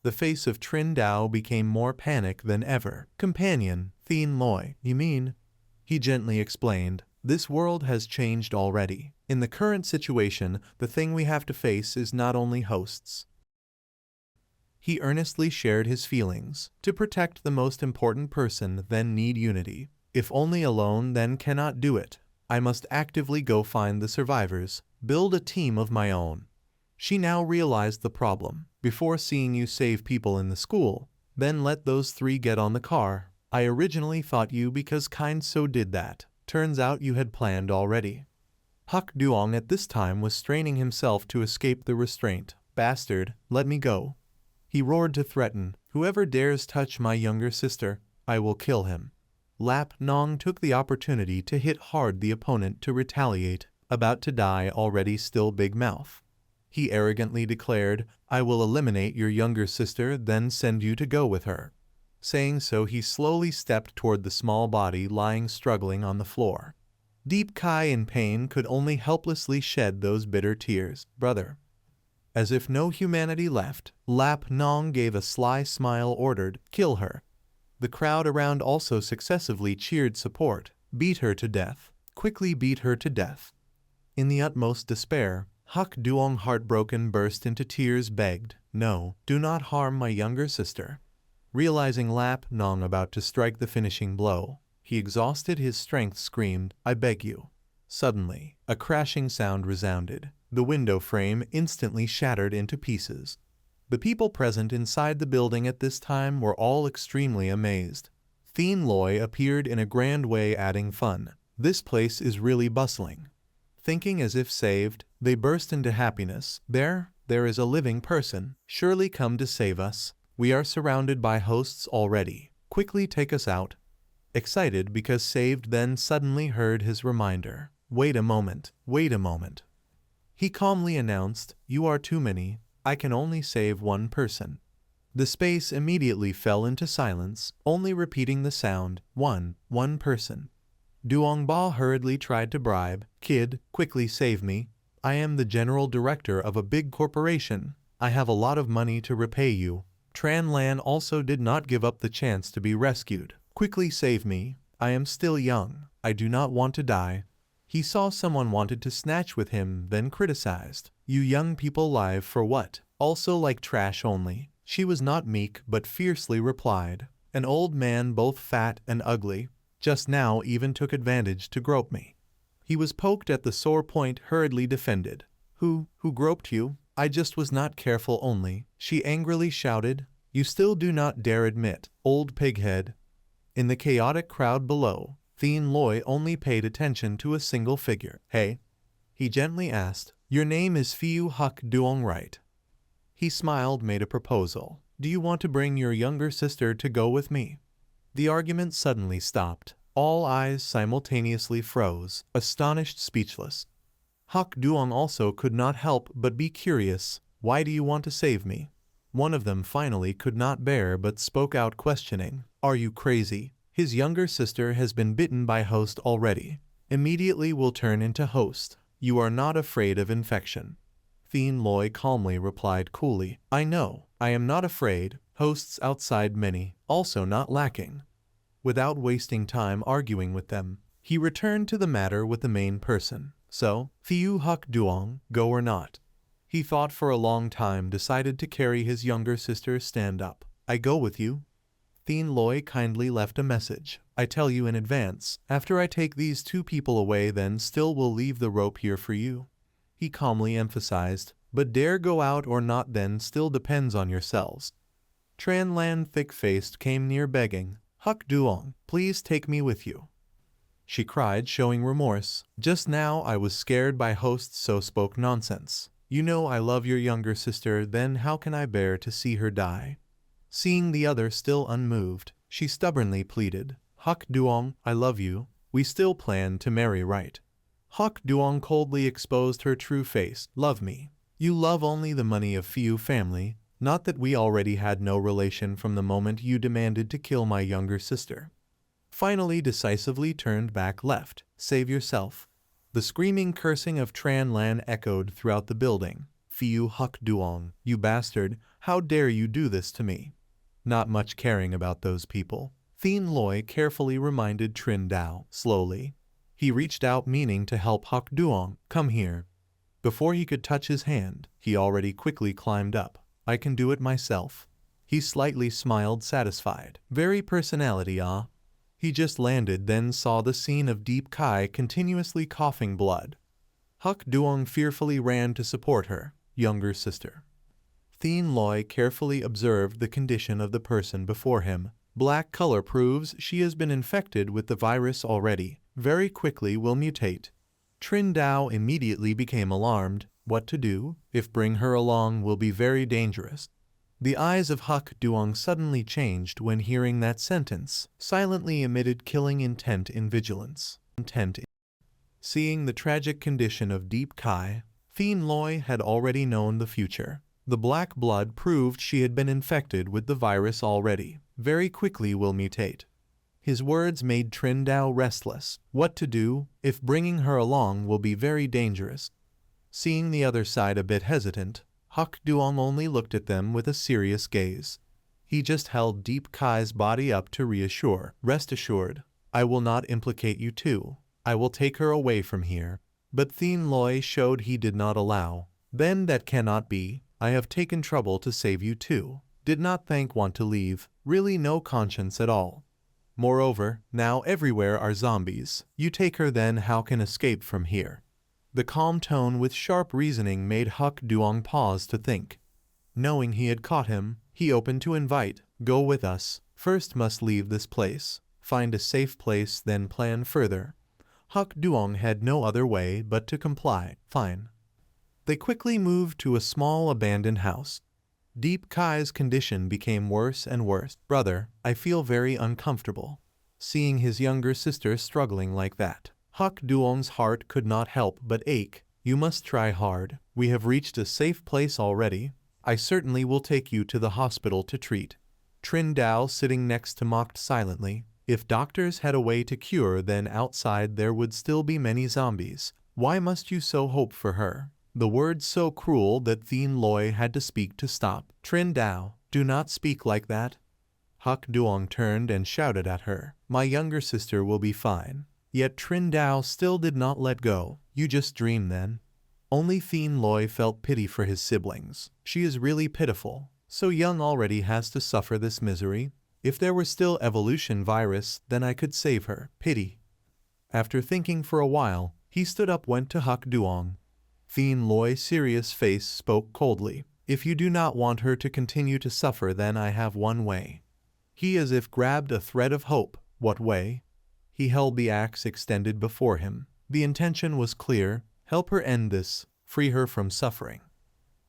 S1: The face of Trin Dao became more panic than ever. "Companion, Thien Loi, you mean?" He gently explained, "This world has changed already. In the current situation, the thing we have to face is not only hosts." He earnestly shared his feelings. "To protect the most important person, then need unity. If only alone, then cannot do it. I must actively go find the survivors, build a team of my own." She now realized the problem. "Before seeing you save people in the school, then let those 3 get on the car. I originally thought you because kind so did that. Turns out you had planned already." Hak Duong at this time was straining himself to escape the restraint. "Bastard, let me go." He roared to threaten, "Whoever dares touch my younger sister, I will kill him." Lap Nong took the opportunity to hit hard the opponent to retaliate, about to die already still big mouth. He arrogantly declared, "I will eliminate your younger sister, then send you to go with her." Saying so, he slowly stepped toward the small body lying struggling on the floor. Deep Kai in pain could only helplessly shed those bitter tears. "Brother." As if no humanity left, Lap Nong gave a sly smile, ordered, "Kill her." The crowd around also successively cheered support. "Beat her to death. Quickly beat her to death." In the utmost despair, Huk Duong, heartbroken, burst into tears, begged, "No, do not harm my younger sister." Realizing Lap Nong about to strike the finishing blow, he exhausted his strength, screamed, "I beg you." Suddenly, a crashing sound resounded. The window frame instantly shattered into pieces. The people present inside the building at this time were all extremely amazed. Thien Loi appeared in a grand way, adding fun. "This place is really bustling." Thinking as if saved, they burst into happiness. There is a living person. Surely come to save us. We are surrounded by hosts already. Quickly take us out. Excited because saved, then suddenly heard his reminder. Wait a moment. He calmly announced, "You are too many. I can only save one person." The space immediately fell into silence, only repeating the sound, one person. Duong Ba hurriedly tried to bribe, "Kid, quickly save me. I am the general director of a big corporation. I have a lot of money to repay you." Tran Lan also did not give up the chance to be rescued. "Quickly save me. I am still young. I do not want to die." He saw someone wanted to snatch with him, then criticized, "You young people live for what? Also like trash only." She was not meek but fiercely replied, "An old man, both fat and ugly, just now even took advantage to grope me." He was poked at the sore point, hurriedly defended. Who groped you? I just was not careful only." She angrily shouted, "You still do not dare admit, old pighead." In the chaotic crowd below, Thien Loi only paid attention to a single figure. "Hey," he gently asked, "your name is Phiu Huk Duong, right?" He smiled, made a proposal. "Do you want to bring your younger sister to go with me?" The argument suddenly stopped. All eyes simultaneously froze, astonished, speechless. Huk Duong also could not help but be curious. "Why do you want to save me?" One of them finally could not bear but spoke out, questioning, "Are you crazy? His younger sister has been bitten by host already. Immediately will turn into host. You are not afraid of infection." Thien Loi calmly replied coolly, "I know, I am not afraid. Hosts outside many, also not lacking." Without wasting time arguing with them, he returned to the matter with the main person. "So, Phiu Huk Duong, go or not?" He thought for a long time, decided to carry his younger sister. "Stand up. I go with you." Thien Loi kindly left a message. "I tell you in advance, after I take these two people away, then still will leave the rope here for you." He calmly emphasized, "But dare go out or not then still depends on yourselves." Tran Lan, thick-faced, came near begging, "Huk Duong, please take me with you." She cried, showing remorse, "Just now I was scared by hosts, so spoke nonsense. You know I love your younger sister, then how can I bear to see her die?" Seeing the other still unmoved, she stubbornly pleaded, "Huk Duong, I love you. We still plan to marry, right?" Huk Duong coldly exposed her true face. "Love me? You love only the money of Phiu family, not that we already had no relation from the moment you demanded to kill my younger sister." Finally decisively turned back, left. "Save yourself." The screaming cursing of Tran Lan echoed throughout the building. "Phiu Huk Duong, you bastard, how dare you do this to me?" Not much caring about those people, Thien Loi carefully reminded Trin Dao. Slowly, he reached out, meaning to help Huk Duong. "Come here." Before he could touch his hand, he already quickly climbed up. "I can do it myself." He slightly smiled, satisfied. "Very personality, ah?" He just landed, then saw the scene of Deep Kai continuously coughing blood. Huk Duong fearfully ran to support her younger sister. Thien Loi carefully observed the condition of the person before him. Black color proves she has been infected with the virus already. Very quickly will mutate. Trin Dao immediately became alarmed. What to do? If bring her along will be very dangerous. The eyes of Huk Duong suddenly changed when hearing that sentence, silently emitted killing intent in vigilance. Seeing the tragic condition of Deep Kai, Thien Loi had already known the future. The black blood proved she had been infected with the virus already. Very quickly will mutate. His words made Trin Dao restless. What to do? If bringing her along will be very dangerous. Seeing the other side a bit hesitant, Huk Duong only looked at them with a serious gaze. He just held Deep Kai's body up to reassure. "Rest assured, I will not implicate you too. I will take her away from here." But Thien Loi showed he did not allow. Then that cannot be. I have taken trouble to save you too. Did not want to leave. Really no conscience at all. Moreover, now everywhere are zombies. You take her then how can escape from here? The calm tone with sharp reasoning made Huck Duong pause to think. Knowing he had caught him, he opened to invite, go with us. First must leave this place. Find a safe place then plan further. Huck Duong had no other way but to comply. Fine. They quickly moved to a small abandoned house. Deep Kai's condition became worse and worse. Brother, I feel very uncomfortable. Seeing his younger sister struggling like that. Huck Duong's heart could not help but ache. You must try hard. We have reached a safe place already. I certainly will take you to the hospital to treat. Trin Dao sitting next to mocked silently. If doctors had a way to cure, then outside there would still be many zombies. Why must you so hope for her? The words so cruel that Thien Loi had to speak to stop. Trin Dao, do not speak like that. Huck Duong turned and shouted at her. My younger sister will be fine. Yet Trin Dao still did not let go. You just dream then. Only Thien Loi felt pity for his siblings. She is really pitiful. So young already has to suffer this misery. If there were still evolution virus, then I could save her. Pity. After thinking for a while, he stood up went to Huck Duong. Thien Loi's serious face spoke coldly. If you do not want her to continue to suffer, then I have one way. He as if grabbed a thread of hope. What way? He held the axe extended before him. The intention was clear. Help her end this. Free her from suffering.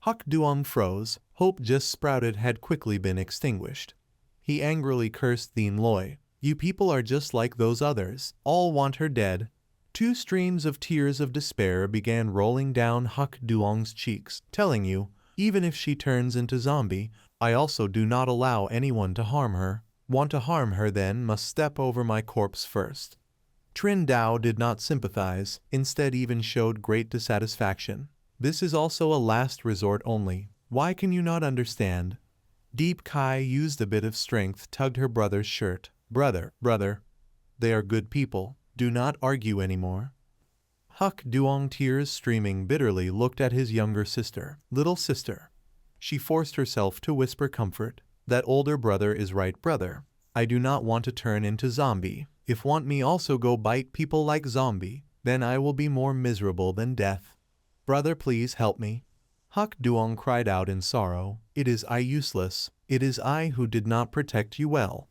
S1: Huck Duong froze. Hope just sprouted had quickly been extinguished. He angrily cursed Thien Loi. You people are just like those others. All want her dead. Two streams of tears of despair began rolling down Huck Duong's cheeks, telling you, even if she turns into zombie, I also do not allow anyone to harm her. Want to harm her then must step over my corpse first. Trin Dao did not sympathize, instead even showed great dissatisfaction. This is also a last resort only. Why can you not understand? Deep Kai used a bit of strength, tugged her brother's shirt. Brother, they are good people. Do not argue anymore. Huck Duong, tears streaming bitterly, looked at his younger sister. Little sister. She forced herself to whisper comfort. That older brother is right, brother. I do not want to turn into zombie. If want me also go bite people like zombie, then I will be more miserable than death. Brother, please help me. Huck Duong cried out in sorrow. It is I useless. It is I who did not protect you well.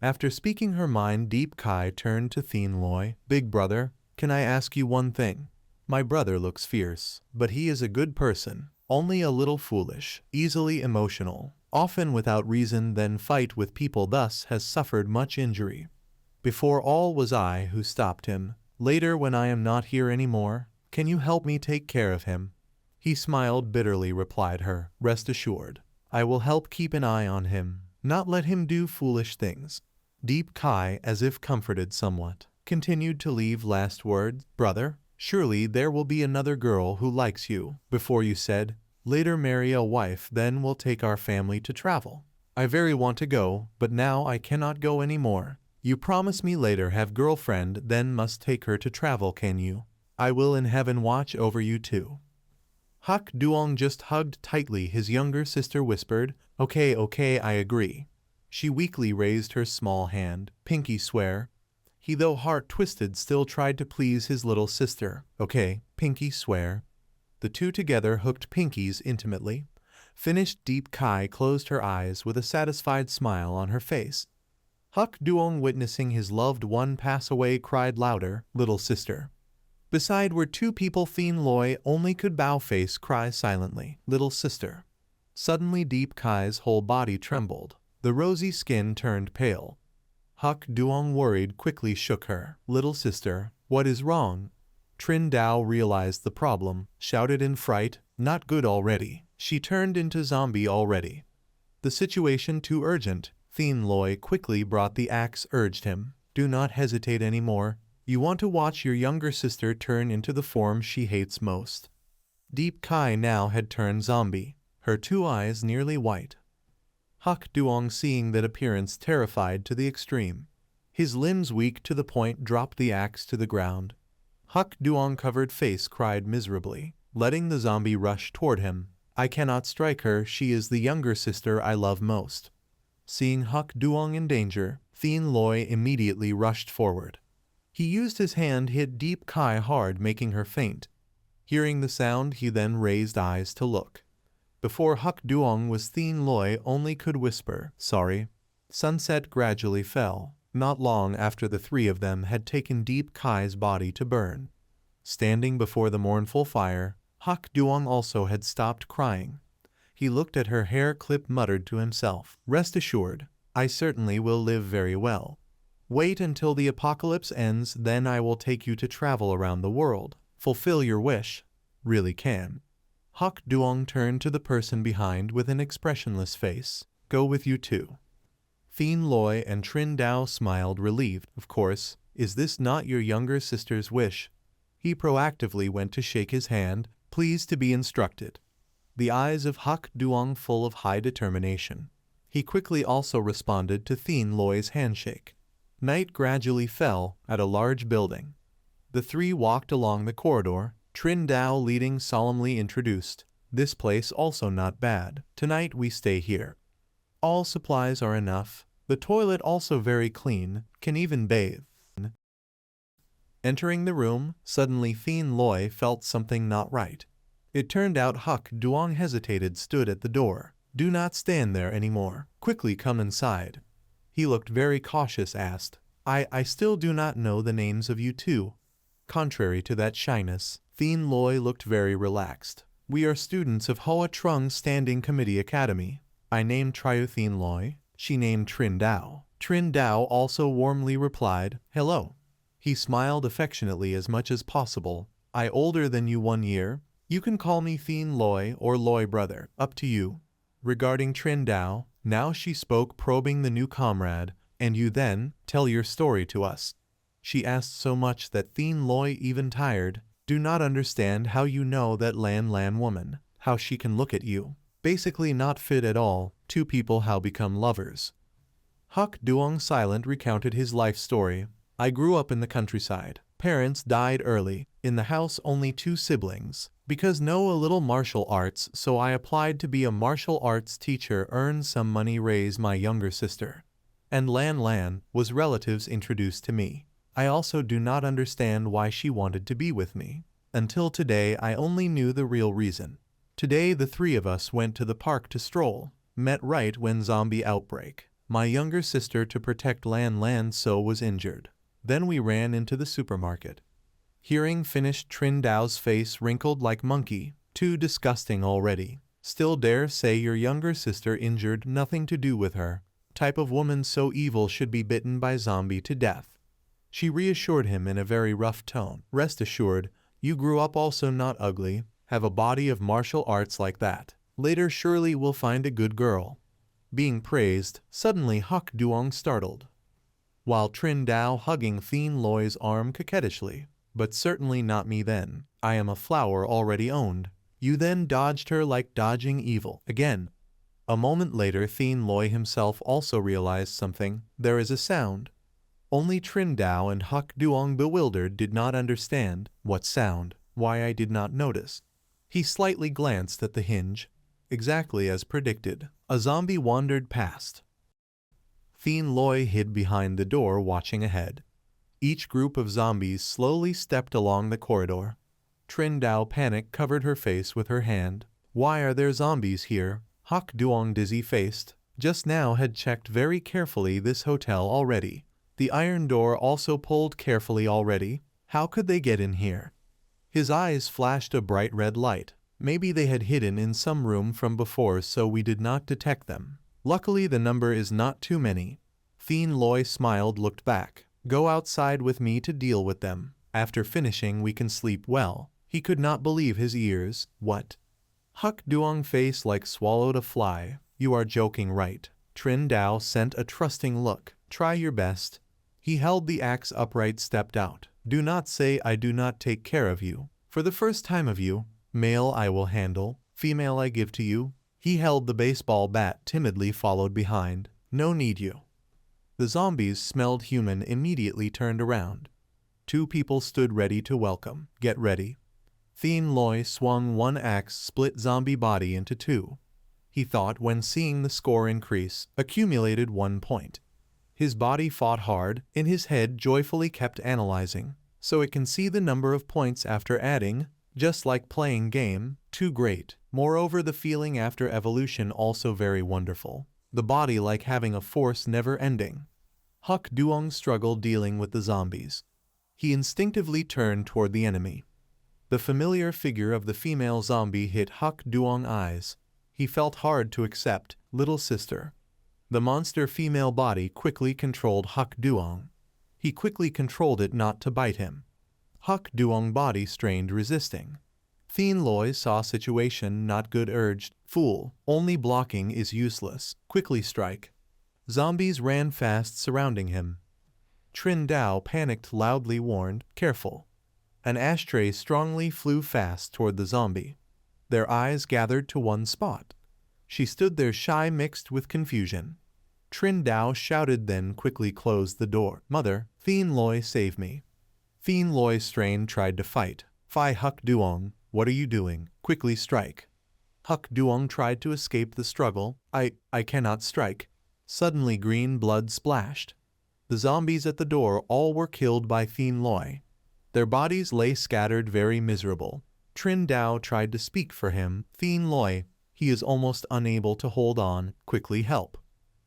S1: After speaking her mind, Deep Kai turned to Thien Loi. Big brother, can I ask you one thing? My brother looks fierce, but he is a good person, only a little foolish, easily emotional, often without reason, then fight with people, thus has suffered much injury. Before all was I who stopped him. Later when I am not here anymore, can you help me take care of him? He smiled bitterly, replied her. Rest assured, I will help keep an eye on him, not let him do foolish things. Deep Kai, as if comforted somewhat, continued to leave last words. Brother, surely there will be another girl who likes you. Before you said, later marry a wife, then we'll take our family to travel. I very want to go, but now I cannot go anymore. You promise me later have girlfriend, then must take her to travel, can you? I will in heaven watch over you too. Huck Duong just hugged tightly his younger sister, whispered, Okay, I agree. She weakly raised her small hand. Pinky swear. He, though heart twisted, still tried to please his little sister. Okay, Pinky swear. The two together hooked pinkies intimately. Finished. Deep Kai closed her eyes with a satisfied smile on her face. Huck Duong, witnessing his loved one pass away, cried louder, Little sister. Beside were two people. Thien Loi only could bow face, cry silently, Little sister. Suddenly Deep Kai's whole body trembled. The rosy skin turned pale. Huck Duong, worried, quickly shook her. Little sister, what is wrong? Trin Dao realized the problem, shouted in fright, Not good already. She turned into zombie already. The situation too urgent. Thien Loi quickly brought the axe, urged him. Do not hesitate anymore. You want to watch your younger sister turn into the form she hates most. Deep Kai now had turned zombie, her two eyes nearly white. Huck Duong, seeing that appearance, terrified to the extreme. His limbs weak to the point, dropped the axe to the ground. Huck Duong covered face cried miserably, letting the zombie rush toward him. I cannot strike her, she is the younger sister I love most. Seeing Huck Duong in danger, Thien Loi immediately rushed forward. He used his hand hit Deep Kai hard, making her faint. Hearing the sound, he then raised eyes to look. Before Huck Duong was Thien Loi only could whisper, sorry. Sunset gradually fell, not long after the three of them had taken Deep Kai's body to burn. Standing before the mournful fire, Huck Duong also had stopped crying. He looked at her hair clip, muttered to himself, rest assured, I certainly will live very well. Wait until the apocalypse ends, then I will take you to travel around the world. Fulfill your wish. Really can. Huck Duong turned to the person behind with an expressionless face. Go with you too. Thien Loi and Trin Dao smiled, relieved. Of course, is this not your younger sister's wish? He proactively went to shake his hand, pleased to be instructed. The eyes of Huck Duong full of high determination. He quickly also responded to Thien Loi's handshake. Night gradually fell at a large building. The three walked along the corridor, Trin Dao leading solemnly introduced. This place also not bad. Tonight we stay here. All supplies are enough. The toilet also very clean, can even bathe. Entering the room, suddenly Thien Loi felt something not right. It turned out Huck Duong hesitated, stood at the door. Do not stand there anymore. Quickly come inside. He looked very cautious, asked, I still do not know the names of you two. Contrary to that shyness, Thien Loi looked very relaxed. We are students of Hoa Trung Standing Committee Academy. I named Thien Loi. She named Trin Dao. Trin Dao also warmly replied, hello. He smiled affectionately as much as possible. I older than you 1 year. You can call me Thien Loi or Loi brother, up to you. Regarding Trin Dao, now she spoke, probing the new comrade, and you then, tell your story to us. She asked so much that Thien Loi even tired. Do not understand how you know that Lan woman, how she can look at you. Basically not fit at all, two people how become lovers. Huck Duong silent recounted his life story. I grew up in the countryside. Parents died early. In the house only 2 siblings. Because know a little martial arts, so I applied to be a martial arts teacher, earn some money, raise my younger sister. And Lan was relatives introduced to me. I also do not understand why she wanted to be with me. Until today I only knew the real reason. Today the 3 of us went to the park to stroll. Met right when zombie outbreak. My younger sister to protect Lan so was injured. Then we ran into the supermarket. Hearing finished, Trin Dao's face wrinkled like monkey. Too disgusting already. Still dare say your younger sister injured, nothing to do with her. Type of woman so evil should be bitten by zombie to death. She reassured him in a very rough tone. Rest assured, you grew up also not ugly, have a body of martial arts like that. Later surely will find a good girl. Being praised, suddenly Huck Duong startled. While Trin Dao hugging Thien Loi's arm coquettishly. But certainly not me then. I am a flower already owned. You then dodged her like dodging evil. Again. A moment later Thien Loi himself also realized something. There is a sound. Only Trin Dao and Huck Duong, bewildered, did not understand. What sound? Why I did not notice. He slightly glanced at the hinge. Exactly as predicted. A zombie wandered past. Thien Loi hid behind the door, watching ahead. Each group of zombies slowly stepped along the corridor. Trin Dao panic covered her face with her hand. Why are there zombies here? Huck Duong, dizzy-faced, just now had checked very carefully this hotel already. The iron door also pulled carefully already. How could they get in here? His eyes flashed a bright red light. Maybe they had hidden in some room from before, so we did not detect them. Luckily the number is not too many. Thien Loi smiled, looked back. Go outside with me to deal with them. After finishing we can sleep well. He could not believe his ears. What? Huck Duong face like swallowed a fly. You are joking, right? Trin Dao sent a trusting look. Try your best. He held the axe upright, stepped out. Do not say I do not take care of you. For the first time of you, male I will handle, female I give to you. He held the baseball bat, timidly followed behind. No need you. The zombies smelled human, immediately turned around. 2 people stood ready to welcome. Get ready. Thien Loi swung one axe, split zombie body into 2. He thought when seeing the score increase, accumulated 1 point. His body fought hard, in his head joyfully kept analyzing, so it can see the number of points after adding, just like playing game, too great. Moreover, the feeling after evolution also very wonderful. The body like having a force never ending. Huk Duong struggled dealing with the zombies. He instinctively turned toward the enemy. The familiar figure of the female zombie hit Huk Duong eyes. He felt hard to accept, little sister. The monster female body quickly controlled Huk Duong. He quickly controlled it not to bite him. Huk Duong body strained resisting. Thien Loi saw situation not good, urged, fool, only blocking is useless, quickly strike. Zombies ran fast surrounding him. Trin Dao panicked loudly, warned, careful. An ashtray strongly flew fast toward the zombie. Their eyes gathered to one spot. She stood there shy mixed with confusion. Trin Dao shouted, then quickly closed the door. Mother, Thien Loi, save me. Thien Loi strained, tried to fight. Phi Huk Duong, what are you doing? Quickly strike. Huk Duong tried to escape the struggle. I cannot strike. Suddenly green blood splashed. The zombies at the door all were killed by Thien Loi. Their bodies lay scattered very miserable. Trin Dao tried to speak for him. Thien Loi, he is almost unable to hold on, quickly help.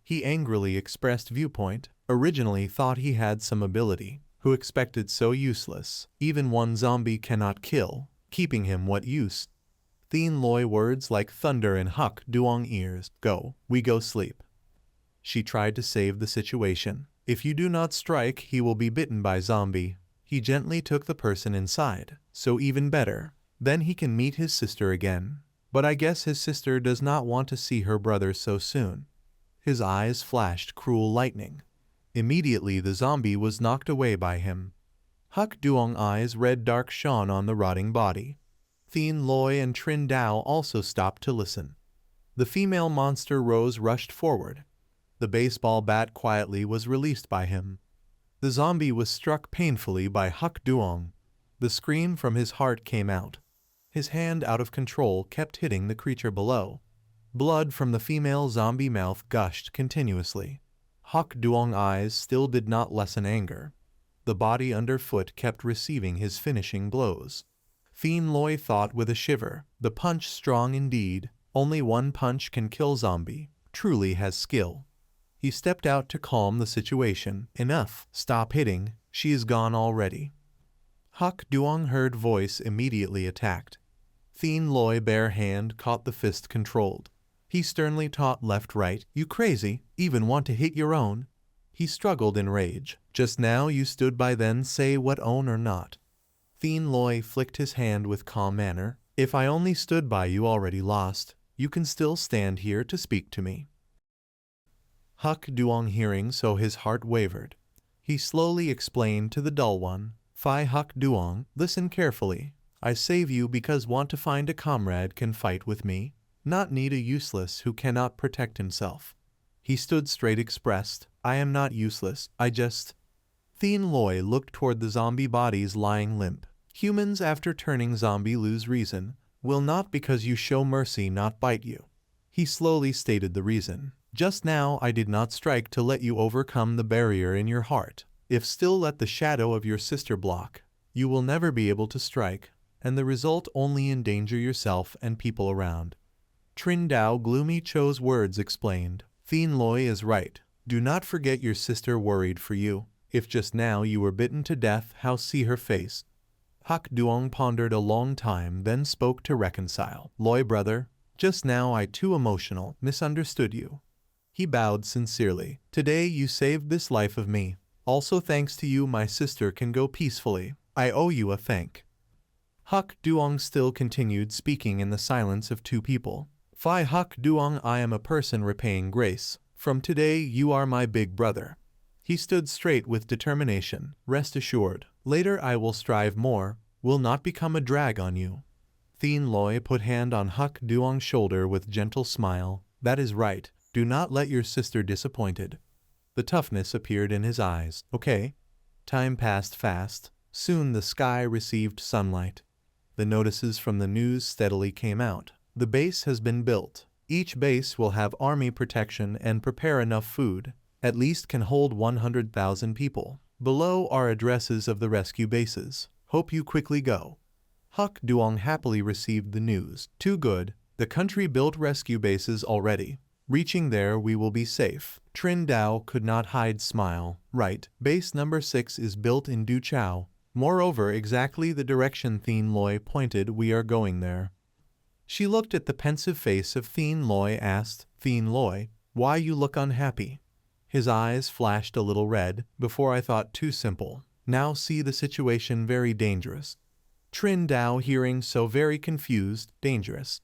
S1: He angrily expressed viewpoint, originally thought he had some ability, who expected so useless, even one zombie cannot kill, keeping him what use. Thien Loi words like thunder in Huk Duong ears, go, we go sleep. She tried to save the situation. If you do not strike, he will be bitten by zombie. He gently took the person inside, so even better. Then he can meet his sister again. But I guess his sister does not want to see her brother so soon. His eyes flashed cruel lightning. Immediately the zombie was knocked away by him. Huk Duong eyes red dark shone on the rotting body. Thien Loi and Trin Dao also stopped to listen. The female monster rose, rushed forward. The baseball bat quietly was released by him. The zombie was struck painfully by Huk Duong. The scream from his heart came out. His hand, out of control, kept hitting the creature below. Blood from the female zombie mouth gushed continuously. Huk Duong eyes still did not lessen anger. The body underfoot kept receiving his finishing blows. Thien Loi thought with a shiver, the punch strong indeed. Only one punch can kill zombie. Truly has skill. He stepped out to calm the situation. Enough, stop hitting, she is gone already. Huk Duong heard voice, immediately attacked. Thien Loi bare hand caught the fist controlled. He sternly taught left right, you crazy, even want to hit your own? He struggled in rage. Just now you stood by, then say what own or not. Thien Loi flicked his hand with calm manner. If I only stood by, you already lost. You can still stand here to speak to me. Huk Duong hearing so his heart wavered. He slowly explained to the dull one, Phi Huk Duong, listen carefully. I save you because want to find a comrade can fight with me, not need a useless who cannot protect himself. He stood straight, expressed, I am not useless, I just... Thien Loi looked toward the zombie bodies lying limp. Humans after turning zombie lose reason, will not because you show mercy not bite you. He slowly stated the reason. Just now I did not strike to let you overcome the barrier in your heart. If still let the shadow of your sister block, you will never be able to strike, and the result only endanger yourself and people around. Trin Dao gloomy chose words explained. Thien Loi is right. Do not forget your sister worried for you. If just now you were bitten to death, how see her face? Huk Duong pondered a long time, then spoke to reconcile. Loi brother, just now I too emotional, misunderstood you. He bowed sincerely. Today you saved this life of me. Also thanks to you my sister can go peacefully. I owe you a thank. Huk Duong still continued speaking in the silence of 2 people. Phi Huk Duong, I am a person repaying grace. From today you are my big brother. He stood straight with determination. Rest assured, later I will strive more, will not become a drag on you. Thien Loi put hand on Huk Duong's shoulder with gentle smile. That is right, do not let your sister disappointed. The toughness appeared in his eyes. Okay. Time passed fast. Soon the sky received sunlight. The notices from the news steadily came out. The base has been built. Each base will have army protection and prepare enough food. At least can hold 100,000 people. Below are addresses of the rescue bases. Hope you quickly go. Huk Duong happily received the news. Too good. The country built rescue bases already. Reaching there we will be safe. Trin Dao could not hide smile. Right, base number 6 is built in Du Chao. Moreover, exactly the direction Thien Loi pointed, we are going there. She looked at the pensive face of Thien Loi, asked, Thien Loi, why you look unhappy? His eyes flashed a little red. Before I thought too simple. Now see the situation very dangerous. Trin Dao hearing so very confused, dangerous.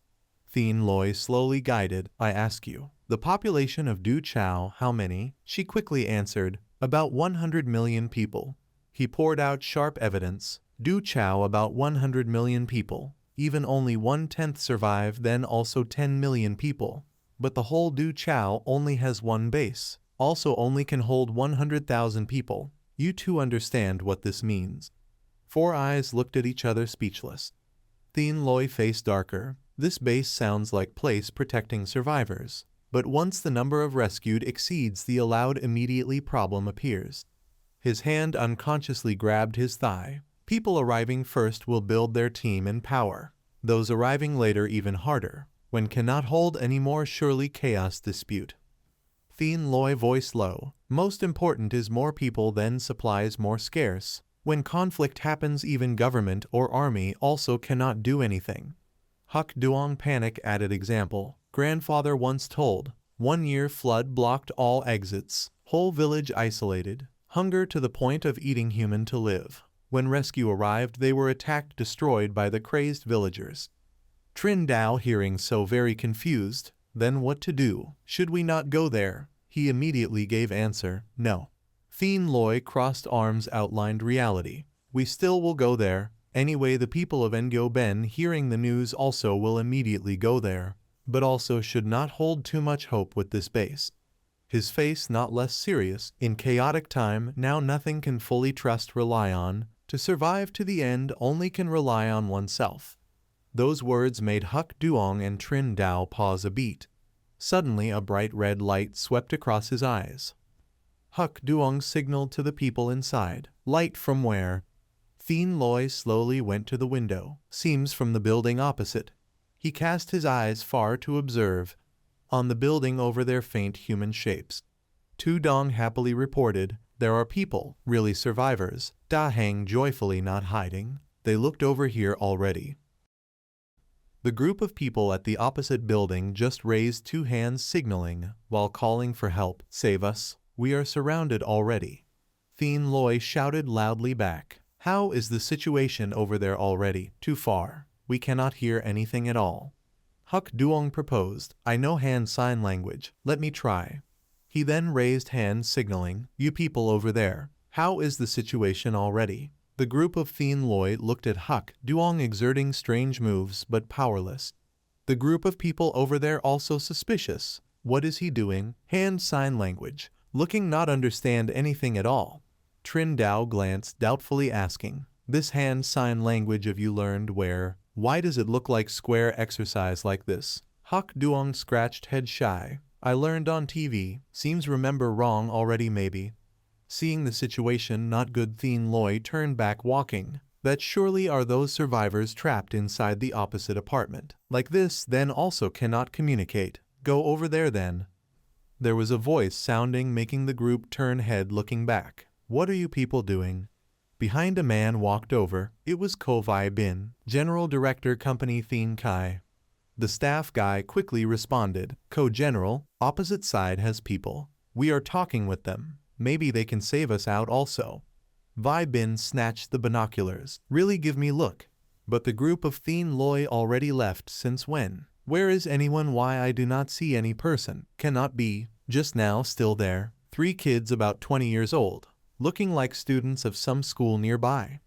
S1: Thien Loi slowly guided, I ask you, the population of Du Chao, how many? She quickly answered, about 100 million people. He poured out sharp evidence. Du Chao about 100 million people. Even only 1/10 survive, then also 10 million people. But the whole Du Chao only has one base. Also only can hold 100,000 people. You two understand what this means. Four eyes looked at each other speechless. Thien Loi face darker. This base sounds like place protecting survivors. But once the number of rescued exceeds the allowed, immediately problem appears. His hand unconsciously grabbed his thigh. People arriving first will build their team and power. Those arriving later even harder. When cannot hold any more, surely chaos dispute. Thien Loi voice low. Most important is more people, then supplies more scarce. When conflict happens, even government or army also cannot do anything. Huk Duong panic added example. Grandfather once told. 1 year flood blocked all exits. Whole village isolated. Hunger to the point of eating human to live. When rescue arrived, they were attacked, destroyed by the crazed villagers. Trin Dao hearing so very confused. Then what to do? Should we not go there? He immediately gave answer, no. Thien Loi crossed arms, outlined reality. We still will go there. Anyway, the people of Ngo Ben hearing the news also will immediately go there. But also should not hold too much hope with this base. His face not less serious. In chaotic time, now nothing can fully trust, rely on. To survive to the end only can rely on oneself. Those words made Huk Duong and Trin Dao pause a beat. Suddenly a bright red light swept across his eyes. Huk Duong signaled to the people inside. Light from where? Thien Loi slowly went to the window. Seems from the building opposite. He cast his eyes far to observe. On the building over there faint human shapes. Tu Dong happily reported, there are people, really survivors. Da Hang joyfully not hiding. They looked over here already. The group of people at the opposite building just raised 2 hands signaling, while calling for help. Save us, we are surrounded already. Thien Loi shouted loudly back. How is the situation over there already? Too far. We cannot hear anything at all. Huk Duong proposed, I know hand sign language, let me try. He then raised hands signaling, you people over there, how is the situation already? The group of Thien Loi looked at Huk Duong exerting strange moves but powerless. The group of people over there also suspicious. What is he doing? Hand sign language. Looking not understand anything at all. Trin Dao glanced doubtfully asking, this hand sign language of you learned where? Why does it look like square exercise like this? Huk Duong scratched head shy. I learned on TV. Seems remember wrong already maybe. Seeing the situation not good, Thien Loi turned back walking. That surely are those survivors trapped inside the opposite apartment. Like this then also cannot communicate. Go over there then. There was a voice sounding, making the group turn head looking back. What are you people doing? Behind a man walked over. It was Ko Vai Bin, General Director Company Thien Kai. The staff guy quickly responded. Co-General, opposite side has people. We are talking with them. Maybe they can save us out also. Vai Bin snatched the binoculars. Really give me look. But the group of Thien Loi already left. Since when? Where is anyone? Why I do not see any person? Cannot be. Just now still there. 3 kids about 20 years old. Looking like students of some school nearby.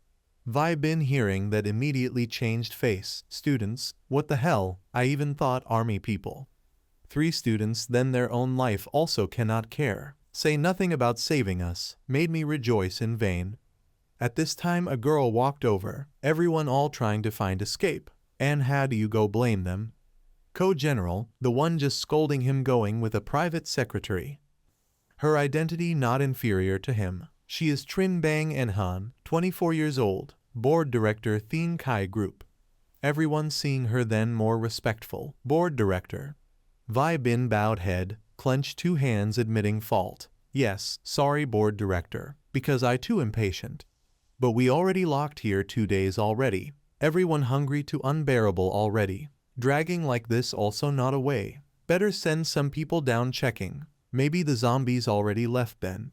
S1: Vai Bin hearing that immediately changed face. Students? What the hell? I even thought army people. 3 students, then their own life also cannot care. Say nothing about saving us. Made me rejoice in vain. At this time a girl walked over, everyone all trying to find escape. And how do you go blame them? Co-general, the one just scolding him going with a private secretary. Her identity not inferior to him. She is Trin Bang En-han, 24 years old, board director Thien Kai Group. Everyone seeing her then more respectful. Board director. Vi Bin bowed head, clenched two hands admitting fault. Yes, sorry board director, because I too impatient. But we already locked here 2 days already. Everyone hungry to unbearable already. Dragging like this also not away. Better send some people down checking. Maybe the zombies already left then.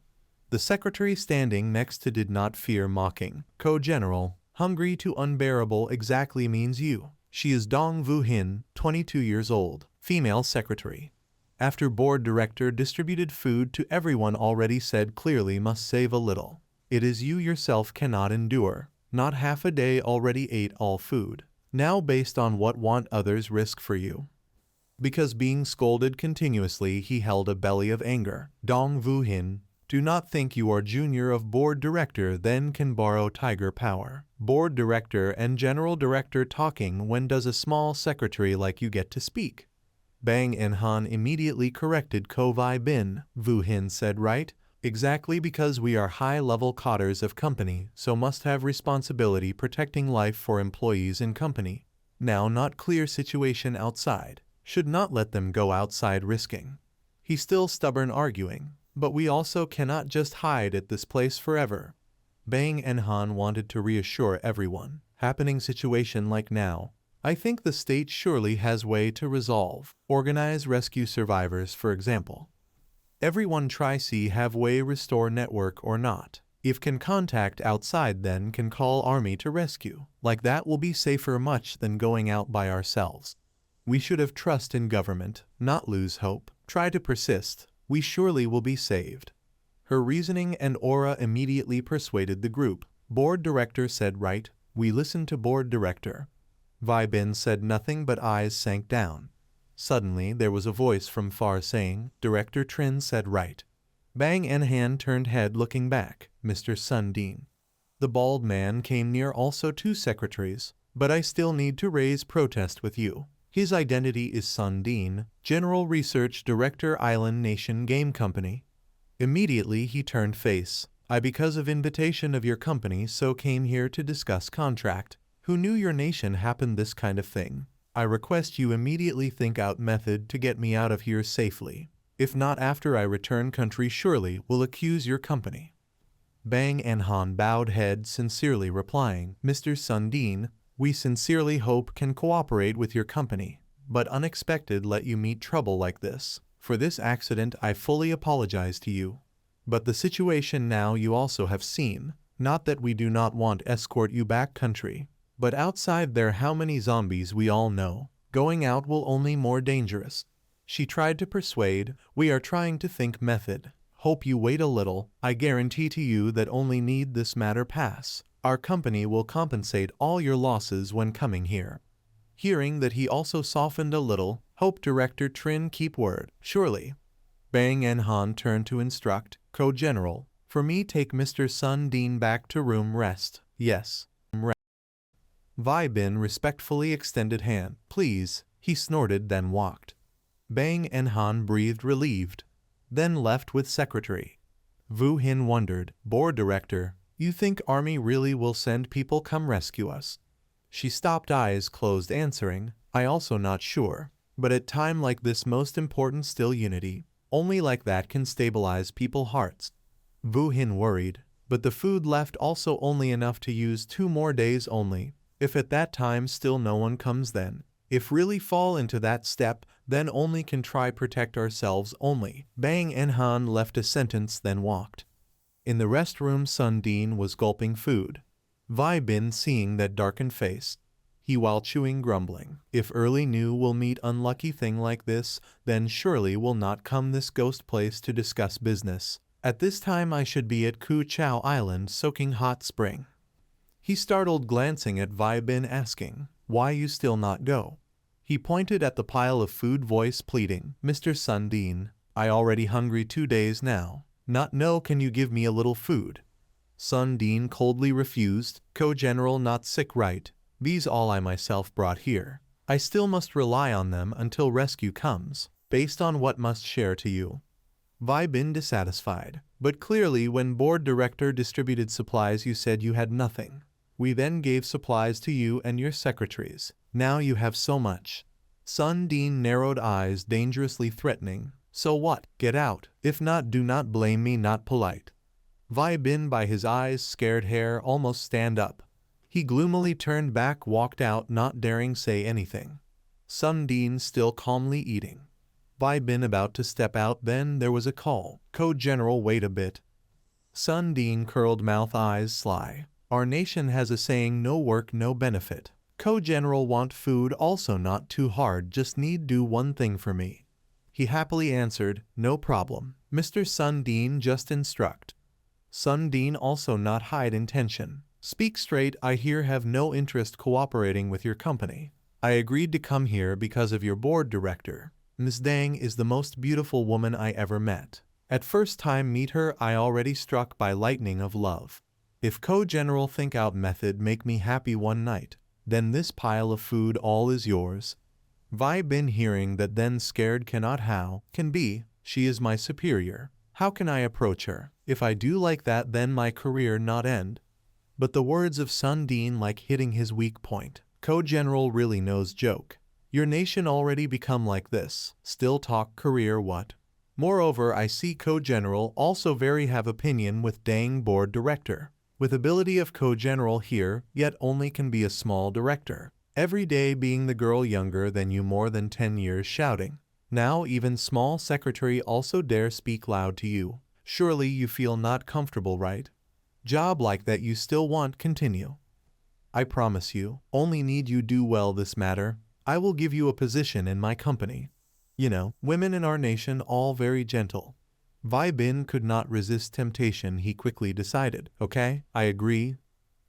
S1: The secretary standing next to did not fear mocking. Co-general, hungry to unbearable exactly means you. She is Dong Vu Hin, 22 years old, female secretary. After board director distributed food to everyone already said clearly must save a little. It is you yourself cannot endure. Not half a day already ate all food. Now based on what want others risk for you. Because being scolded continuously he held a belly of anger. Dong Vu Hin, do not think you are junior of board director then can borrow tiger power. Board director and general director talking when does a small secretary like you get to speak? Bang En-han immediately corrected Vi Bin. Vu Hin said right. Exactly because we are high-level cotters of company, so must have responsibility protecting life for employees in company. Now not clear situation outside. Should not let them go outside risking. He still stubborn arguing, but we also cannot just hide at this place forever. Bang En-han wanted to reassure everyone. Happening situation like now. I think the state surely has way to resolve. Organize rescue survivors for example. Everyone try see have way restore network or not. If can contact outside then can call army to rescue. Like that will be safer much than going out by ourselves. We should have trust in government, not lose hope. Try to persist. We surely will be saved. Her reasoning and aura immediately persuaded the group. Board director said right. We listened to board director. Vi Bin said nothing but eyes sank down. Suddenly there was a voice from far saying, Director Trin said right. Bang En-han turned head looking back. Mr. Sundin. The bald man came near also two secretaries, but I still need to raise protest with you. His identity is Sundin, General Research Director Island Nation Game Company. Immediately he turned face. I because of invitation of your company so came here to discuss contract. Who knew your nation happened this kind of thing? I request you immediately think out method to get me out of here safely. If not after I return country surely will accuse your company. Bang En-han bowed head sincerely replying, Mr. Sundin, we sincerely hope can cooperate with your company, but unexpected let you meet trouble like this. For this accident I fully apologize to you. But the situation now you also have seen, not that we do not want escort you back country. But outside there how many zombies we all know. Going out will only more dangerous. She tried to persuade, we are trying to think method. Hope you wait a little, I guarantee to you that only need this matter pass. Our company will compensate all your losses when coming here. Hearing that he also softened a little, hope Director Trin keep word, surely. Bang En-han turned to instruct, Co-General, for me take Mr. Sundin back to room rest, yes. Vi Bin respectfully extended hand. Please, he snorted then walked. Bang En-han breathed relieved, then left with secretary. Vu Hin wondered, board director, you think army really will send people come rescue us? She stopped eyes closed answering, I also not sure, but at time like this most important still unity, only like that can stabilize people hearts. Vu Hin worried, but the food left also only enough to use 2 more days only. If at that time still no one comes then, if really fall into that step, then only can try protect ourselves only. Bang En-han left a sentence then walked. In the rest room Sundin was gulping food. Vi Bin seeing that darkened face. He while chewing grumbling, if early knew we'll meet unlucky thing like this, then surely will not come this ghost place to discuss business. At this time I should be at Ku Chao Island soaking hot spring. He startled glancing at Vi Bin asking, why you still not go? He pointed at the pile of food voice pleading, Mr. Sundin, I already hungry 2 days now, not know can you give me a little food? Sun Dean coldly refused. Co-general not sick right. These all I myself brought here. I still must rely on them until rescue comes, based on what must share to you. Vi Bin dissatisfied. But clearly when board director distributed supplies you said you had nothing. We then gave supplies to you and your secretaries. Now you have so much. Sun Dean narrowed eyes dangerously threatening. So what? Get out. If not, do not blame me not polite. Vi Bin by his eyes scared hair almost stand up. He gloomily turned back walked out not daring say anything. Sun Dean still calmly eating. Vi Bin about to step out then there was a call. Co-general wait a bit. Sun Dean curled mouth eyes sly. Our nation has a saying no work no benefit. Co-general want food also not too hard just need do one thing for me. He happily answered, no problem. Mr. Sun Dean just instruct. Sun Dean also not hide intention. Speak straight I here have no interest cooperating with your company. I agreed to come here because of your board director. Ms. Dang is the most beautiful woman I ever met. At first time meet her I already struck by lightning of love. If co-general think out method make me happy one night, then this pile of food all is yours. Vi Bin hearing that then scared cannot how, can be, she is my superior. How can I approach her? If I do like that then my career not end. But the words of Sun Dean like hitting his weak point. Co-general really knows joke. Your nation already become like this, still talk career what? Moreover I see co-general also very have opinion with dang board director. With ability of co-general here, yet only can be a small director. Every day being the girl younger than you more than 10 years shouting. Now even small secretary also dare speak loud to you. Surely you feel not comfortable right? Job like that you still want continue. I promise you, only need you do well this matter. I will give you a position in my company. You know, women in our nation all very gentle. Vi Bin could not resist temptation he quickly decided. Okay, I agree.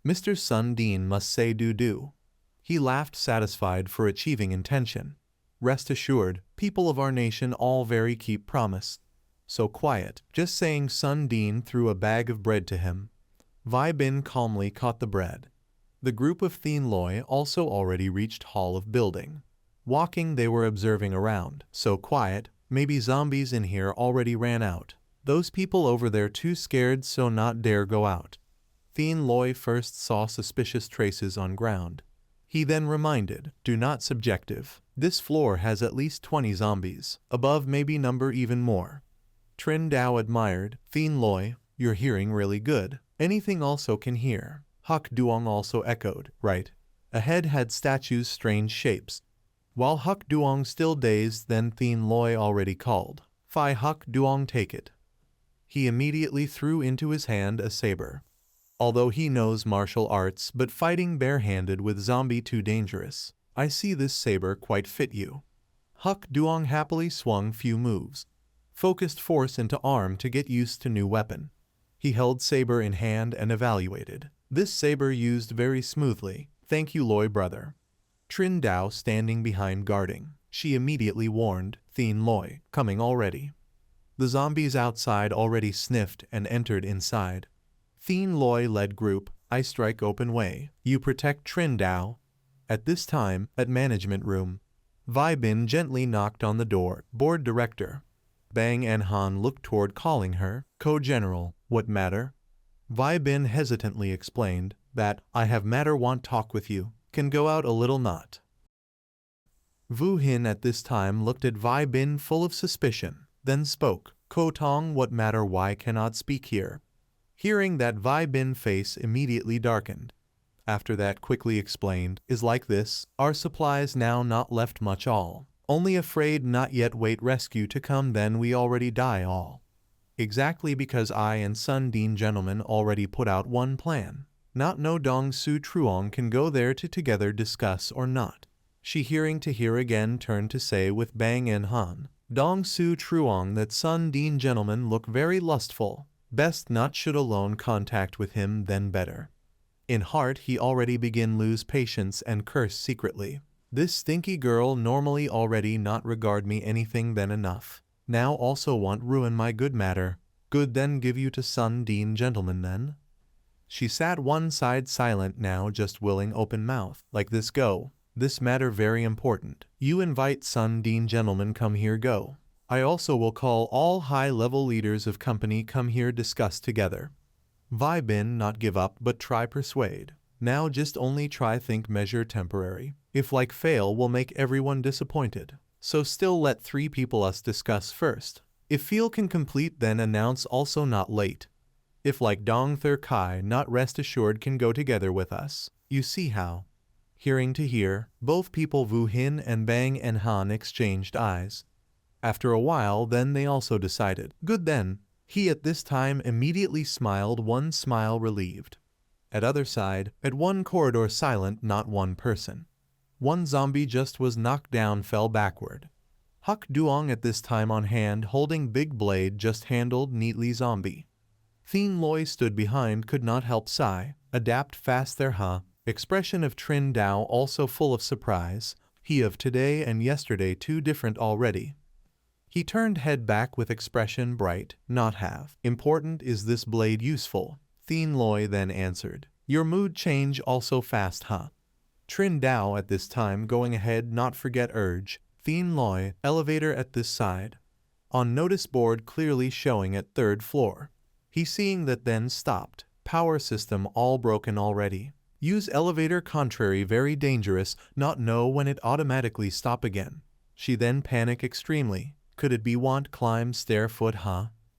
S1: Mr. Sun Dean must say do. He laughed satisfied for achieving intention. Rest assured, people of our nation all very keep promise. So quiet, just saying Sun Dean threw a bag of bread to him. Vi Bin calmly caught the bread. The group of Thien Loi also already reached hall of building. Walking they were observing around. So quiet, maybe zombies in here already ran out. Those people over there too scared so not dare go out. Thien Loi first saw suspicious traces on ground. He then reminded, do not subjective. This floor has at least 20 zombies. Above maybe number even more. Trin Dao admired, Thien Loi, your hearing really good. Anything also can hear. Huck Duong also echoed, right. Ahead had statues strange shapes. While Huck Duong still dazed then Thien Loi already called. Phi Huck Duong take it. He immediately threw into his hand a saber. Although he knows martial arts but fighting barehanded with zombie too dangerous. I see this saber quite fit you. Huck Duong happily swung few moves. Focused force into arm to get used to new weapon. He held saber in hand and evaluated. This saber used very smoothly. Thank you Loi brother. Trin Dao standing behind guarding. She immediately warned, Thien Loi, coming already. The zombies outside already sniffed and entered inside. Thien Loi led group, I strike open way. You protect Trin Dao. At this time, at management room, Vi Bin gently knocked on the door. Board director. Bang and Han looked toward calling her. Co-general, what matter? Vi Bin hesitantly explained that, I have matter want talk with you. Can go out a little not. Vu Hin at this time looked at Vi Bin full of suspicion, then spoke. Ko Tong what matter why cannot speak here? Hearing that Vi Bin face immediately darkened. After that quickly explained, is like this, our supplies now not left much all. Only afraid not yet wait rescue to come then we already die all. Exactly because I and Sun Dean gentlemen already put out one plan. Not no Dong Su Truong can go there to together discuss or not. She hearing to hear again turned to say with Bang and Han. Dong Su Truong that Sun Dean gentleman look very lustful. Best not should alone contact with him then better. In heart he already begin lose patience and curse secretly. This stinky girl normally already not regard me anything than enough. Now also want ruin my good matter. Good then give you to Sun Dean gentleman then. She sat one side silent now, just willing open mouth. Like this go. This matter very important. You invite Sun Dean gentlemen come here go. I also will call all high-level leaders of company come here discuss together. Vi Bin not give up but try persuade. Now just only try think measure temporary. If like fail will make everyone disappointed. So still let 3 people us discuss first. If feel can complete then announce also not late. If like Dong Thur Kai not rest assured can go together with us. You see how. Hearing to hear, both people Vu Hin and Bang and Han exchanged eyes. After a while then they also decided. Good then. He at this time immediately smiled, one smile relieved. At other side, at one corridor silent, not one person. One zombie just was knocked down, fell backward. Huck Duong at this time on hand holding big blade just handled neatly zombie. Thien Loi stood behind could not help sigh, adapt fast there expression of Trin Dao also full of surprise, he of today and yesterday too different already. He turned head back with expression bright, not have. Important is this blade useful? Thien Loi then answered. Your mood change also fast Trin Dao at this time going ahead not forget urge. Thien Loi, elevator at this side. On notice board clearly showing at 3rd floor. He seeing that then stopped. Power system all broken already. Use elevator contrary very dangerous, not know when it automatically stop again. She then panic extremely. Could it be want climb stair foot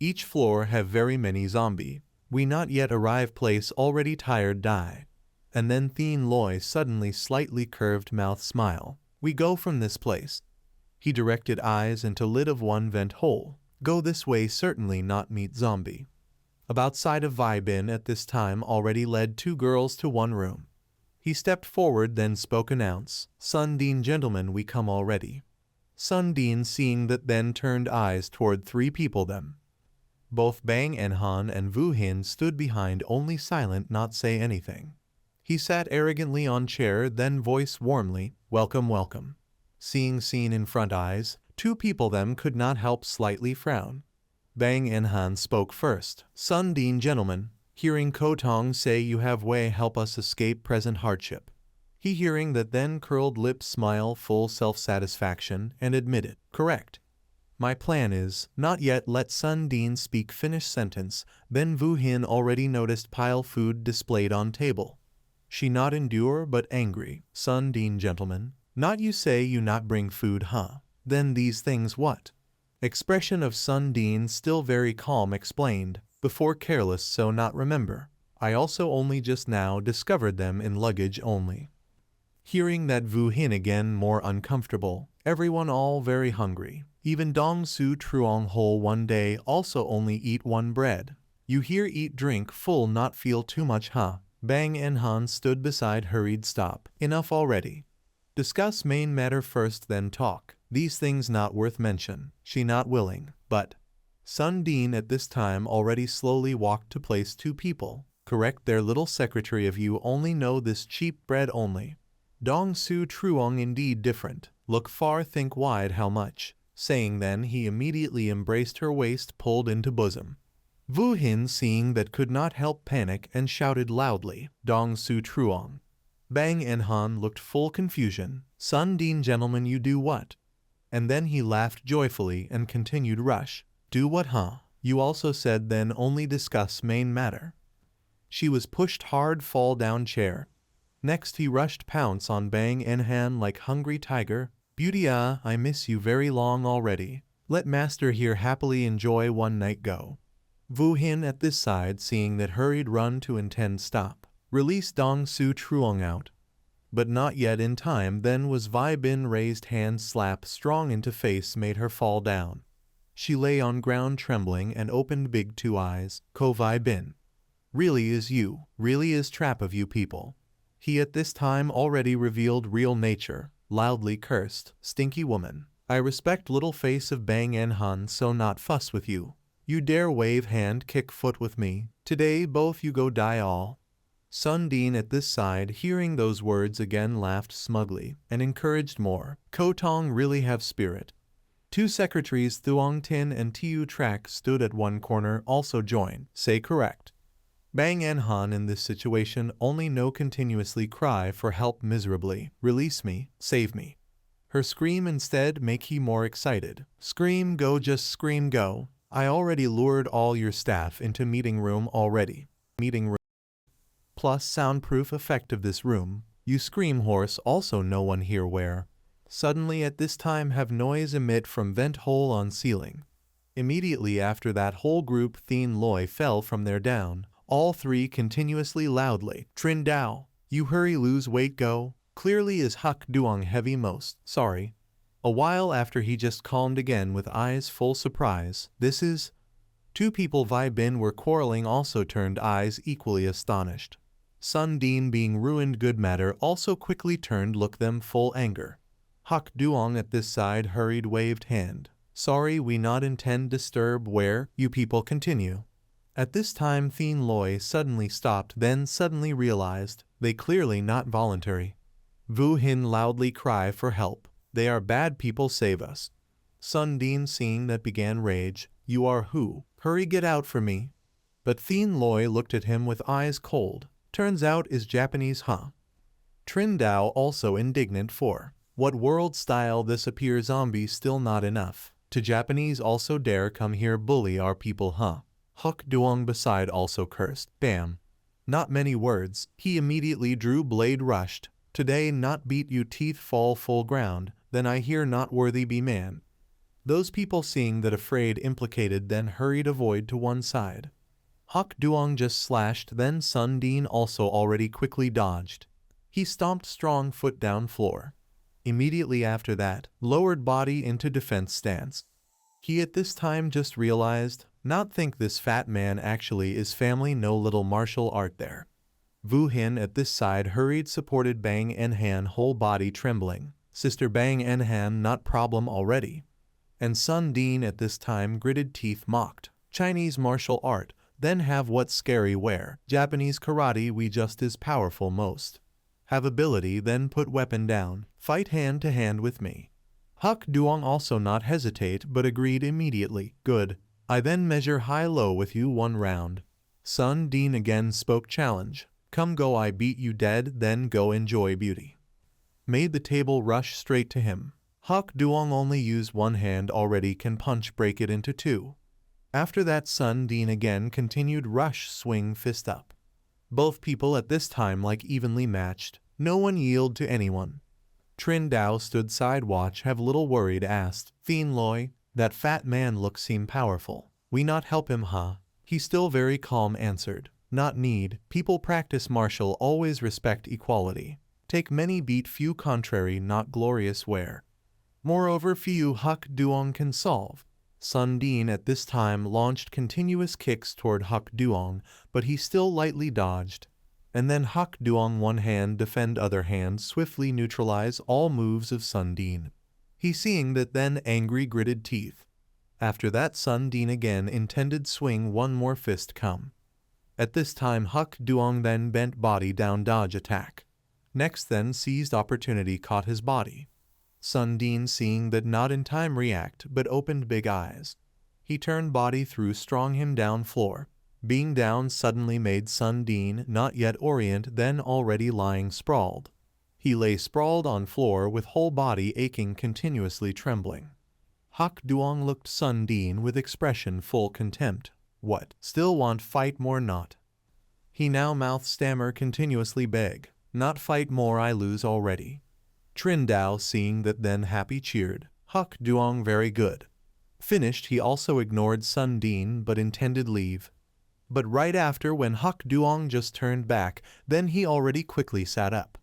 S1: Each floor have very many zombie. We not yet arrive place already tired die. And then Thien Loi suddenly slightly curved mouth smile. We go from this place. He directed eyes into lid of one vent hole. Go this way certainly not meet zombie. About side of Vi Bin at this time already led 2 girls to one room. He stepped forward then spoke announce. Sun Dean gentlemen we come already. Sun Dean seeing that then turned eyes toward 3 people them. Both Bang and Han and Vu Hin stood behind only silent not say anything. He sat arrogantly on chair then voice warmly, welcome welcome. Seeing scene in front eyes, 2 people them could not help slightly frown. Bang and Han spoke first. Sun Dean gentlemen, hearing Ko Tong say you have way help us escape present hardship. He hearing that then curled lips smile full self-satisfaction and admitted, correct. My plan is, not yet let Sun Dean speak finish sentence, then Vu Hin already noticed pile food displayed on table. She not endure but angry. Sun Dean gentlemen, not you say you not bring food Then these things what? Expression of Sun Dean still very calm explained, before careless so not remember. I also only just now discovered them in luggage only. Hearing that Vu Hin again more uncomfortable, everyone all very hungry. Even Dong Su Truong whole one day also only eat 1 bread. You here eat drink full not feel too much Bang and Han stood beside hurried stop. Enough already. Discuss main matter first then talk. These things not worth mention. She not willing, but. Sun Dean at this time already slowly walked to place 2 people. Correct their little secretary of you only know this cheap bread only. Dong Su Truong indeed different. Look far think wide how much. Saying then he immediately embraced her waist pulled into bosom. Vu Hin seeing that could not help panic and shouted loudly, Dong Su Truong. Bang and Han looked full confusion. Sun Dean gentlemen you do what? And then he laughed joyfully and continued rush. Do what You also said then only discuss main matter. She was pushed hard fall down chair. Next he rushed pounce on Bang and Han like hungry tiger. Beauty I miss you very long already. Let master here happily enjoy one night go. Vu Hin at this side seeing that hurried run to intend stop. Release Dong Su Truong out. But not yet in time then was Vi Bin raised hand slap strong into face made her fall down. She lay on ground trembling and opened big 2 eyes. Ko Vi Bin. Really is you, really is trap of you people. He at this time already revealed real nature. Loudly cursed, stinky woman. I respect little face of Bang and Han so not fuss with you. You dare wave hand kick foot with me. Today both you go die all. Sun Dean at this side hearing those words again laughed smugly and encouraged more. Ko Tong really have spirit. 2 secretaries Thuong Tin and Tiu Trak stood at one corner also joined. Say correct. Bang and Han in this situation only know continuously cry for help miserably. Release me, save me. Her scream instead make he more excited. Scream go, just scream go. I already lured all your staff into meeting room already. Meeting room plus soundproof effect of this room. You scream horse also no one here where. Suddenly at this time have noise emit from vent hole on ceiling. Immediately after that whole group Thien Loi fell from their down. All three continuously loudly. Trin Dao, you hurry lose weight go. Clearly is Huck Duong heavy most. Sorry. A while after he just calmed again with eyes full surprise. This is. Two people Vi Bin were quarreling also turned eyes equally astonished. Sun Dean being ruined good matter also quickly turned look them full anger. Huck Duong at this side hurried waved hand. Sorry we not intend disturb where you people continue. At this time Thien Loi suddenly stopped then suddenly realized they clearly not voluntary. Vu Hin loudly cry for help. They are bad people save us. Sun Dean seeing that began rage. You are who? Hurry get out for me. But Thien Loi looked at him with eyes cold. Turns out is Japanese huh? Trin Dao also indignant for. What world style this appear zombie still not enough. To Japanese also dare come here bully our people huh? Huck Duong beside also cursed. Bam. Not many words. He immediately drew blade rushed. Today not beat you teeth fall full ground. Then I hear not worthy be man. Those people seeing that afraid implicated then hurried avoid to one side. Huck Duong just slashed then Sun Dean also already quickly dodged. He stomped strong foot down floor. Immediately after that, lowered body into defense stance. He at this time just realized, not think this fat man actually is family no little martial art there. Vu Hin at this side hurried supported Bang En Han whole body trembling. Sister Bang En Han not problem already. And Sun Dean at this time gritted teeth mocked. Chinese martial art, then have what scary wear. Japanese karate we just as powerful most. Have ability then put weapon down. Fight hand to hand with me. Huck Duong also not hesitate but agreed immediately. Good. I then measure high-low with you one round. Sun Dean again spoke challenge. Come go I beat you dead then go enjoy beauty. Made the table rush straight to him. Huck Duong only used one hand already can punch break it into two. After that Sun Dean again continued rush swing fist up. Both people at this time like evenly matched. No one yield to anyone. Trin Dao stood side watch have little worried asked. Thien Loi, that fat man look seem powerful. We not help him huh? He still very calm answered. Not need, people practice martial always respect equality. Take many beat few contrary not glorious wear. Moreover few Huck Duong can solve. Sun Dean at this time launched continuous kicks toward Huck Duong, but he still lightly dodged. And then Huck Duong one hand defend other hand swiftly neutralize all moves of Sun Dean. He seeing that then angry gritted teeth. After that Sun Dean again intended swing one more fist come. At this time Huck Duong then bent body down dodge attack. Next then seized opportunity caught his body. Sun Dean seeing that not in time react but opened big eyes. He turned body through strong him down floor. Being down suddenly made Sun Dean not yet orient then already lying sprawled. He lay sprawled on floor with whole body aching continuously trembling. Huck Duong looked Sun Dean with expression full contempt. What, still want fight more not? He now mouth stammer continuously beg. Not fight more I lose already. Trin Dao seeing that then happy cheered. Huck Duong very good. Finished he also ignored Sun Dean but intended leave. But right after when Huck Duong just turned back, then he already quickly sat up.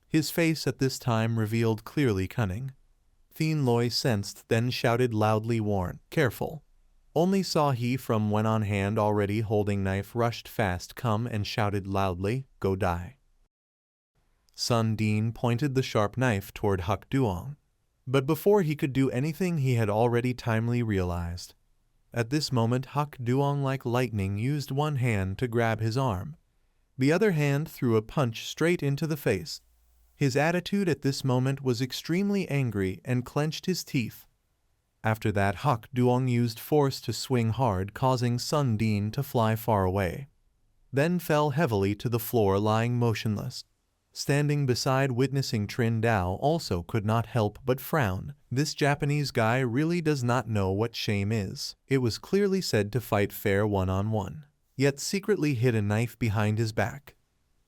S1: His face at this time revealed clearly cunning. Thien Loi sensed then shouted loudly warn, careful. Only saw he from when on hand already holding knife rushed fast come and shouted loudly, go die. Sun Dean pointed the sharp knife toward Huck Duong. But before he could do anything he had already timely realized. At this moment Huck Duong like lightning used one hand to grab his arm. The other hand threw a punch straight into the face. His attitude at this moment was extremely angry and clenched his teeth. After that Huck Duong used force to swing hard causing Sun Dean to fly far away. then fell heavily to the floor lying motionless. Standing beside witnessing Trin Dao also could not help but frown. This Japanese guy really does not know what shame is. It was clearly said to fight fair one-on-one, yet secretly hid a knife behind his back.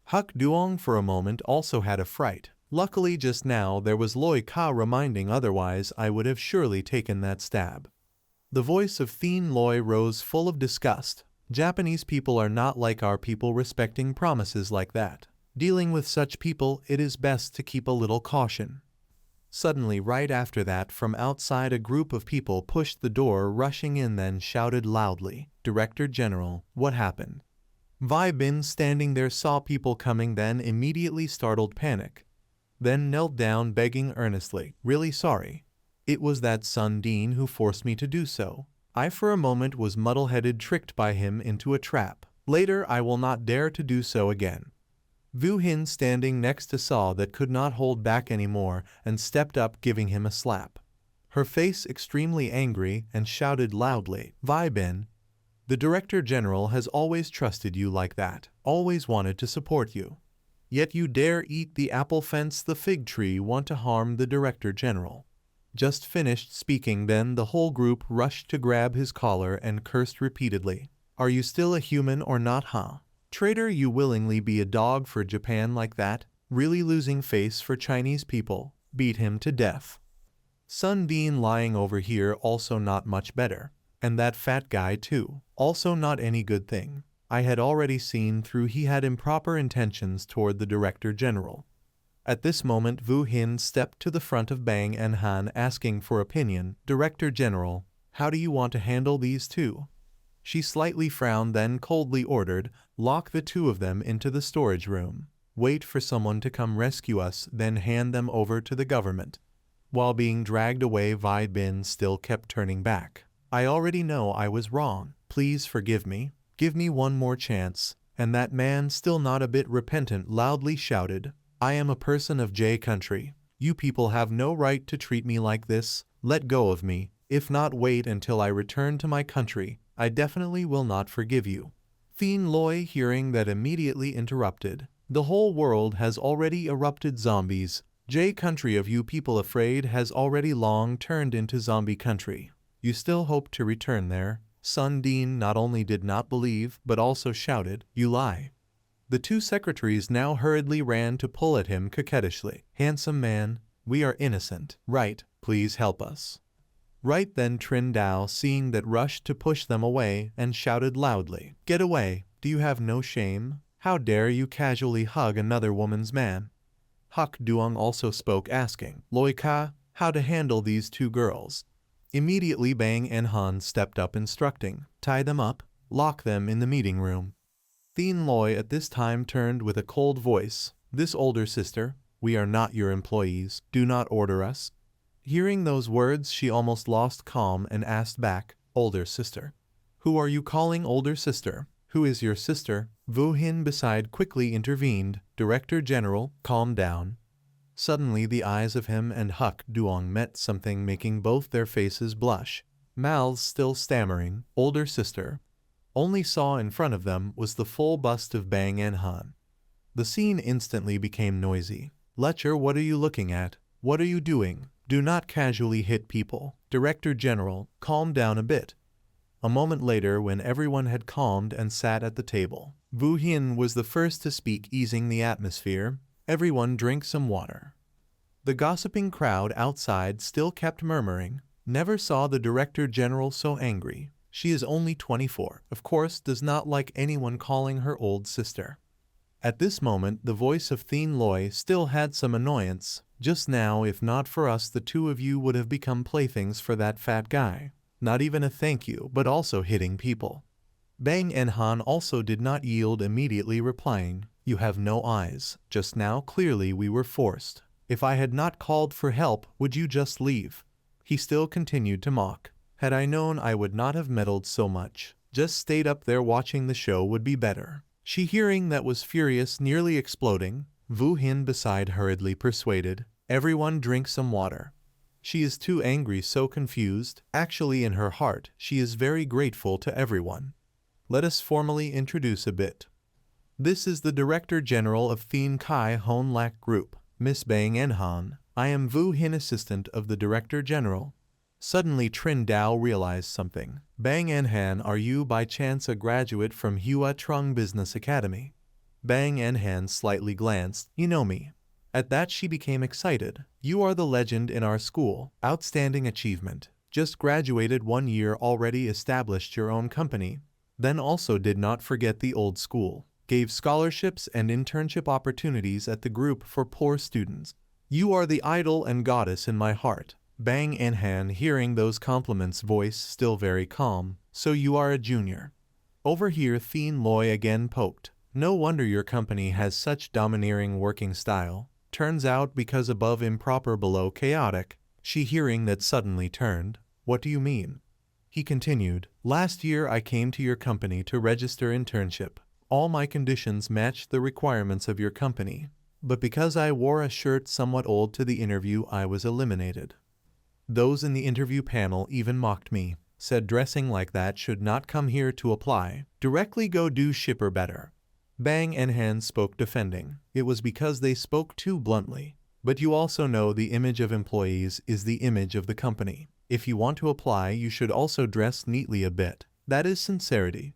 S1: Huck Duong for a moment also had a fright. Luckily just now there was Loi Ka reminding, otherwise I would have surely taken that stab. The voice of Thien Loi rose full of disgust. Japanese people are not like our people respecting promises like that. Dealing with such people, it is best to keep a little caution. Suddenly right after that, from outside a group of people pushed the door, rushing in, then shouted loudly, "Director General, what happened?" Vi Bin standing there saw people coming, then immediately startled panic. Then knelt down begging earnestly, "Really sorry. It was that Sun Dean who forced me to do so. I for a moment was muddle-headed, tricked by him into a trap. Later I will not dare to do so again." Vu Hin standing next to saw that, could not hold back anymore, and stepped up giving him a slap. Her face extremely angry, and shouted loudly, "Vi Bin, the Director General has always trusted you like that, always wanted to support you. Yet you dare eat the apple fence the fig tree, want to harm the Director General." Just finished speaking, then the whole group rushed to grab his collar and cursed repeatedly. "Are you still a human or not, huh? Traitor, you willingly be a dog for Japan like that? Really losing face for Chinese people? Beat him to death." Sun Dean lying over here also not much better. And that fat guy too, also not any good thing. I had already seen through he had improper intentions toward the Director General. At this moment Vu Hin stepped to the front of Bang and Han asking for opinion. "Director General, how do you want to handle these two?" She slightly frowned, then coldly ordered, "Lock the two of them into the storage room. Wait for someone to come rescue us, then hand them over to the government." While being dragged away, Vi Bin still kept turning back. "I already know I was wrong. Please forgive me. Give me one more chance." And that man, still not a bit repentant, loudly shouted, "I am a person of J country. You people have no right to treat me like this. Let go of me. If not, wait until I return to my country. I definitely will not forgive you." Thien Loi hearing that immediately interrupted, "The whole world has already erupted zombies. J country of you people afraid has already long turned into zombie country. You still hope to return there?" Sun Dean not only did not believe, but also shouted, "You lie." The two secretaries now hurriedly ran to pull at him coquettishly. "Handsome man, we are innocent. Right, please help us." Right then Trin Dao, seeing that, rushed to push them away and shouted loudly, "Get away, do you have no shame? How dare you casually hug another woman's man?" Huck Duong also spoke asking, "Loi Ka, how to handle these two girls?" Immediately Bang and Han stepped up instructing, "Tie them up, lock them in the meeting room." Thien Loi at this time turned with a cold voice, "This older sister, we are not your employees, do not order us." Hearing those words she almost lost calm and asked back, "Older sister? Who are you calling older sister? Who is your sister?" Vu Hin beside quickly intervened, "Director General, calm down." Suddenly the eyes of him and Huck Duong met something, making both their faces blush. Mouths still stammering, "Older sister." Only saw in front of them was the full bust of Bang and Han. The scene instantly became noisy. "Letcher, what are you looking at? What are you doing? Do not casually hit people. Director General, calm down a bit." A moment later, when everyone had calmed and sat at the table, Vu Hin was the first to speak, easing the atmosphere. "Everyone drink some water." The gossiping crowd outside still kept murmuring, "Never saw the Director General so angry. She is only 24, of course does not like anyone calling her old sister." At this moment the voice of Thien Loi still had some annoyance. "Just now, if not for us, the two of you would have become playthings for that fat guy. Not even a thank you, but also hitting people." Bang and Han also did not yield, immediately replying, "You have no eyes. Just now clearly we were forced. If I had not called for help, would you just leave?" He still continued to mock. "Had I known, I would not have meddled so much. Just stayed up there watching the show would be better." She hearing that was furious, nearly exploding. Vu Hin beside hurriedly persuaded, "Everyone drink some water." She is too angry, so confused. Actually in her heart, she is very grateful to everyone. Let us formally introduce a bit. This is the Director General of Thien Kai Hon Lak Group, Miss Bang En-han. I am Vu Hin, assistant of the Director General. Suddenly Trin Dao realized something. Bang En-han, are you by chance a graduate from Hua Trung Business Academy? Bang En-han slightly glanced. You know me. At that she became excited. You are the legend in our school. Outstanding achievement. Just graduated 1 year, already established your own company. Then also did not forget the old school. Gave scholarships and internship opportunities at the group for poor students. You are the idol and goddess in my heart. Bang En-han, hearing those compliments, voice still very calm. So you are a junior. Over here Thien Loi again poked. No wonder your company has such domineering working style. Turns out because above improper, below chaotic. She, hearing that, suddenly turned. What do you mean? He continued. Last year I came to your company to register internship. All my conditions matched the requirements of your company. But because I wore a shirt somewhat old to the interview, I was eliminated. Those in the interview panel even mocked me. Said dressing like that should not come here to apply. Directly go do shipper better. Bang En-han spoke, defending. It was because they spoke too bluntly. But you also know the image of employees is the image of the company. If you want to apply, you should also dress neatly a bit. That is sincerity.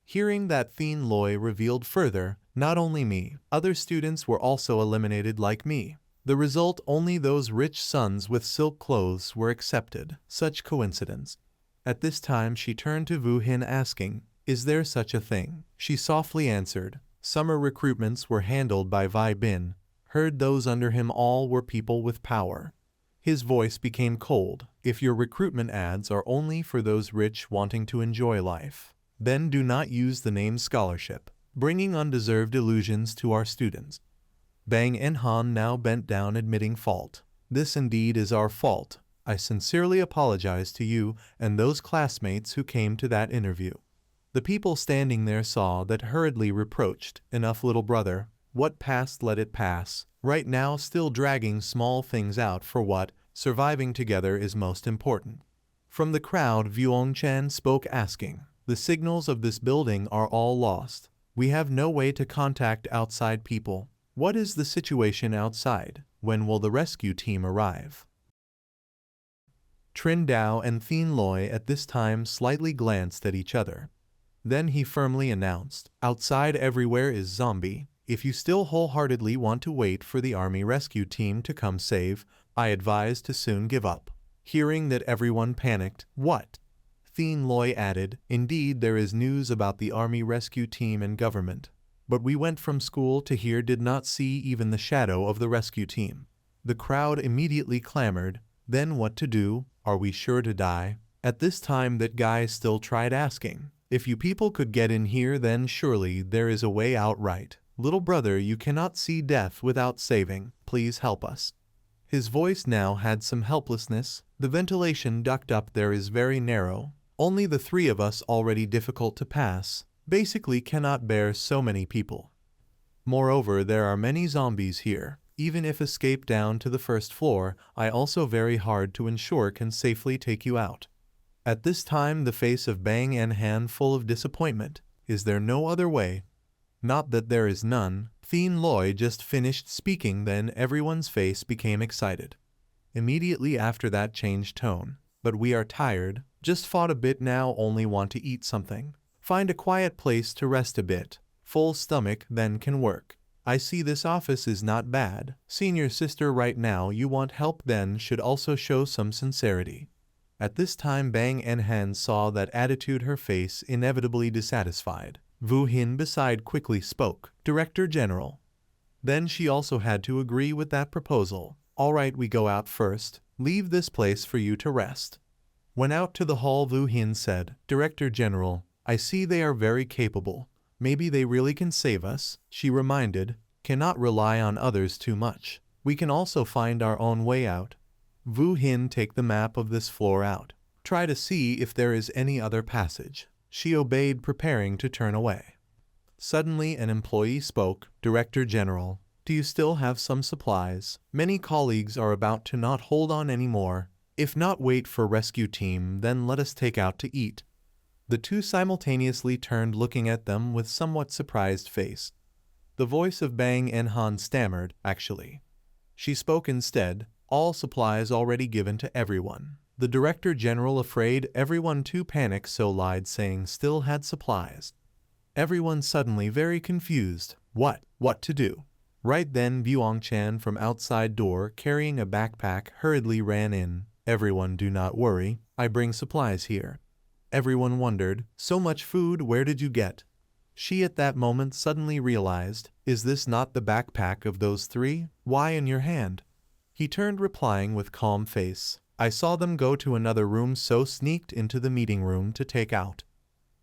S1: Hearing that, Thien Loi revealed further, not only me, other students were also eliminated like me. The result, only those rich sons with silk clothes were accepted. Such coincidence. At this time she turned to Vu Hin, asking, is there such a thing? She softly answered, summer recruitments were handled by Vi Bin. Heard those under him all were people with power. His voice became cold. If your recruitment ads are only for those rich wanting to enjoy life, then do not use the name scholarship, bringing undeserved illusions to our students. Bang En-han now bent down, admitting fault. This indeed is our fault. I sincerely apologize to you and those classmates who came to that interview. The people standing there saw that, hurriedly reproached, enough little brother, what passed let it pass. Right now still dragging small things out for what, surviving together is most important. From the crowd Vuong Chen spoke, asking, the signals of this building are all lost. We have no way to contact outside people. What is the situation outside? When will the rescue team arrive? Trin Dao and Thien Loi at this time slightly glanced at each other. Then he firmly announced, outside everywhere is zombie. If you still wholeheartedly want to wait for the army rescue team to come save, I advise to soon give up. Hearing that, everyone panicked. What? Thien Loi added, indeed there is news about the army rescue team and government. But we went from school to here, did not see even the shadow of the rescue team. The crowd immediately clamored. Then what to do? Are we sure to die? At this time that guy still tried, asking, if you people could get in here, then surely there is a way out, right? Little brother, you cannot see death without saving. Please help us. His voice now had some helplessness. The ventilation duct up there is very narrow. Only the three of us already difficult to pass. Basically cannot bear so many people. Moreover, there are many zombies here. Even if escape down to the first floor, I also very hard to ensure can safely take you out. At this time the face of Bang En-han full of disappointment. Is there no other way? Not that there is none. Thien Loi just finished speaking, then everyone's face became excited. Immediately after that changed tone. But we are tired. Just fought a bit now, only want to eat something. Find a quiet place to rest a bit. Full stomach, then can work. I see this office is not bad. Senior sister, right now you want help, then should also show some sincerity. At this time Bang En-han saw that attitude, her face inevitably dissatisfied. Vu Hin beside quickly spoke, Director General. Then she also had to agree with that proposal. All right, we go out first. Leave this place for you to rest. When out to the hall, Vu Hin said, Director General, I see they are very capable. Maybe they really can save us. She reminded, cannot rely on others too much. We can also find our own way out. Vu Hin, take the map of this floor out. Try to see if there is any other passage. She obeyed, preparing to turn away. Suddenly an employee spoke, Director General, do you still have some supplies? Many colleagues are about to not hold on anymore. If not wait for rescue team, then let us take out to eat. The two simultaneously turned, looking at them with somewhat surprised face. The voice of Bang En-han stammered, actually. She spoke instead, all supplies already given to everyone. The Director General afraid everyone to panic so lied saying still had supplies. Everyone suddenly very confused. What to do? Right then Byung-chan from outside door carrying a backpack hurriedly ran in. Everyone do not worry, I bring supplies here. Everyone wondered, so much food, where did you get? She at that moment suddenly realized, is this not the backpack of those three? Why in your hand? He turned replying with calm face, I saw them go to another room so sneaked into the meeting room to take out.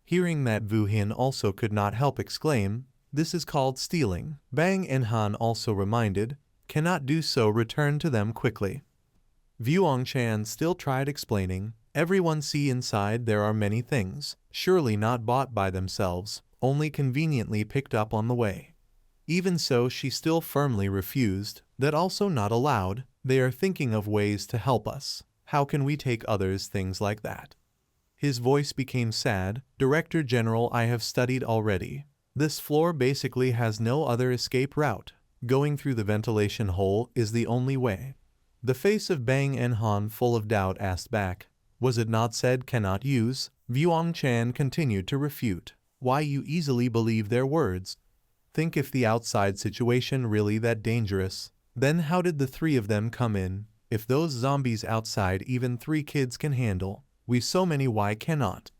S1: Hearing that Vu Hin also could not help exclaim, this is called stealing. Bang En-han also reminded, cannot do so, return to them quickly. Byung-chan still tried explaining, everyone see inside there are many things, surely not bought by themselves, only conveniently picked up on the way. Even so she still firmly refused, that also not allowed, they are thinking of ways to help us, how can we take others' things like that? His voice became sad, Director General, I have studied already. This floor basically has no other escape route, going through the ventilation hole is the only way. The face of Bang En-han full of doubt asked back, was it not said cannot use? Byung-chan continued to refute, why you easily believe their words? Think if the outside situation really that dangerous, then how did the three of them come in? If those zombies outside even 3 kids can handle, we so many why cannot?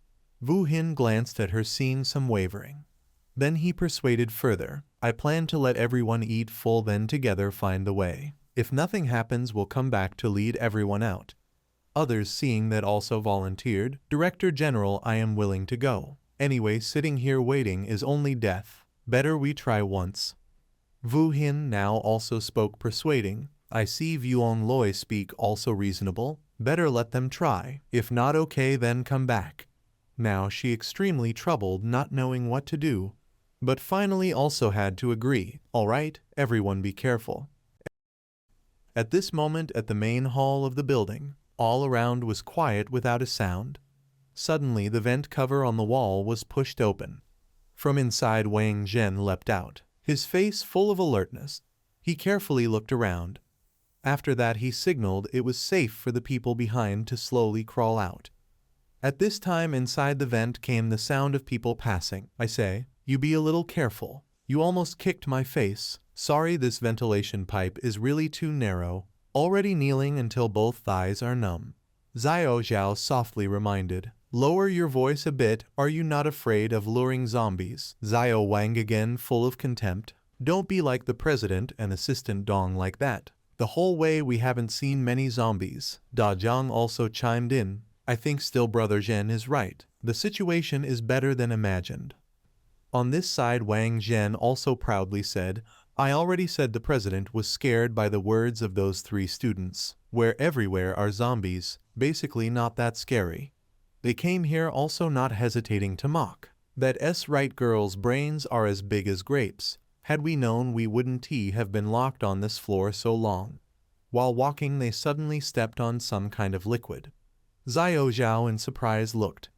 S1: Vu Hin glanced at her seeing some wavering. Then he persuaded further, I plan to let everyone eat full then together find the way. If nothing happens we'll come back to lead everyone out. Others seeing that also volunteered, Director General I am willing to go. Anyway sitting here waiting is only death. Better we try once. Vu Hin now also spoke persuading, I see Vuong Loi speak also reasonable, better let them try, if not okay then come back. Now she extremely troubled not knowing what to do, but finally also had to agree, alright, everyone be careful. At this moment at the main hall of the building, all around was quiet without a sound. Suddenly the vent cover on the wall was pushed open. From inside Wang Zhen leapt out, his face full of alertness. He carefully looked around. After that he signaled it was safe for the people behind to slowly crawl out. At this time inside the vent came the sound of people passing. I say, you be a little careful. You almost kicked my face. Sorry this ventilation pipe is really too narrow. Already kneeling until both thighs are numb. Xiao Zhao softly reminded. Lower your voice a bit, are you not afraid of luring zombies? Xiao Wang again full of contempt. Don't be like the president and assistant Dong like that. The whole way we haven't seen many zombies. Da Jiang also chimed in. I think still Brother Zhen is right. The situation is better than imagined. On this side Wang Zhen also proudly said, I already said the president was scared by the words of those 3 students, where everywhere are zombies, basically not that scary. They came here also not hesitating to mock. That right girls' brains are as big as grapes. Had we known we wouldn't have been locked on this floor so long. While walking they suddenly stepped on some kind of liquid. Xiao Zhao in surprise looked.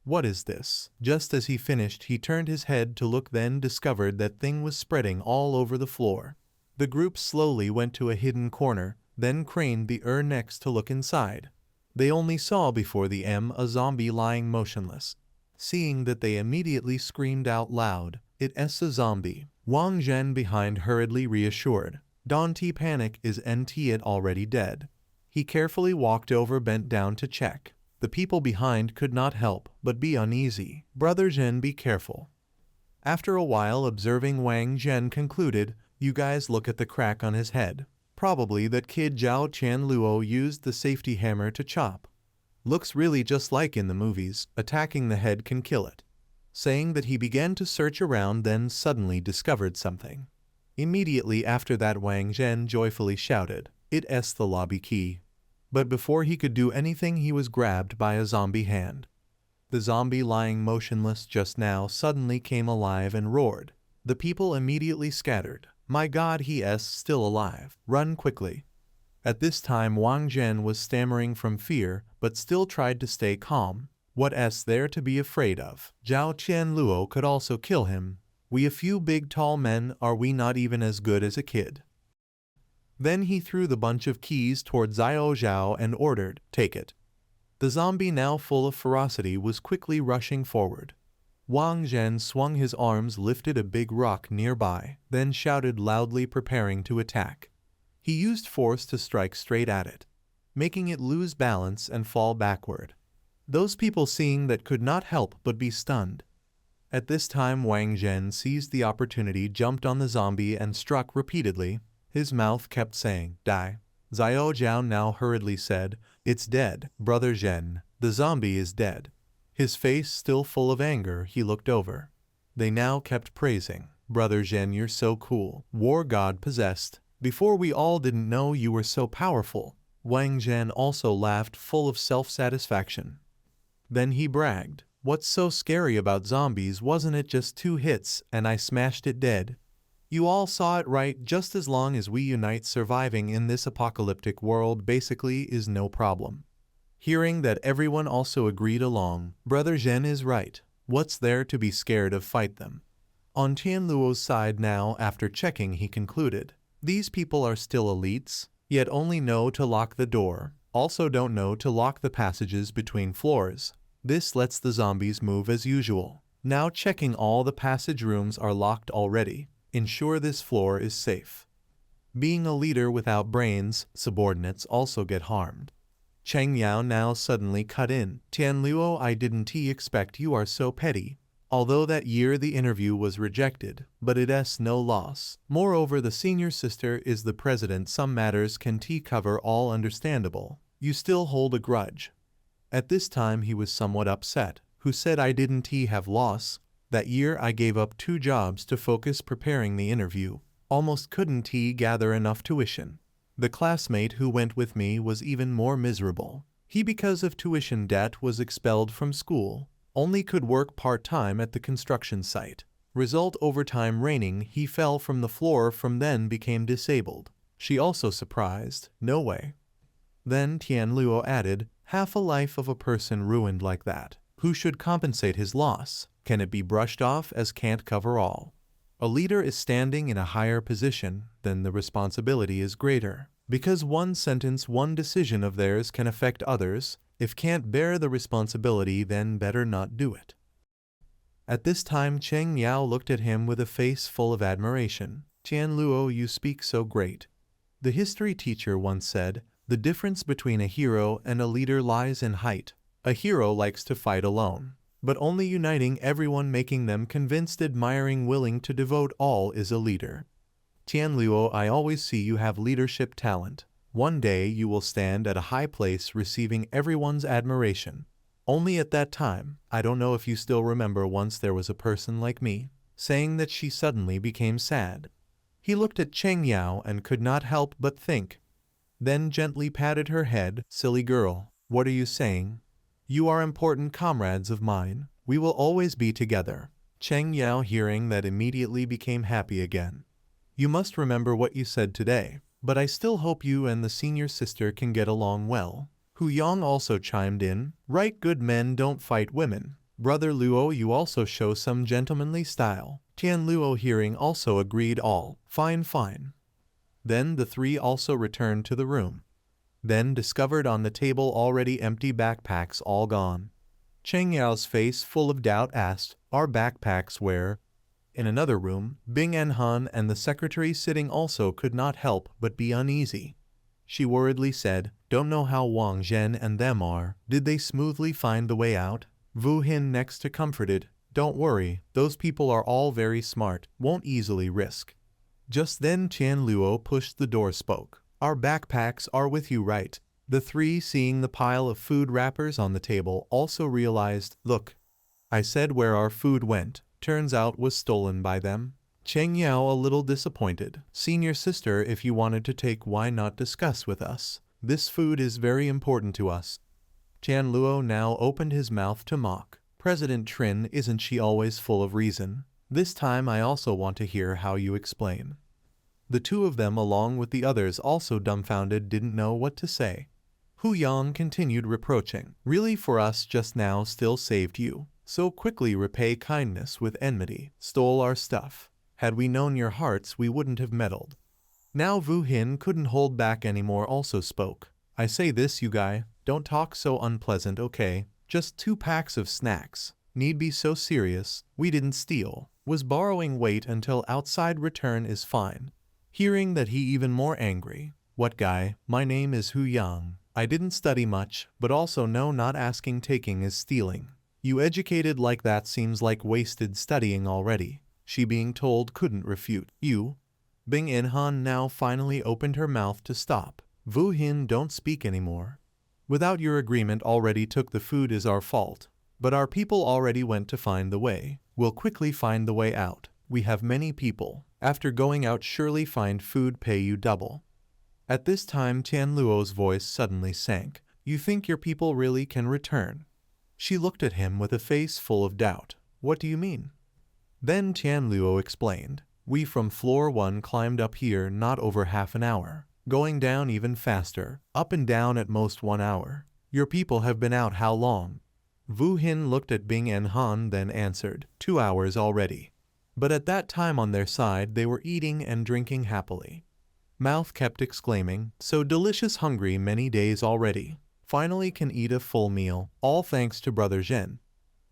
S1: What is this? Just as he finished he turned his head to look then discovered that thing was spreading all over the floor. The group slowly went to a hidden corner, then craned the necks to look inside. They only saw before them a zombie lying motionless. Seeing that they immediately screamed out loud, it's a zombie. Wang Zhen behind hurriedly reassured. Don't panic is it already dead. He carefully walked over bent down to check. The people behind could not help but be uneasy. Brother Zhen be careful. After a while observing Wang Zhen concluded, you guys look at the crack on his head. Probably that kid Zhao Qian Luo used the safety hammer to chop. Looks really just like in the movies, attacking the head can kill it. Saying that he began to search around then suddenly discovered something. Immediately after that Wang Zhen joyfully shouted, it's the lobby key. But before he could do anything he was grabbed by a zombie hand. The zombie lying motionless just now suddenly came alive and roared. The people immediately scattered. My God, he is still alive. Run quickly. At this time Wang Zhen was stammering from fear, but still tried to stay calm. What's there to be afraid of? Zhao Qian Luo could also kill him. We a few big tall men, are we not even as good as a kid? Then he threw the bunch of keys toward Xiao Zhao and ordered, take it. The zombie, now full of ferocity, was quickly rushing forward. Wang Zhen swung his arms, lifted a big rock nearby, then shouted loudly, preparing to attack. He used force to strike straight at it, making it lose balance and fall backward. Those people seeing that could not help but be stunned. At this time Wang Zhen seized the opportunity, jumped on the zombie and struck repeatedly. His mouth kept saying, die. Xiao Zhao now hurriedly said, it's dead, Brother Zhen, the zombie is dead. His face still full of anger, he looked over. They now kept praising, Brother Zhen, you're so cool, war god possessed. Before we all didn't know you were so powerful. Wang Zhen also laughed, full of self-satisfaction. Then he bragged, what's so scary about zombies? Wasn't it just 2 hits and I smashed it dead? You all saw it right. Just as long as we unite, surviving in this apocalyptic world basically is no problem. Hearing that, everyone also agreed along, Brother Zhen is right. What's there to be scared of? Fight them. On Tianluo's side now, after checking, he concluded, these people are still elites, yet only know to lock the door, also don't know to lock the passages between floors. This lets the zombies move as usual. Now checking, all the passage rooms are locked already. Ensure this floor is safe. Being a leader without brains, subordinates also get harmed. Cheng Yao now suddenly cut in. Tianluo, I didn't expect you are so petty. Although that year the interview was rejected, but it's no loss. Moreover, the senior sister is the president. Some matters can cover all, understandable. You still hold a grudge. At this time he was somewhat upset. Who said I didn't have loss? That year I gave up 2 jobs to focus preparing the interview. Almost couldn't gather enough tuition. The classmate who went with me was even more miserable. He, because of tuition debt, was expelled from school. Only could work part-time at the construction site. Result, overtime raining, he fell from the floor, from then became disabled. She also surprised, no way. Then Tianluo added, half a life of a person ruined like that. Who should compensate his loss? Can it be brushed off as can't cover all? A leader is standing in a higher position, then the responsibility is greater. Because one sentence, one decision of theirs can affect others, if can't bear the responsibility, then better not do it. At this time Cheng Yao looked at him with a face full of admiration. Tianluo, you speak so great. The history teacher once said, the difference between a hero and a leader lies in height. A hero likes to fight alone, but only uniting everyone, making them convinced, admiring, willing to devote all, is a leader. Tianluo, I always see you have leadership talent. One day you will stand at a high place, receiving everyone's admiration. Only at that time, I don't know if you still remember, once there was a person like me. Saying that, she suddenly became sad. He looked at Cheng Yao and could not help but think. Then gently patted her head, silly girl, what are you saying? You are important comrades of mine. We will always be together. Cheng Yao, hearing that, immediately became happy again. You must remember what you said today, but I still hope you and the senior sister can get along well. Hu Yang also chimed in, right, good men don't fight women. Brother Luo, you also show some gentlemanly style. Tianluo, hearing, also agreed, all, fine, fine. Then the 3 also returned to the room. Then discovered on the table already empty backpacks, all gone. Cheng Yao's face full of doubt asked, our backpacks where? In another room, Bing Enhan and the secretary sitting also could not help but be uneasy. She worriedly said, don't know how Wang Zhen and them are. Did they smoothly find the way out? Wu Hin next to comforted, don't worry, those people are all very smart, won't easily risk. Just then Tianluo pushed the door, spoke. Our backpacks are with you, right? The 3, seeing the pile of food wrappers on the table, also realized, look, I said where our food went, turns out was stolen by them. Cheng Yao, a little disappointed. Senior sister, if you wanted to take, why not discuss with us? This food is very important to us. Tianluo now opened his mouth to mock. President Trin, isn't she always full of reason? This time I also want to hear how you explain. The 2 of them, along with the others, also dumbfounded, didn't know what to say. Hu Yang continued reproaching, really, for us just now still saved you. So quickly repay kindness with enmity, stole our stuff. Had we known your hearts we wouldn't have meddled. Now Vu Hin couldn't hold back anymore, also spoke. I say this, you guy, don't talk so unpleasant, okay? Just 2 packs of snacks. Need be so serious? We didn't steal. Was borrowing, wait until outside return is fine. Hearing that, he even more angry. What guy? My name is Hu Yang. I didn't study much, but also no, not asking taking is stealing. You educated like that seems like wasted studying already. She being told couldn't refute. You? Bing In-han now finally opened her mouth to stop. Vu Hin, don't speak anymore. Without your agreement already took the food is our fault. But our people already went to find the way. We'll quickly find the way out. We have many people. After going out surely find food, pay you double. At this time Tian Luo's voice suddenly sank. You think your people really can return? She looked at him with a face full of doubt. What do you mean? Then Tian Luo explained. We from floor 1 climbed up here not over half an hour. Going down even faster, up and down at most 1 hour. Your people have been out how long? Vu Hin looked at Bing and Han, then answered, 2 hours already. But at that time on their side they were eating and drinking happily. Mouth kept exclaiming, so delicious, hungry many days already. Finally can eat a full meal, all thanks to Brother Zhen.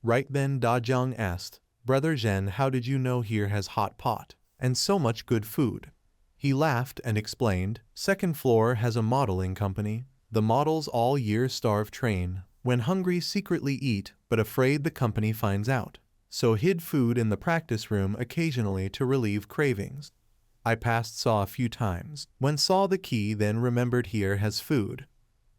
S1: Right then Da Jiang asked, Brother Zhen, how did you know here has hot pot, and so much good food? He laughed and explained, 2nd floor has a modeling company. The models all year starve train. When hungry secretly eat, but afraid the company finds out. So hid food in the practice room occasionally to relieve cravings. I passed saw a few times. When saw the key then remembered here has food.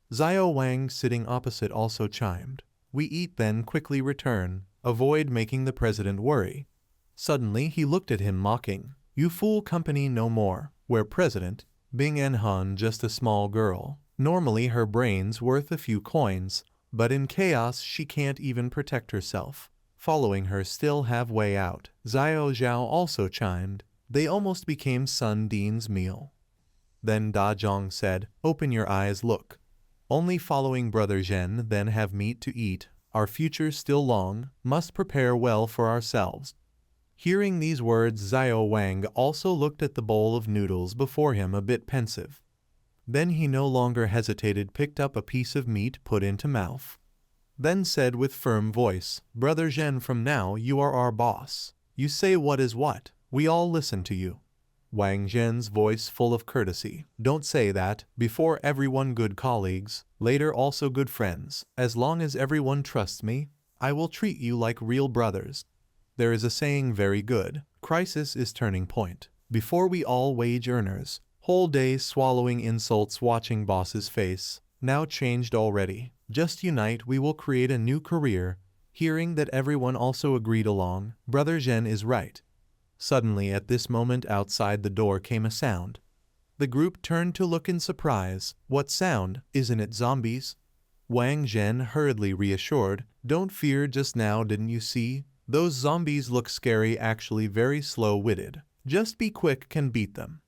S1: Xiao Wang sitting opposite also chimed. We eat then quickly return. Avoid making the president worry. Suddenly he looked at him mocking. You fool company no more. Where president? Bing En Han just a small girl. Normally her brain's worth a few coins. But in chaos she can't even protect herself. Following her still have way out. Xiao Zhao also chimed. They almost became Sun Dean's meal. Then Da Zhang said, open your eyes, look. Only following Brother Zhen then have meat to eat. Our future still long, must prepare well for ourselves. Hearing these words Xiao Wang also looked at the bowl of noodles before him a bit pensive. Then he no longer hesitated, picked up a piece of meat, put into mouth. Then said with firm voice, Brother Zhen, from now you are our boss. You say what is what. We all listen to you. Wang Zhen's voice full of courtesy. Don't say that. Before everyone good colleagues, later also good friends. As long as everyone trusts me, I will treat you like real brothers. There is a saying very good. Crisis is turning point. Before we all wage earners. Whole days swallowing insults watching boss's face. Now changed already. Just unite, we will create a new career. Hearing that everyone also agreed along. Brother Zhen is right. Suddenly at this moment outside the door came a sound. The group turned to look in surprise. What sound? Isn't it zombies? Wang Zhen hurriedly reassured. Don't fear, just now didn't you see? Those zombies look scary, actually very slow-witted. Just be quick, can beat them.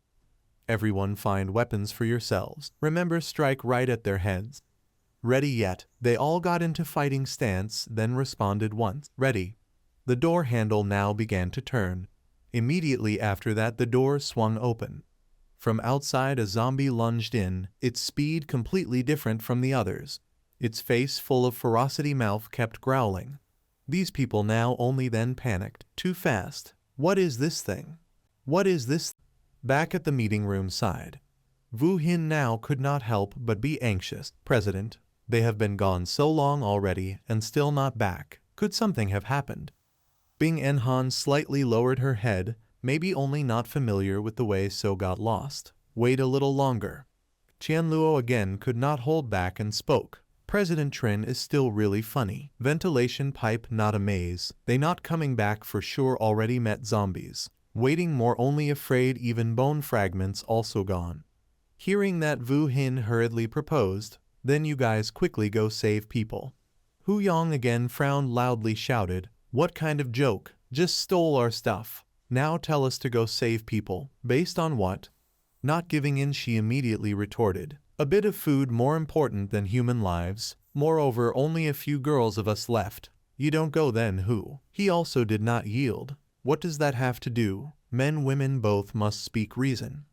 S1: Everyone find weapons for yourselves. Remember, strike right at their heads. Ready yet? They all got into fighting stance, then responded once. Ready. The door handle now began to turn. Immediately after that the door swung open. From outside a zombie lunged in, its speed completely different from the others. Its face full of ferocity, mouth kept growling. These people now only then panicked. Too fast. What is this thing? What is this? Back at the meeting room side. Vu Hin now could not help but be anxious. President, they have been gone so long already and still not back. Could something have happened? Bing En Han slightly lowered her head, maybe only not familiar with the way, so got lost. Wait a little longer. Tian Luo again could not hold back and spoke. President Trin is still really funny. Ventilation pipe not a maze. They not coming back for sure, already met zombies. Waiting more only afraid, even bone fragments also gone. Hearing that Vu Hin hurriedly proposed, then you guys quickly go save people. Hu Yang again frowned loudly, shouted, what kind of joke? Just stole our stuff. Now tell us to go save people. Based on what? Not giving in, she immediately retorted. A bit of food more important than human lives. Moreover, only a few girls of us left. You don't go then who? He also did not yield. What does that have to do? Men women both must speak reason.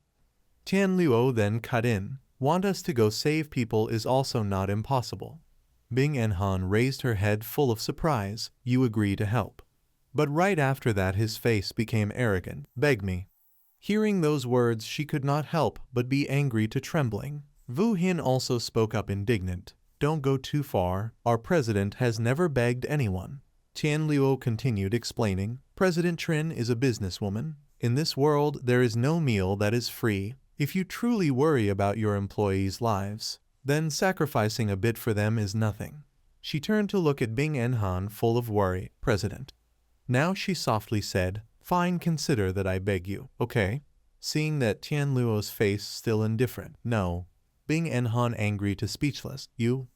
S1: Tian Luo then cut in. Want us to go save people is also not impossible. Bing Enhan raised her head full of surprise. You agree to help. But right after that his face became arrogant. Beg me. Hearing those words she could not help but be angry to trembling. Wu Hin also spoke up indignant. Don't go too far. Our president has never begged anyone. Tian Luo continued explaining. President Trin is a businesswoman. In this world there is no meal that is free. If you truly worry about your employees' lives, then sacrificing a bit for them is nothing. She turned to look at Bing Enhan full of worry. President. Now she softly said, fine, consider that I beg you, okay? Seeing that Tian Luo's face still indifferent. No. Bing Enhan angry to speechless. You?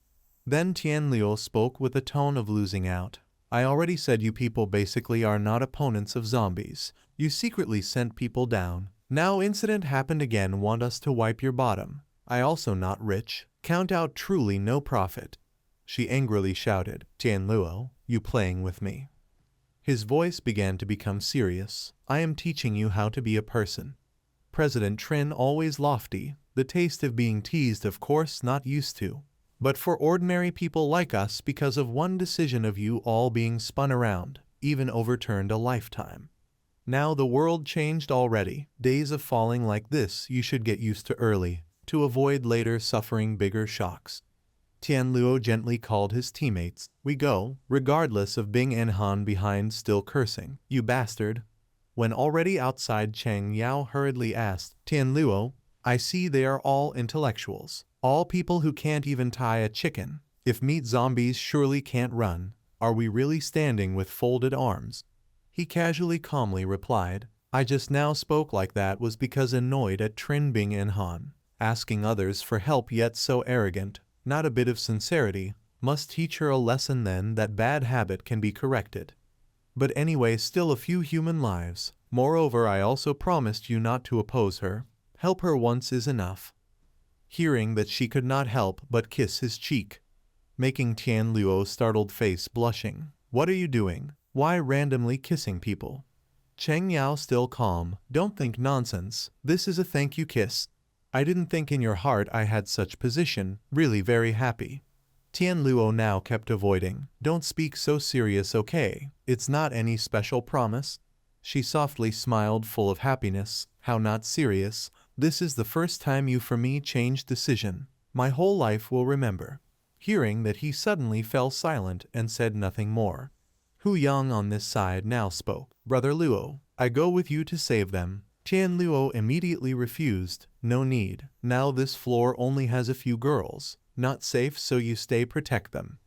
S1: Then Tian Luo spoke with a tone of losing out. I already said you people basically are not opponents of zombies. You secretly sent people down. Now incident happened again, want us to wipe your bottom. I also not rich. Count out truly no profit. She angrily shouted. Tian Luo, you playing with me? His voice began to become serious. I am teaching you how to be a person. President Trin always lofty, the taste of being teased of course not used to. But for ordinary people like us, because of one decision of you all being spun around, even overturned a lifetime. Now the world changed already. Days of falling like this you should get used to early, to avoid later suffering bigger shocks. Tian Luo gently called his teammates. We go, regardless of Bing Enhan behind still cursing. You bastard. When already outside, Cheng Yao hurriedly asked, Tian Luo, I see they are all intellectuals. All people who can't even tie a chicken. If meat zombies surely can't run, are we really standing with folded arms? He casually calmly replied, I just now spoke like that was because annoyed at Trin Bing Enhan, asking others for help yet so arrogant, not a bit of sincerity, must teach her a lesson then that bad habit can be corrected. But anyway still a few human lives, moreover I also promised you not to oppose her, help her once is enough. Hearing that she could not help but kiss his cheek, making Tian Luo's startled face blushing. What are you doing? Why randomly kissing people? Cheng Yao still calm. Don't think nonsense. This is a thank you kiss. I didn't think in your heart I had such position. Really very happy. Tian Luo now kept avoiding. Don't speak so serious, okay? It's not any special promise. She softly smiled full of happiness. How not serious? This is the first time you for me changed decision. My whole life will remember. Hearing that he suddenly fell silent and said nothing more. Hu Yang on this side now spoke. Brother Luo, I go with you to save them. Tian Luo immediately refused. No need. Now this floor only has a few girls. Not safe, so you stay protect them.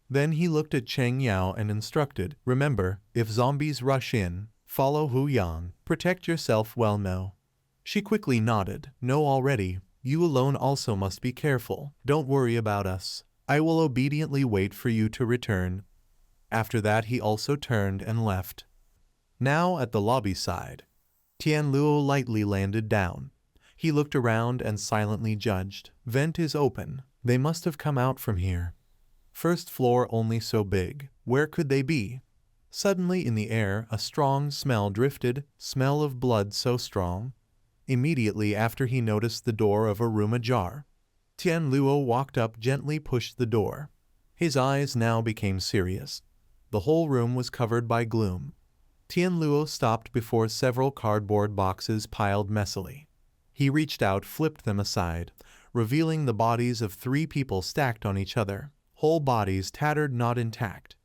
S1: Then he looked at Cheng Yao and instructed. Remember, if zombies rush in, follow Hu Yang. Protect yourself well no. She quickly nodded. No already. You alone also must be careful. Don't worry about us. I will obediently wait for you to return. After that he also turned and left. Now at the lobby side, Tian Luo lightly landed down. He looked around and silently judged. Vent is open. They must have come out from here. First floor only so big. Where could they be? Suddenly in the air a strong smell drifted, smell of blood so strong. Immediately after he noticed the door of a room ajar. Tian Luo walked up, gently pushed the door. His eyes now became serious. The whole room was covered by gloom. Tian Luo stopped before several cardboard boxes piled messily. He reached out, flipped them aside, revealing the bodies of 3 people stacked on each other, whole bodies tattered, not intact.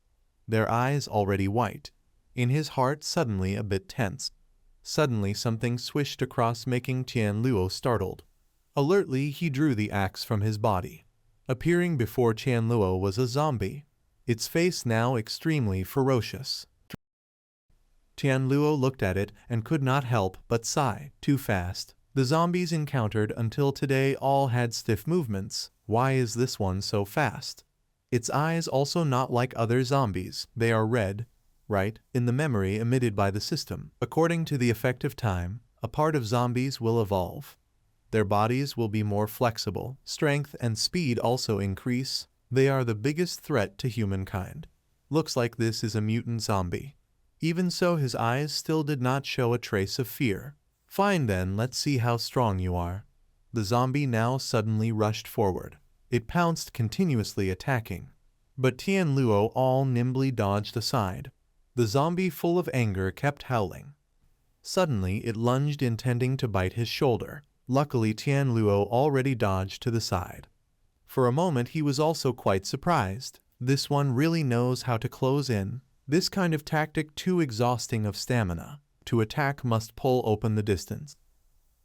S1: Their eyes already white. In his heart suddenly a bit tense. Suddenly something swished across, making Tian Luo startled. Alertly he drew the axe from his body. Appearing before Tian Luo was a zombie, its face now extremely ferocious. Tian Luo looked at it and could not help but sigh. Too fast. The zombies encountered until today all had stiff movements. Why is this one so fast? Its eyes also not like other zombies. They are red, right? In the memory emitted by the system. According to the effect of time, a part of zombies will evolve. Their bodies will be more flexible. Strength and speed also increase. They are the biggest threat to humankind. Looks like this is a mutant zombie. Even so, his eyes still did not show a trace of fear. Fine then, let's see how strong you are. The zombie now suddenly rushed forward. It pounced, continuously attacking. But Tianluo all nimbly dodged aside. The zombie, full of anger, kept howling. Suddenly it lunged, intending to bite his shoulder. Luckily Tianluo already dodged to the side. For a moment he was also quite surprised. This one really knows how to close in. This kind of tactic too exhausting of stamina. To attack must pull open the distance.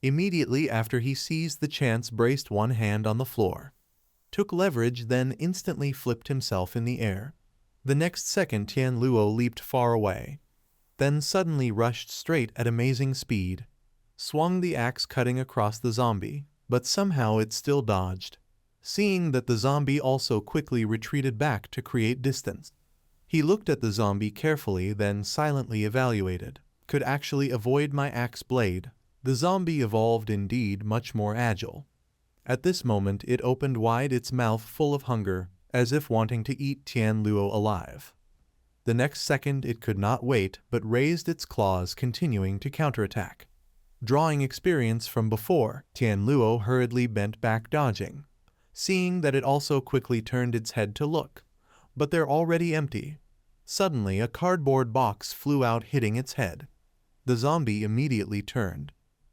S1: Immediately after he seized the chance, braced one hand on the floor. Took leverage, then instantly flipped himself in the air. The next second Tianluo leaped far away. Then suddenly rushed straight at amazing speed. Swung the axe, cutting across the zombie, but somehow it still dodged. Seeing that the zombie also quickly retreated back to create distance. He looked at the zombie carefully, then silently evaluated. Could actually avoid my axe blade. The zombie evolved indeed much more agile. At this moment it opened wide its mouth full of hunger, as if wanting to eat Tianluo alive. The next second it could not wait, but raised its claws, continuing to counterattack. Drawing experience from before, Tianluo hurriedly bent back, dodging. Seeing that it also quickly turned its head to look. But they're already empty. Suddenly a cardboard box flew out, hitting its head. The zombie immediately turned.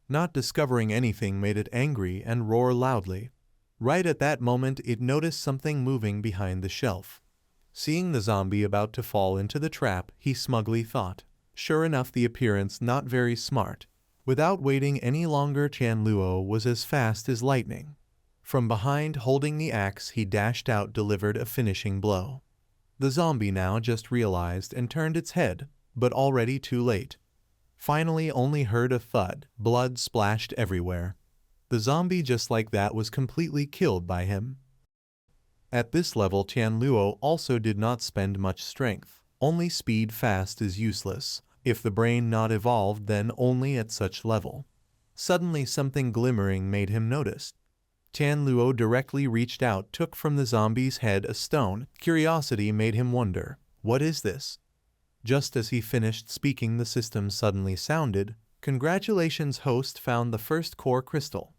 S1: Not discovering anything made it angry and roar loudly. Right at that moment it noticed something moving behind the shelf. Seeing the zombie about to fall into the trap, he smugly thought. Sure enough, the appearance not very smart. Without waiting any longer, Tianluo was as fast as lightning. From behind, holding the axe, he dashed out, delivered a finishing blow. The zombie now just realized and turned its head, but already too late. Finally only heard a thud, blood splashed everywhere. The zombie just like that was completely killed by him. At this level Tianluo also did not spend much strength. Only speed. Fast is useless. If the brain not evolved, then only at such level. Suddenly something glimmering made him notice. Tianluo directly reached out, took from the zombie's head a stone. Curiosity made him wonder, what is this? Just as he finished speaking, the system suddenly sounded, "Congratulations, host found the first core crystal."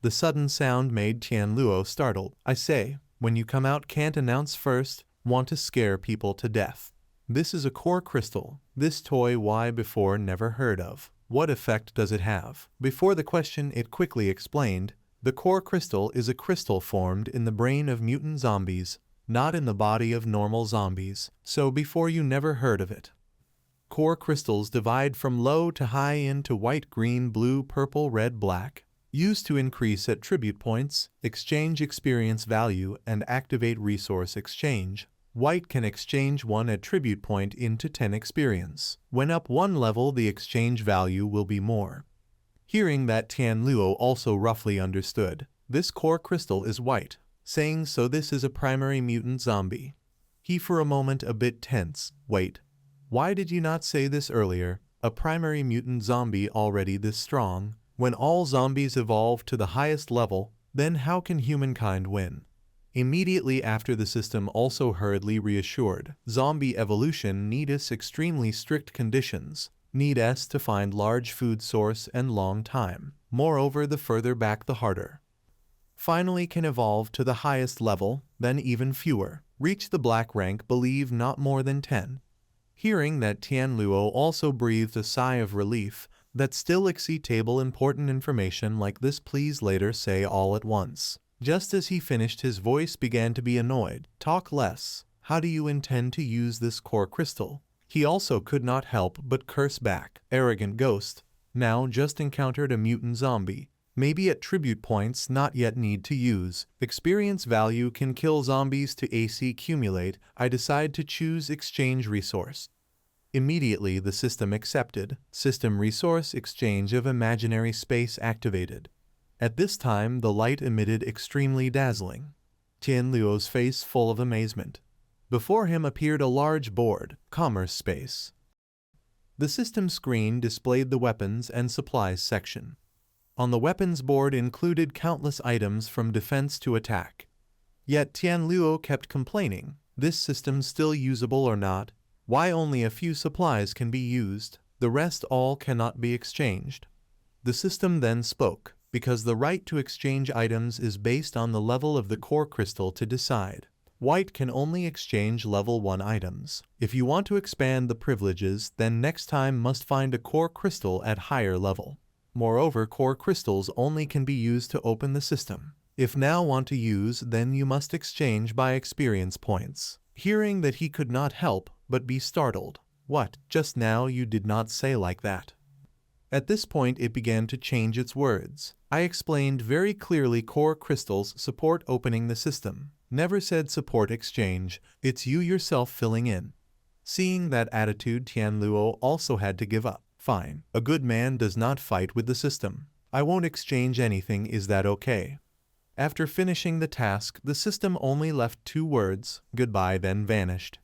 S1: The sudden sound made Tianluo startled. I say, when you come out can't announce first, want to scare people to death. This is a core crystal. This toy why before never heard of. What effect does it have? Before the question it quickly explained, the core crystal is a crystal formed in the brain of mutant zombies, not in the body of normal zombies, so before you never heard of it. Core crystals divide from low to high into white, green, blue, purple, red, black. Used to increase attribute points, exchange experience value, and activate resource exchange. White can exchange 1 attribute point into 10 experience. When up 1 level, the exchange value will be more. Hearing that, Tianluo also roughly understood. This core crystal is white. Saying so, this is a primary mutant zombie. He for a moment a bit tense. Wait. Why did you not say this earlier? A primary mutant zombie already this strong? When all zombies evolve to the highest level, then how can humankind win? Immediately after, the system also hurriedly reassured. Zombie evolution needs extremely strict conditions. Need S to find large food source and long time. Moreover, the further back the harder. Finally can evolve to the highest level, then even fewer. Reach the black rank, believe not more than 10. Hearing that, Tianluo also breathed a sigh of relief. That still exceed table important information like this, please later say all at once. Just as he finished, his voice began to be annoyed. Talk less. How do you intend to use this core crystal? He also could not help but curse back. Arrogant ghost. Now just encountered a mutant zombie. Maybe attribute points not yet need to use. Experience value can kill zombies to AC accumulate. I decide to choose exchange resource. Immediately the system accepted. System resource exchange of imaginary space activated. At this time the light emitted extremely dazzling. Tianluo's face full of amazement. Before him appeared a large board, commerce space. The system screen displayed the weapons and supplies section. On the weapons board included countless items from defense to attack. Yet Tianluo kept complaining. This system still usable or not? Why only a few supplies can be used, the rest all cannot be exchanged? The system then spoke, because the right to exchange items is based on the level of the core crystal to decide. White can only exchange level 1 items. If you want to expand the privileges, then next time must find a core crystal at higher level. Moreover, core crystals only can be used to open the system. If now want to use, then you must exchange by experience points. Hearing that he could not help but be startled. What, just now you did not say like that? At this point it began to change its words. I explained very clearly core crystals support opening the system. Never said support exchange, it's you yourself filling in. Seeing that attitude, Tianluo also had to give up. Fine, a good man does not fight with the system. I won't exchange anything, is that okay? After finishing the task, the system only left 2 words, goodbye, then vanished.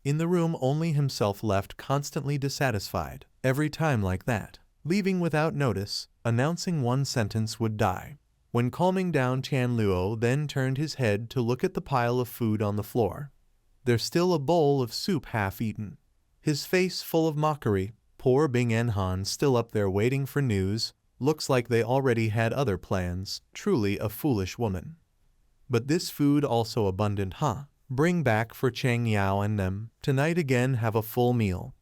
S1: In the room only himself left, constantly dissatisfied. Every time like that. Leaving without notice, announcing 1 sentence would die. When calming down, Tianluo then turned his head to look at the pile of food on the floor. There's still a bowl of soup half eaten. His face full of mockery. Poor Bing and Han still up there waiting for news. Looks like they already had other plans. Truly a foolish woman. But this food also abundant, huh? Bring back for Cheng Yao and them. Tonight again have a full meal.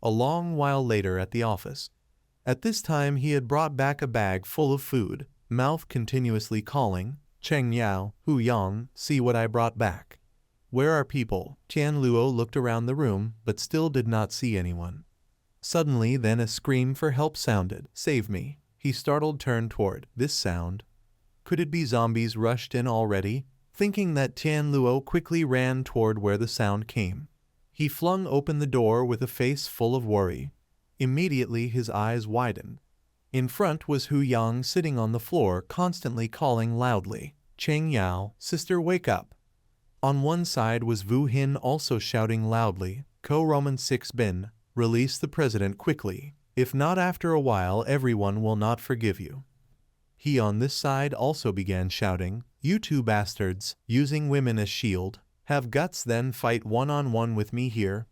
S1: A long while later at the office. At this time he had brought back a bag full of food, mouth continuously calling, Cheng Yao, Hu Yang, see what I brought back. Where are people? Tianluo looked around the room, but still did not see anyone. Suddenly then a scream for help sounded. Save me. He startled turned toward this sound. Could it be zombies rushed in already? Thinking that, Tianluo quickly ran toward where the sound came. He flung open the door with a face full of worry. Immediately his eyes widened. In front was Hu Yang sitting on the floor, constantly calling loudly, Cheng Yao, sister, wake up. On one side was Wu Hin also shouting loudly, Roman 6 Bin, release the president quickly. If not, after a while everyone will not forgive you. He on this side also began shouting, you 2 bastards, using women as shield, have guts then fight one-on-one with me here.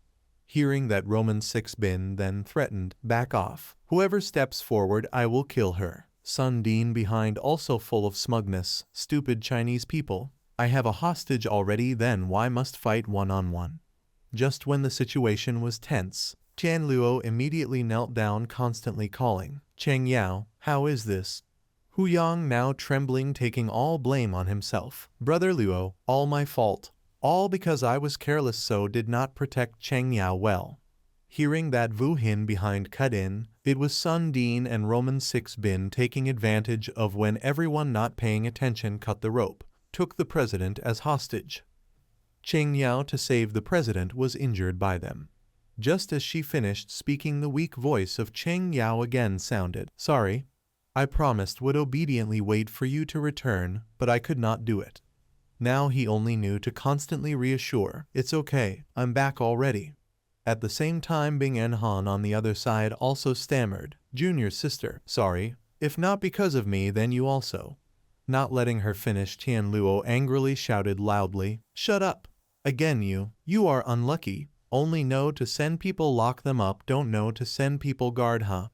S1: Hearing that, Roman 6 Bin then threatened, back off. Whoever steps forward I will kill her. Sun Dean behind also full of smugness, stupid Chinese people. I have a hostage already, then why must fight one-on-one? Just when the situation was tense, Tianluo immediately knelt down, constantly calling, Cheng Yao, how is this? Hu Yang now trembling, taking all blame on himself. Brother Luo, all my fault. All because I was careless, so did not protect Cheng Yao well. Hearing that, Wu Hin behind cut in. It was Sun Dean and Roman 6 Bin taking advantage of when everyone not paying attention cut the rope, took the president as hostage. Cheng Yao, to save the president, was injured by them. Just as she finished speaking, the weak voice of Cheng Yao again sounded. Sorry. I promised would obediently wait for you to return, but I could not do it. Now he only knew to constantly reassure, it's okay, I'm back already. At the same time, Bing and Han on the other side also stammered, Junior sister, sorry, if not because of me then you also. Not letting her finish, Tianluo angrily shouted loudly, shut up. Again you are unlucky, only know to send people lock them up, don't know to send people guard, huh?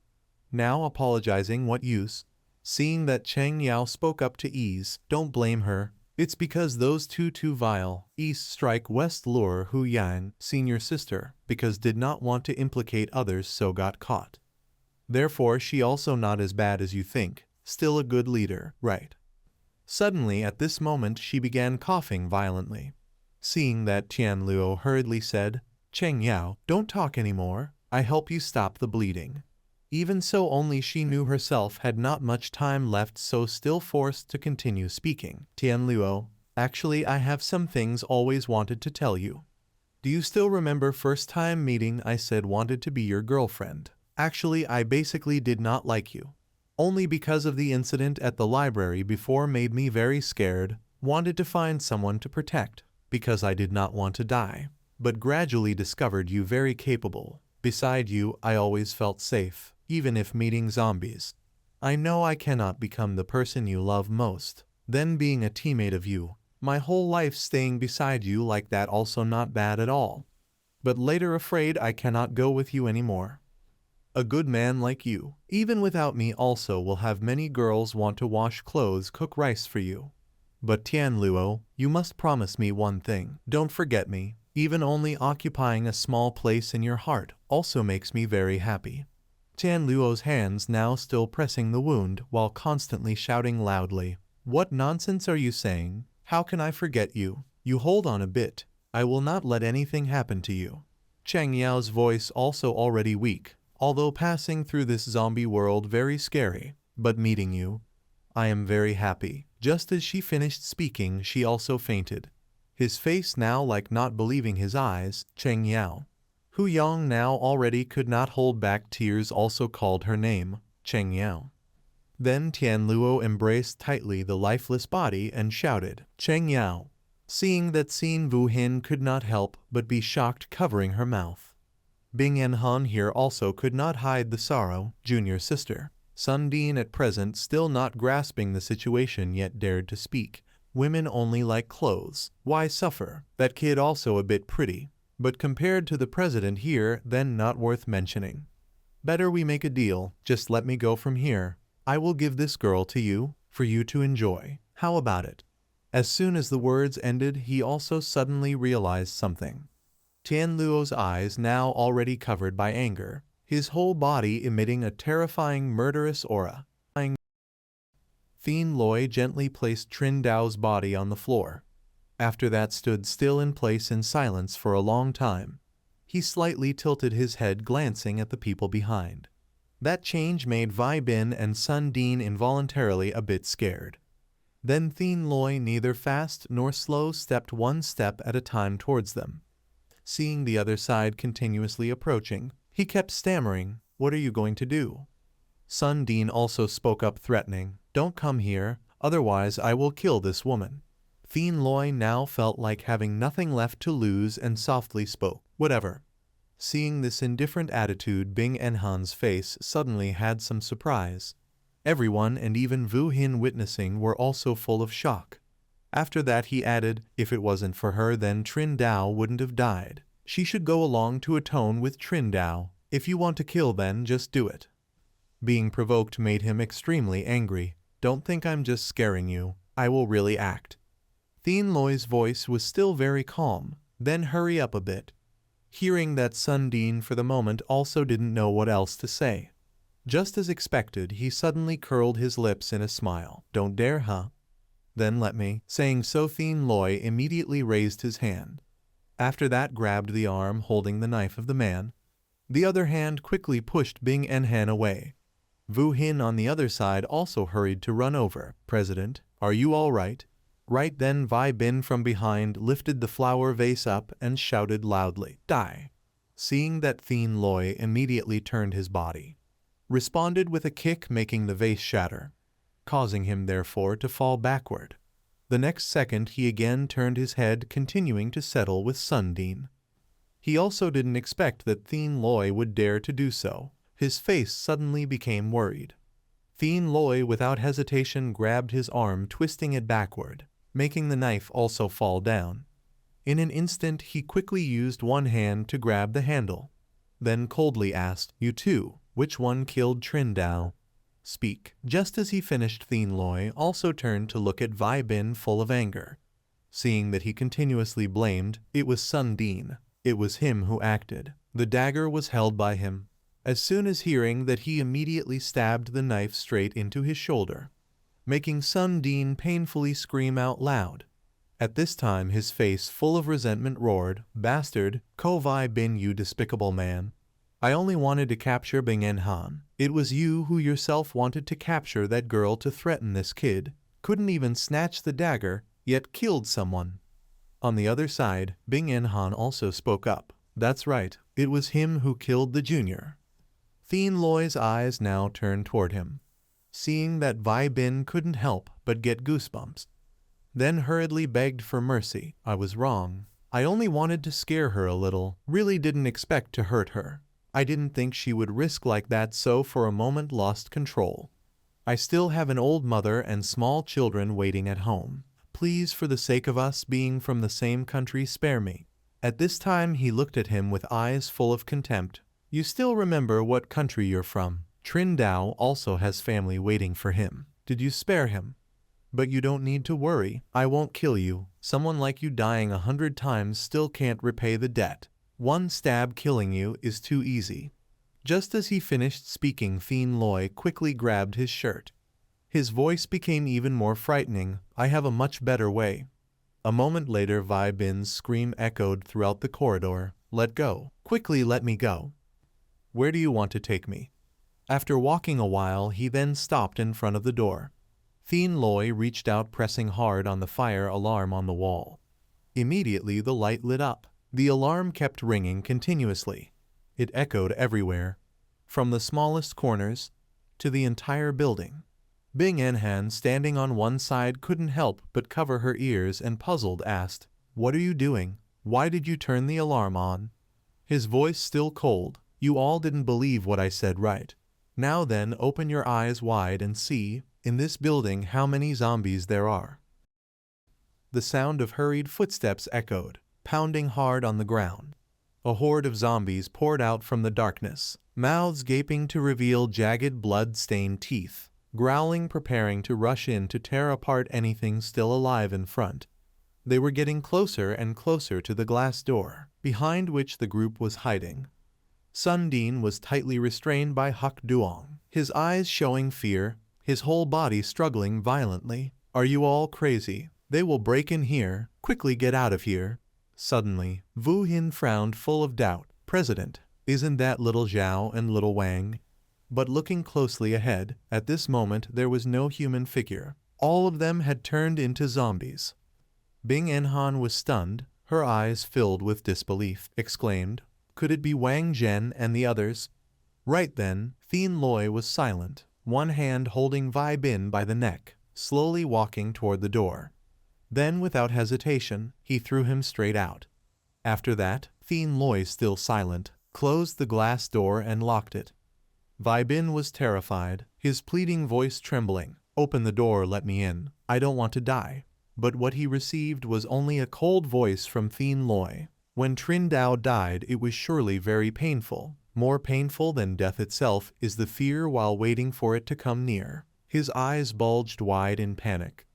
S1: Now apologizing, what use? Seeing that Cheng Yao spoke up to ease, don't blame her. It's because those two too vile. East strike west lure Hu Yang, senior sister, because did not want to implicate others, so got caught. Therefore she also not as bad as you think, still a good leader, right? Suddenly at this moment she began coughing violently. Seeing that, Tianluo hurriedly said, Cheng Yao, don't talk anymore, I help you stop the bleeding. Even so, only she knew herself had not much time left, so still forced to continue speaking. Tianluo, actually I have some things always wanted to tell you. Do you still remember first time meeting I said wanted to be your girlfriend? Actually I basically did not like you. Only because of the incident at the library before made me very scared, wanted to find someone to protect, because I did not want to die. But gradually discovered you very capable. Beside you I always felt safe. Even if meeting zombies. I know I cannot become the person you love most. Then being a teammate of you, My whole life staying beside you like that also not bad at all. But later afraid I cannot go with you anymore. A good man like you, even without me also will have many girls want to wash clothes, cook rice for you. But Tian Luo, you must promise me one thing. Don't forget me. Even only occupying a small place in your heart also makes me very happy. Tian Luo's hands now still pressing the wound while constantly shouting loudly. What nonsense are you saying? How can I forget you? You hold on a bit. I will not let anything happen to you. Cheng Yao's voice also already weak, although passing through this zombie world very scary, but meeting you, I am very happy. Just as she finished speaking, she also fainted. His face now like not believing his eyes. Cheng Yao, Hu Yong now already could not hold back tears, also called her name, Cheng Yao. Then Tian Luo embraced tightly the lifeless body and shouted, Cheng Yao. Seeing that scene, Wu Hin could not help but be shocked, covering her mouth. Bing En Han here also could not hide the sorrow. Junior sister. Sun Dean at present still not grasping the situation yet dared to speak. Women only like clothes. Why suffer? That kid also a bit pretty. But compared to the president here, then not worth mentioning. Better we make a deal. Just let me go from here. I will give this girl to you, for you to enjoy. How about it? As soon as the words ended, he also suddenly realized something. Tian Luo's eyes now already covered by anger, his whole body emitting a terrifying murderous aura. Thien Loi gently placed Trin Dao's body on the floor. After that stood still in place in silence for a long time. He slightly tilted his head, glancing at the people behind. That change made Vi Bin and Sun Dean involuntarily a bit scared. Then Thien Loi neither fast nor slow stepped one step at a time towards them. Seeing the other side continuously approaching, he kept stammering, "What are you going to do?" Sun Dean also spoke up, threatening, "Don't come here, otherwise I will kill this woman." Thien Loi now felt like having nothing left to lose and softly spoke, "Whatever." Seeing this indifferent attitude, Bing En Han's face suddenly had some surprise. Everyone and even Wu Hin witnessing were also full of shock. After that he added, "If it wasn't for her, then Trin Dao wouldn't have died. She should go along to atone with Trin Dao. If you want to kill, then just do it." Being provoked made him extremely angry. "Don't think I'm just scaring you. I will really act." Thien Loi's voice was still very calm. "Then hurry up a bit." Hearing that, Sun Dean for the moment also didn't know what else to say. Just as expected, he suddenly curled his lips in a smile. "Don't dare, huh? Then let me." Saying so, Thien Loi immediately raised his hand. After that grabbed the arm holding the knife of the man. The other hand quickly pushed Bing En Han away. Wu Hin on the other side also hurried to run over. "President, are you all right?" Right then Vi Bin from behind lifted the flower vase up and shouted loudly, "Die!" Seeing that, Thien Loi immediately turned his body. Responded with a kick, making the vase shatter, causing him therefore to fall backward. The next second he again turned his head, continuing to settle with Sun Dean. He also didn't expect that Thien Loi would dare to do so. His face suddenly became worried. Thien Loi without hesitation grabbed his arm, twisting it backward, making the knife also fall down. In an instant he quickly used one hand to grab the handle, then coldly asked, "You too, which one killed Trin Dao? Speak." Just as he finished, Thien Loi also turned to look at Vi Bin full of anger. Seeing that he continuously blamed, it was Sun Dean. It was him who acted. The dagger was held by him. As soon as hearing that, he immediately stabbed the knife straight into his shoulder, making Sun Dean painfully scream out loud. At this time his face full of resentment roared, "Bastard, Ko Vi Bin, you despicable man. I only wanted to capture Bing En Han. It was you who yourself wanted to capture that girl to threaten this kid. Couldn't even snatch the dagger, yet killed someone." On the other side, Bing En Han also spoke up. "That's right, it was him who killed the junior." Thien Loi's eyes now turned toward him. Seeing that, Vi Bin couldn't help but get goosebumps. Then hurriedly begged for mercy. "I was wrong. I only wanted to scare her a little. Really didn't expect to hurt her. I didn't think she would risk like that, so for a moment lost control. I still have an old mother and small children waiting at home. Please, for the sake of us being from the same country, spare me." At this time he looked at him with eyes full of contempt. "You still remember what country you're from. Trin Dao also has family waiting for him. Did you spare him? But you don't need to worry. I won't kill you. Someone like you dying 100 times still can't repay the debt. One stab killing you is too easy." Just as he finished speaking, Thien Loi quickly grabbed his shirt. His voice became even more frightening. "I have a much better way." A moment later, Vi Bin's scream echoed throughout the corridor. "Let go. Quickly let me go. Where do you want to take me?" After walking a while, he then stopped in front of the door. Thien Loi reached out, pressing hard on the fire alarm on the wall. Immediately the light lit up. The alarm kept ringing continuously. It echoed everywhere, from the smallest corners to the entire building. Bing Enhan, standing on one side, couldn't help but cover her ears and, puzzled, asked, "What are you doing? Why did you turn the alarm on?" His voice still cold. "You all didn't believe what I said, right? Now then, open your eyes wide and see, in this building, how many zombies there are." The sound of hurried footsteps echoed, pounding hard on the ground. A horde of zombies poured out from the darkness, mouths gaping to reveal jagged blood-stained teeth, growling, preparing to rush in to tear apart anything still alive in front. They were getting closer and closer to the glass door, behind which the group was hiding. Sun Din was tightly restrained by Huck Duong, his eyes showing fear, his whole body struggling violently. "Are you all crazy? They will break in here. Quickly get out of here." Suddenly, Vu Hin frowned, full of doubt. "President, isn't that little Zhao and little Wang?" But looking closely ahead, at this moment there was no human figure. All of them had turned into zombies. Bing Enhan was stunned, her eyes filled with disbelief, exclaimed, "Could it be Wang Zhen and the others?" Right then, Thien Loi was silent, one hand holding Vi Bin by the neck, slowly walking toward the door. Then, without hesitation, he threw him straight out. After that, Thien Loi, still silent, closed the glass door and locked it. Vi Bin was terrified, his pleading voice trembling. "Open the door, let me in. I don't want to die." But what he received was only a cold voice from Thien Loi. "When Trin Dao died, it was surely very painful. More painful than death itself is the fear while waiting for it to come near." His eyes bulged wide in panic.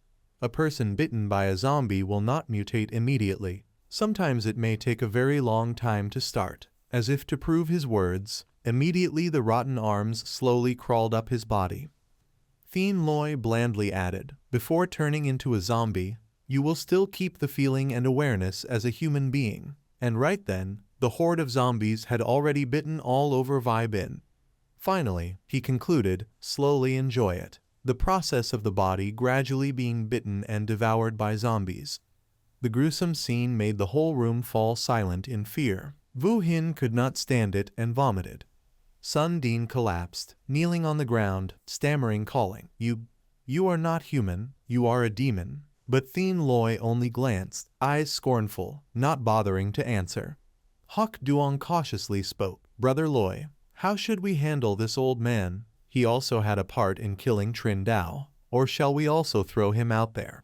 S1: A person bitten by a zombie will not mutate immediately. Sometimes it may take a very long time to start. As if to prove his words, immediately the rotten arms slowly crawled up his body. Thien Loi blandly added, "Before turning into a zombie, you will still keep the feeling and awareness as a human being." And right then, the horde of zombies had already bitten all over Vi Bin. Finally, he concluded, "Slowly enjoy it." The process of the body gradually being bitten and devoured by zombies. The gruesome scene made the whole room fall silent in fear. Vu Hin could not stand it and vomited. Sun Din collapsed, kneeling on the ground, stammering, calling, You are not human, you are a demon." But Thien Loi only glanced, eyes scornful, not bothering to answer. Huck Duong cautiously spoke, "Brother Loi, how should we handle this old man? He also had a part in killing Trin Dao. Or shall we also throw him out there?"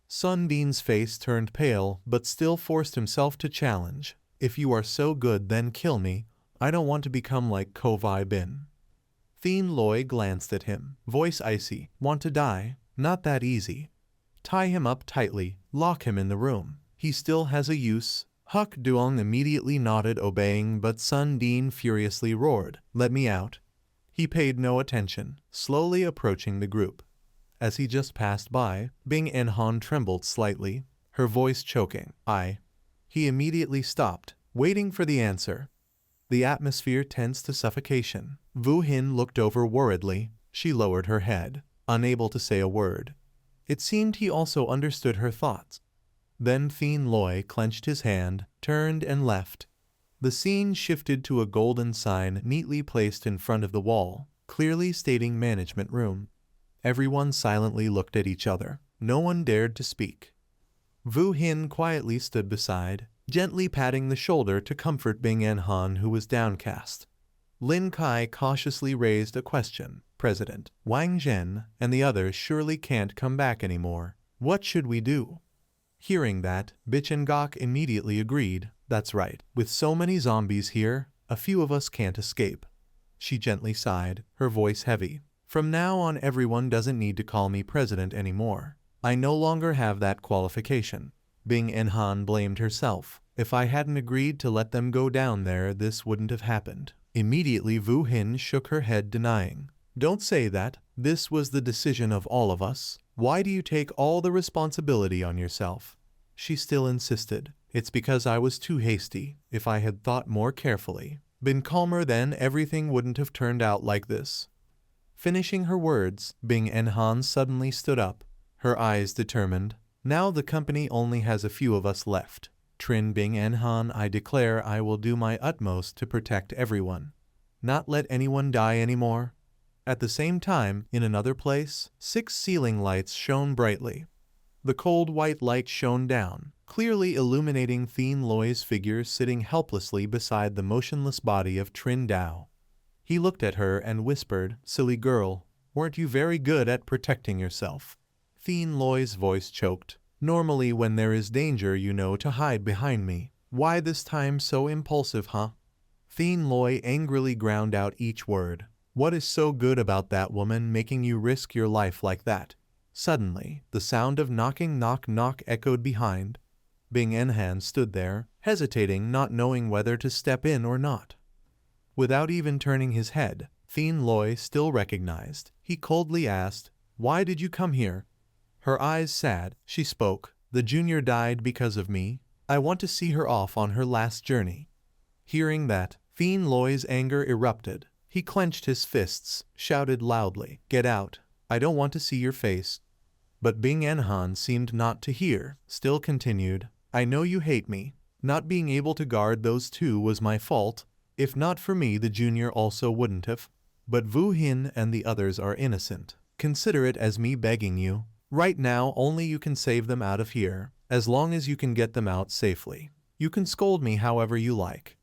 S1: Sun Din's face turned pale, but still forced himself to challenge. "If you are so good, then kill me. I don't want to become like Ko Vi Bin." Thien Loi glanced at him, voice icy. "Want to die? Not that easy. Tie him up tightly, lock him in the room. He still has a use." Huck Duong immediately nodded, obeying, but Sun Din furiously roared, "Let me out." He paid no attention, slowly approaching the group. As he just passed by, Bing Enhan trembled slightly, her voice choking. He immediately stopped, waiting for the answer. The atmosphere tensed to suffocation. Vu Hin looked over worriedly. She lowered her head, unable to say a word. It seemed he also understood her thoughts. Then Thien Loi clenched his hand, turned and left. The scene shifted to a golden sign neatly placed in front of the wall, clearly stating management room. Everyone silently looked at each other. No one dared to speak. Vu Hin quietly stood beside, gently patting the shoulder to comfort Bing Enhan, who was downcast. Lin Kai cautiously raised a question. "President, Wang Zhen and the others surely can't come back anymore. What should we do? Hearing that, Bitch and Gok immediately agreed. That's right. With so many zombies here, a few of us can't escape. She gently sighed, her voice heavy. From now on everyone doesn't need to call me president anymore. I no longer have that qualification. Bing Enhan blamed herself. If I hadn't agreed to let them go down there, this wouldn't have happened. Immediately Vu Hin shook her head denying. Don't say that. This was the decision of all of us. Why do you take all the responsibility on yourself? She still insisted. It's because I was too hasty. If I had thought more carefully, been calmer, then everything wouldn't have turned out like this. Finishing her words, Bing Enhan suddenly stood up, her eyes determined. Now the company only has a few of us left. Trin Bing Enhan, I declare I will do my utmost to protect everyone. Not let anyone die anymore. At the same time, in another place, 6 ceiling lights shone brightly. The cold white light shone down, clearly illuminating Thien Loi's figure sitting helplessly beside the motionless body of Trin Dao. He looked at her and whispered, "Silly girl, weren't you very good at protecting yourself?" Thien Loi's voice choked. "Normally when there is danger you know to hide behind me. Why this time so impulsive, huh?" Thien Loi angrily ground out each word. "What is so good about that woman making you risk your life like that?" Suddenly, the sound of knocking knock knock echoed behind. Bing Enhan stood there, hesitating, not knowing whether to step in or not. Without even turning his head, Thien Loi still recognized. He coldly asked, "Why did you come here?" Her eyes sad, she spoke, "The junior died because of me. I want to see her off on her last journey." Hearing that, Thien Loi's anger erupted. He clenched his fists, shouted loudly, "Get out! I don't want to see your face." But Bing Enhan seemed not to hear, still continued, "I know you hate me. Not being able to guard those 2 was my fault. If not for me the junior also wouldn't have. But Vu Hin and the others are innocent. Consider it as me begging you. Right now only you can save them out of here, as long as you can get them out safely. You can scold me however you like."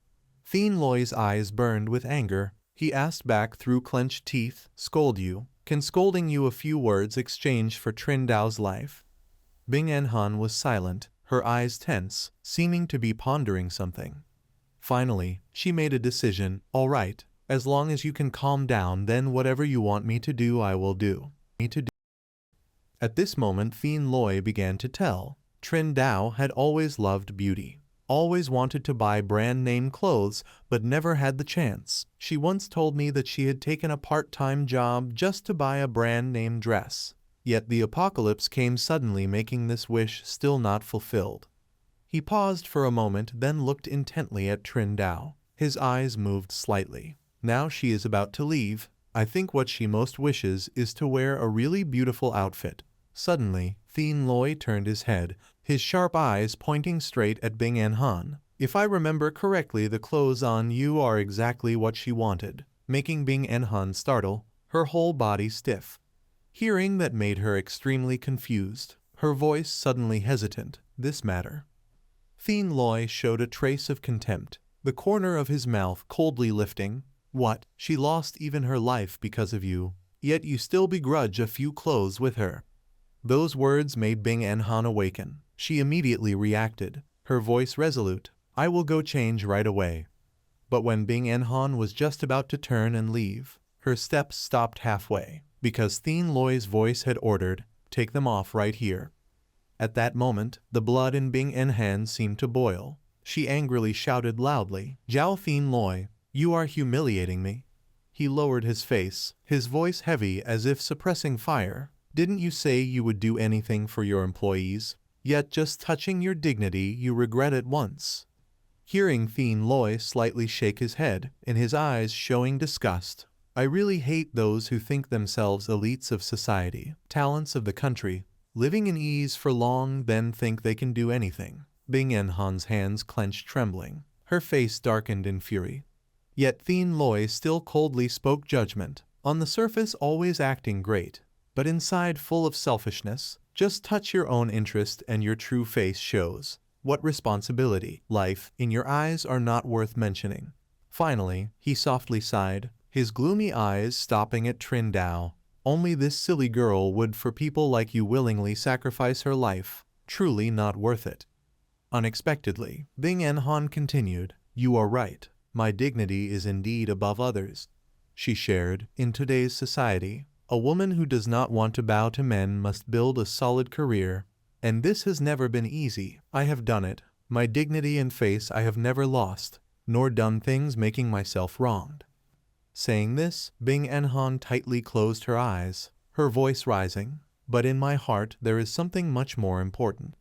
S1: Thien Loi's eyes burned with anger. He asked back through clenched teeth, "Scold you? Can scolding you a few words exchange for Trin Dao's life?" Bing Enhan was silent, her eyes tense, seeming to be pondering something. Finally, she made a decision. "All right, as long as you can calm down, then whatever you want me to do I will do." At this moment Thien Loi began to tell. Trin Dao had always loved beauty. Always wanted to buy brand-name clothes, but never had the chance. She once told me that she had taken a part-time job just to buy a brand-name dress. Yet the apocalypse came suddenly, making this wish still not fulfilled. He paused for a moment, then looked intently at Trin Dao. His eyes moved slightly. Now she is about to leave. I think what she most wishes is to wear a really beautiful outfit. Suddenly, Thien Loi turned his head, his sharp eyes pointing straight at Bing Enhan. "If I remember correctly, the clothes on you are exactly what she wanted," making Bing Enhan startle, her whole body stiff. Hearing that made her extremely confused, her voice suddenly hesitant. "This matter." Thien Loi showed a trace of contempt, the corner of his mouth coldly lifting. "What? She lost even her life because of you, yet you still begrudge a few clothes with her." Those words made Bing Enhan awaken. She immediately reacted, her voice resolute. "I will go change right away." But when Bing Enhan was just about to turn and leave, her steps stopped halfway, because Thien Loi's voice had ordered, "Take them off right here." At that moment, the blood in Bing Enhan seemed to boil. She angrily shouted loudly, "Zhao Thien Loi, you are humiliating me." He lowered his face, his voice heavy as if suppressing fire. "Didn't you say you would do anything for your employees? Yet just touching your dignity you regret at once." Hearing Thien Loi slightly shake his head, in his eyes showing disgust, "I really hate those who think themselves elites of society, talents of the country, living in ease for long, then think they can do anything." Bing Enhan's hands clenched trembling, her face darkened in fury. Yet Thien Loi still coldly spoke judgment, on the surface always acting great, but inside full of selfishness. "Just touch your own interest and your true face shows. What responsibility, life, in your eyes are not worth mentioning." Finally, he softly sighed, his gloomy eyes stopping at Trin Dao. Only this silly girl would for people like you willingly sacrifice her life. Truly not worth it. Unexpectedly, Bing Enhan continued, "You are right. My dignity is indeed above others." She shared, "In today's society, a woman who does not want to bow to men must build a solid career. And this has never been easy. I have done it. My dignity and face I have never lost, nor done things making myself wronged." Saying this, Bing Enhan tightly closed her eyes, her voice rising, "But in my heart there is something much more important."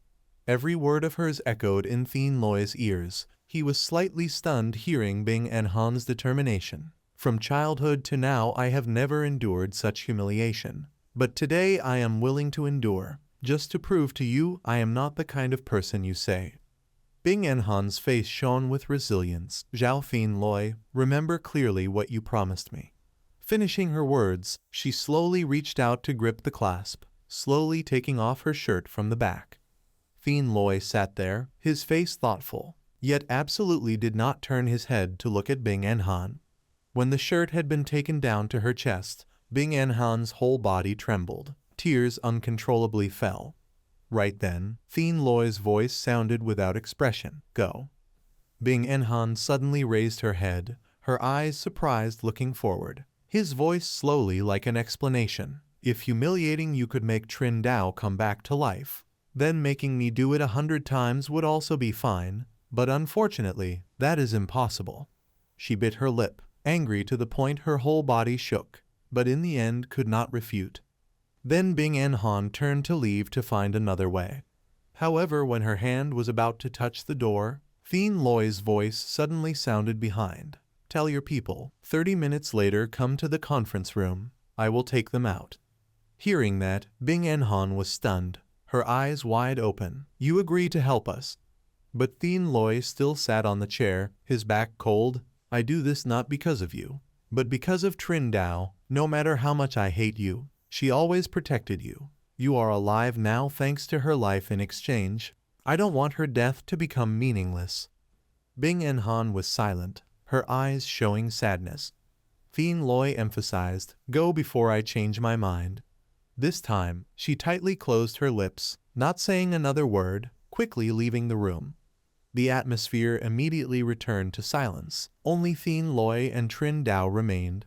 S1: Every word of hers echoed in Thien Loi's ears. He was slightly stunned hearing Bing Enhan's determination. "From childhood to now I have never endured such humiliation. But today I am willing to endure, just to prove to you I am not the kind of person you say." Bing Enhan's face shone with resilience. "Zhao Thien Loi, remember clearly what you promised me." Finishing her words, she slowly reached out to grip the clasp, slowly taking off her shirt from the back. Thien Loi sat there, his face thoughtful, yet absolutely did not turn his head to look at Bing Enhan. When the shirt had been taken down to her chest, Bing Enhan's whole body trembled. Tears uncontrollably fell. Right then, Thien Loi's voice sounded without expression, "Go." Bing Enhan suddenly raised her head, her eyes surprised looking forward. His voice slowly like an explanation. "If humiliating you could make Trin Dao come back to life, then making me do it 100 times would also be fine, but unfortunately, that is impossible." She bit her lip, angry to the point her whole body shook, but in the end could not refute. Then Bing Enhan turned to leave to find another way. However, when her hand was about to touch the door, Thien Loi's voice suddenly sounded behind. "Tell your people, 30 minutes later come to the conference room. I will take them out." Hearing that, Bing Enhan was stunned, her eyes wide open. "You agree to help us?" But Thien Loi still sat on the chair, his back cold. "I do this not because of you, but because of Trin Dao. No matter how much I hate you, she always protected you. You are alive now thanks to her life in exchange. I don't want her death to become meaningless." Bing Enhan was silent, her eyes showing sadness. Thien Loi emphasized, "Go before I change my mind." This time, she tightly closed her lips, not saying another word, quickly leaving the room. The atmosphere immediately returned to silence. Only Thien Loi and Trin Dao remained.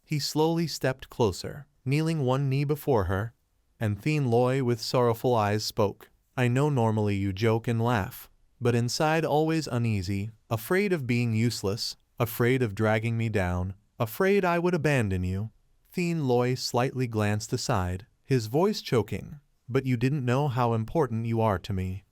S1: He slowly stepped closer, kneeling one knee before her, and Thien Loi with sorrowful eyes spoke. "I know normally you joke and laugh, but inside always uneasy, afraid of being useless, afraid of dragging me down, afraid I would abandon you." Thien Loi slightly glanced aside, his voice choking. "But you didn't know how important you are to me."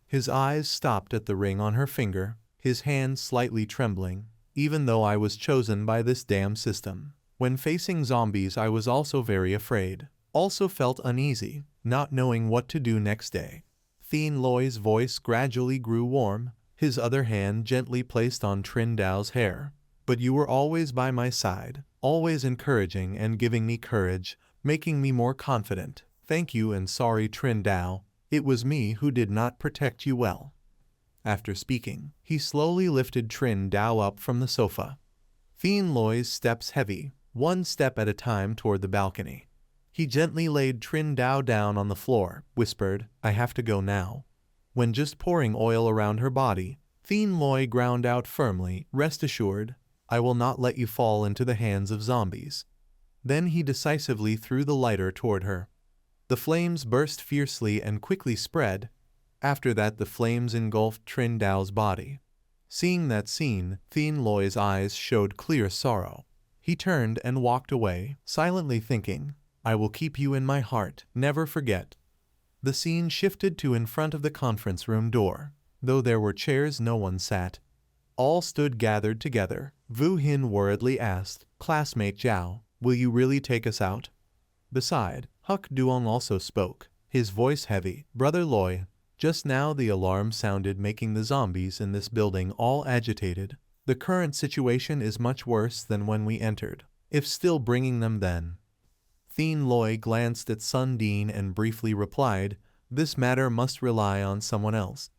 S1: His eyes stopped at the ring on her finger, his hand slightly trembling. "Even though I was chosen by this damn system, when facing zombies I was also very afraid, also felt uneasy, not knowing what to do next day." Thien Loi's voice gradually grew warm, his other hand gently placed on Trin Dao's hair. "But you were always by my side, always encouraging and giving me courage, making me more confident. Thank you and sorry Trin Dao. It was me who did not protect you well." After speaking, he slowly lifted Trin Dao up from the sofa. Thien Loi's steps heavy, one step at a time toward the balcony. He gently laid Trin Dao down on the floor, whispered, "I have to go now." When just pouring oil around her body, Thien Loi ground out firmly, "Rest assured, I will not let you fall into the hands of zombies." Then he decisively threw the lighter toward her. The flames burst fiercely and quickly spread. After that the flames engulfed Trin Dao's body. Seeing that scene, Thien Loi's eyes showed clear sorrow. He turned and walked away, silently thinking, "I will keep you in my heart, never forget." The scene shifted to in front of the conference room door. Though there were chairs, no one sat. All stood gathered together. Vu Hin worriedly asked, "Classmate Zhao, will you really take us out?" Beside, Huck Duong also spoke, his voice heavy. "Brother Loi, just now the alarm sounded making the zombies in this building all agitated. The current situation is much worse than when we entered. If still bringing them then." Thien Loi glanced at Sun Dean and briefly replied, "This matter must rely on someone else."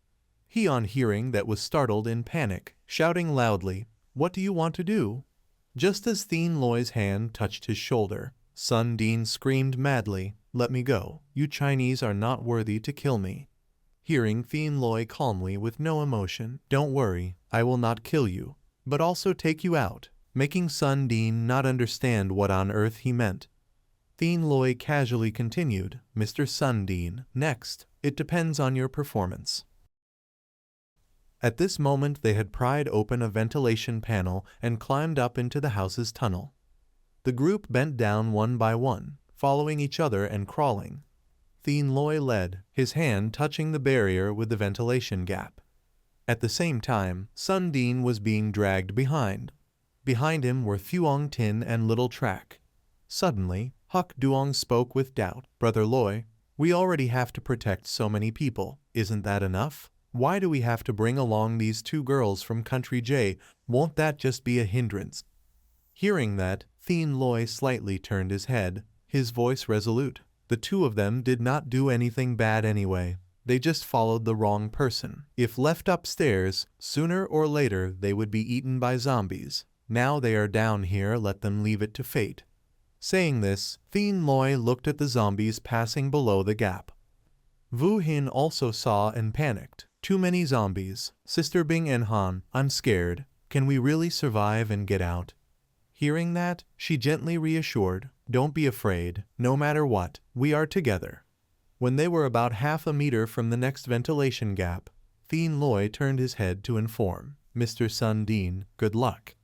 S1: He on hearing that was startled in panic, shouting loudly, "What do you want to do?" Just as Thien Loi's hand touched his shoulder, Sun Dean screamed madly, "Let me go. You Chinese are not worthy to kill me." Hearing Thien Loi calmly with no emotion, "Don't worry, I will not kill you, but also take you out," making Sun Dean not understand what on earth he meant. Thien Loi casually continued, "Mr. Sun Dean, next, it depends on your performance." At this moment they had pried open a ventilation panel and climbed up into the house's tunnel. The group bent down one by one, following each other and crawling. Thien Loi led, his hand touching the barrier with the ventilation gap. At the same time, Sun Dean was being dragged behind. Behind him were Thuong Tin and Little Track. Suddenly, Huck Duong spoke with doubt. "Brother Loi, we already have to protect so many people. Isn't that enough? Why do we have to bring along these two girls from Country J? Won't that just be a hindrance?" Hearing that, Thien Loi slightly turned his head, his voice resolute. The two of them did not do anything bad anyway. They just followed the wrong person. If left upstairs, sooner or later they would be eaten by zombies. Now they are down here, let them leave it to fate. Saying this, Thien Loi looked at the zombies passing below the gap. Vu Hin also saw and panicked. "Too many zombies. Sister Bing and Han, I'm scared. Can we really survive and get out?" Hearing that, she gently reassured, "Don't be afraid. No matter what, we are together." When they were about half a meter from the next ventilation gap, Thien Loi turned his head to inform, "Mr. Sun Dean, good luck."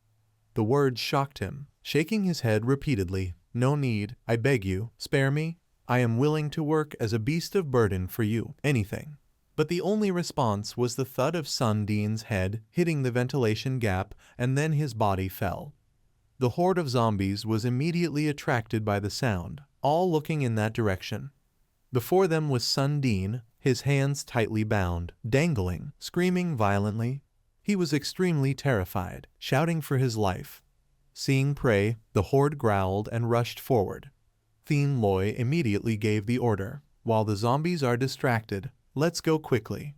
S1: The words shocked him. Shaking his head repeatedly, "No need, I beg you, spare me. I am willing to work as a beast of burden for you, anything." But the only response was the thud of Sun Dean's head hitting the ventilation gap, and then his body fell. The horde of zombies was immediately attracted by the sound, all looking in that direction. Before them was Sun Dean, his hands tightly bound, dangling, screaming violently. He was extremely terrified, shouting for his life. Seeing prey, the horde growled and rushed forward. Thien Loi immediately gave the order, "While the zombies are distracted, let's go quickly."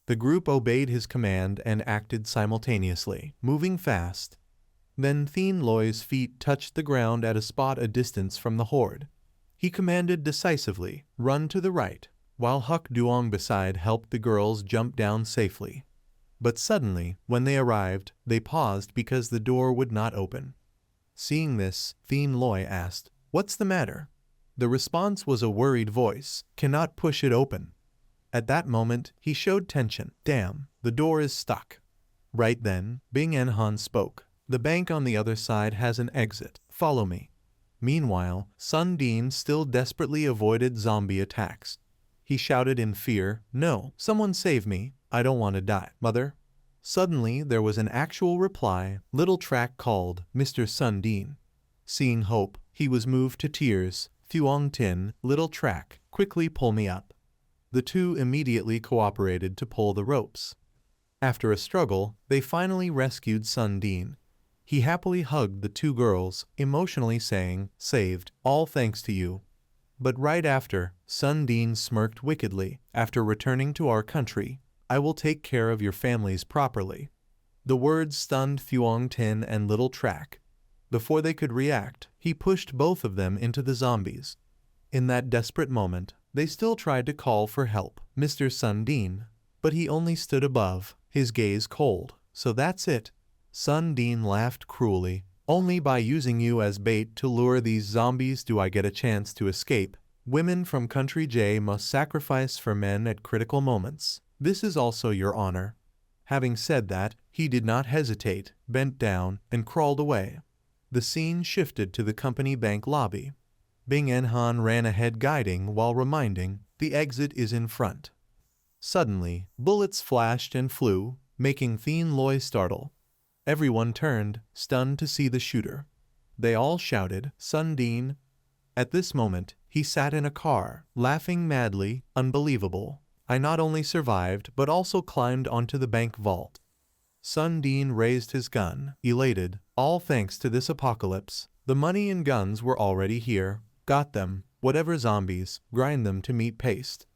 S1: The group obeyed his command and acted simultaneously, moving fast. Then Thien Loi's feet touched the ground at a spot a distance from the horde. He commanded decisively, "Run to the right," while Huck Duong beside helped the girls jump down safely. But suddenly, when they arrived, they paused because the door would not open. Seeing this, Thien Loi asked, "What's the matter?" The response was a worried voice, "Cannot push it open." At that moment, he showed tension. "Damn, the door is stuck." Right then, Bing and Han spoke. "The bank on the other side has an exit. Follow me." Meanwhile, Sun Dean still desperately avoided zombie attacks. He shouted in fear, "No, someone save me. I don't want to die, Mother." Suddenly, there was an actual reply. Little Track called, "Mr. Sun Dean." Seeing hope, he was moved to tears. "Thuong Tin, Little Track, quickly pull me up." The two immediately cooperated to pull the ropes. After a struggle, they finally rescued Sun Dean. He happily hugged the two girls, emotionally saying, "Saved, all thanks to you." But right after, Sun Dean smirked wickedly. "After returning to our country, I will take care of your families properly." The words stunned Thuong Tin and Little Track. Before they could react, he pushed both of them into the zombies. In that desperate moment, they still tried to call for help, Mr. Sun Dean, but he only stood above, his gaze cold. "So that's it." Sun Dean laughed cruelly. "Only by using you as bait to lure these zombies do I get a chance to escape. Women from Country J must sacrifice for men at critical moments. This is also your honor." Having said that, he did not hesitate, bent down, and crawled away. The scene shifted to the company bank lobby. Bing and Han ran ahead guiding while reminding, "The exit is in front." Suddenly, bullets flashed and flew, making Thien Loi startle. Everyone turned, stunned to see the shooter. They all shouted, "Sun Dean!" At this moment, he sat in a car, laughing madly. "Unbelievable. I not only survived but also climbed onto the bank vault." Sun Dean raised his gun, elated. "All thanks to this apocalypse. The money and guns were already here. Got them. Whatever zombies, grind them to meat paste."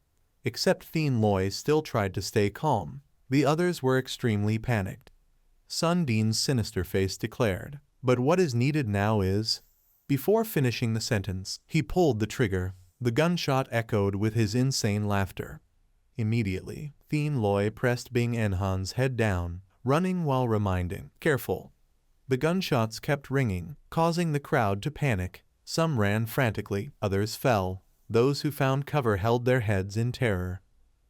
S1: Except Thien Loi still tried to stay calm. The others were extremely panicked. Sun Dean's sinister face declared, "But what is needed now is..." Before finishing the sentence, he pulled the trigger. The gunshot echoed with his insane laughter. Immediately, Thien Loi pressed Bing Enhan's head down, running while reminding, "Careful." The gunshots kept ringing, causing the crowd to panic. Some ran frantically, others fell. Those who found cover held their heads in terror.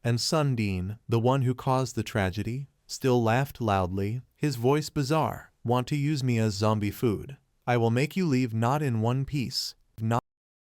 S1: And Sun Dean, the one who caused the tragedy, still laughed loudly, his voice bizarre. "Want to use me as zombie food? I will make you leave not in one piece."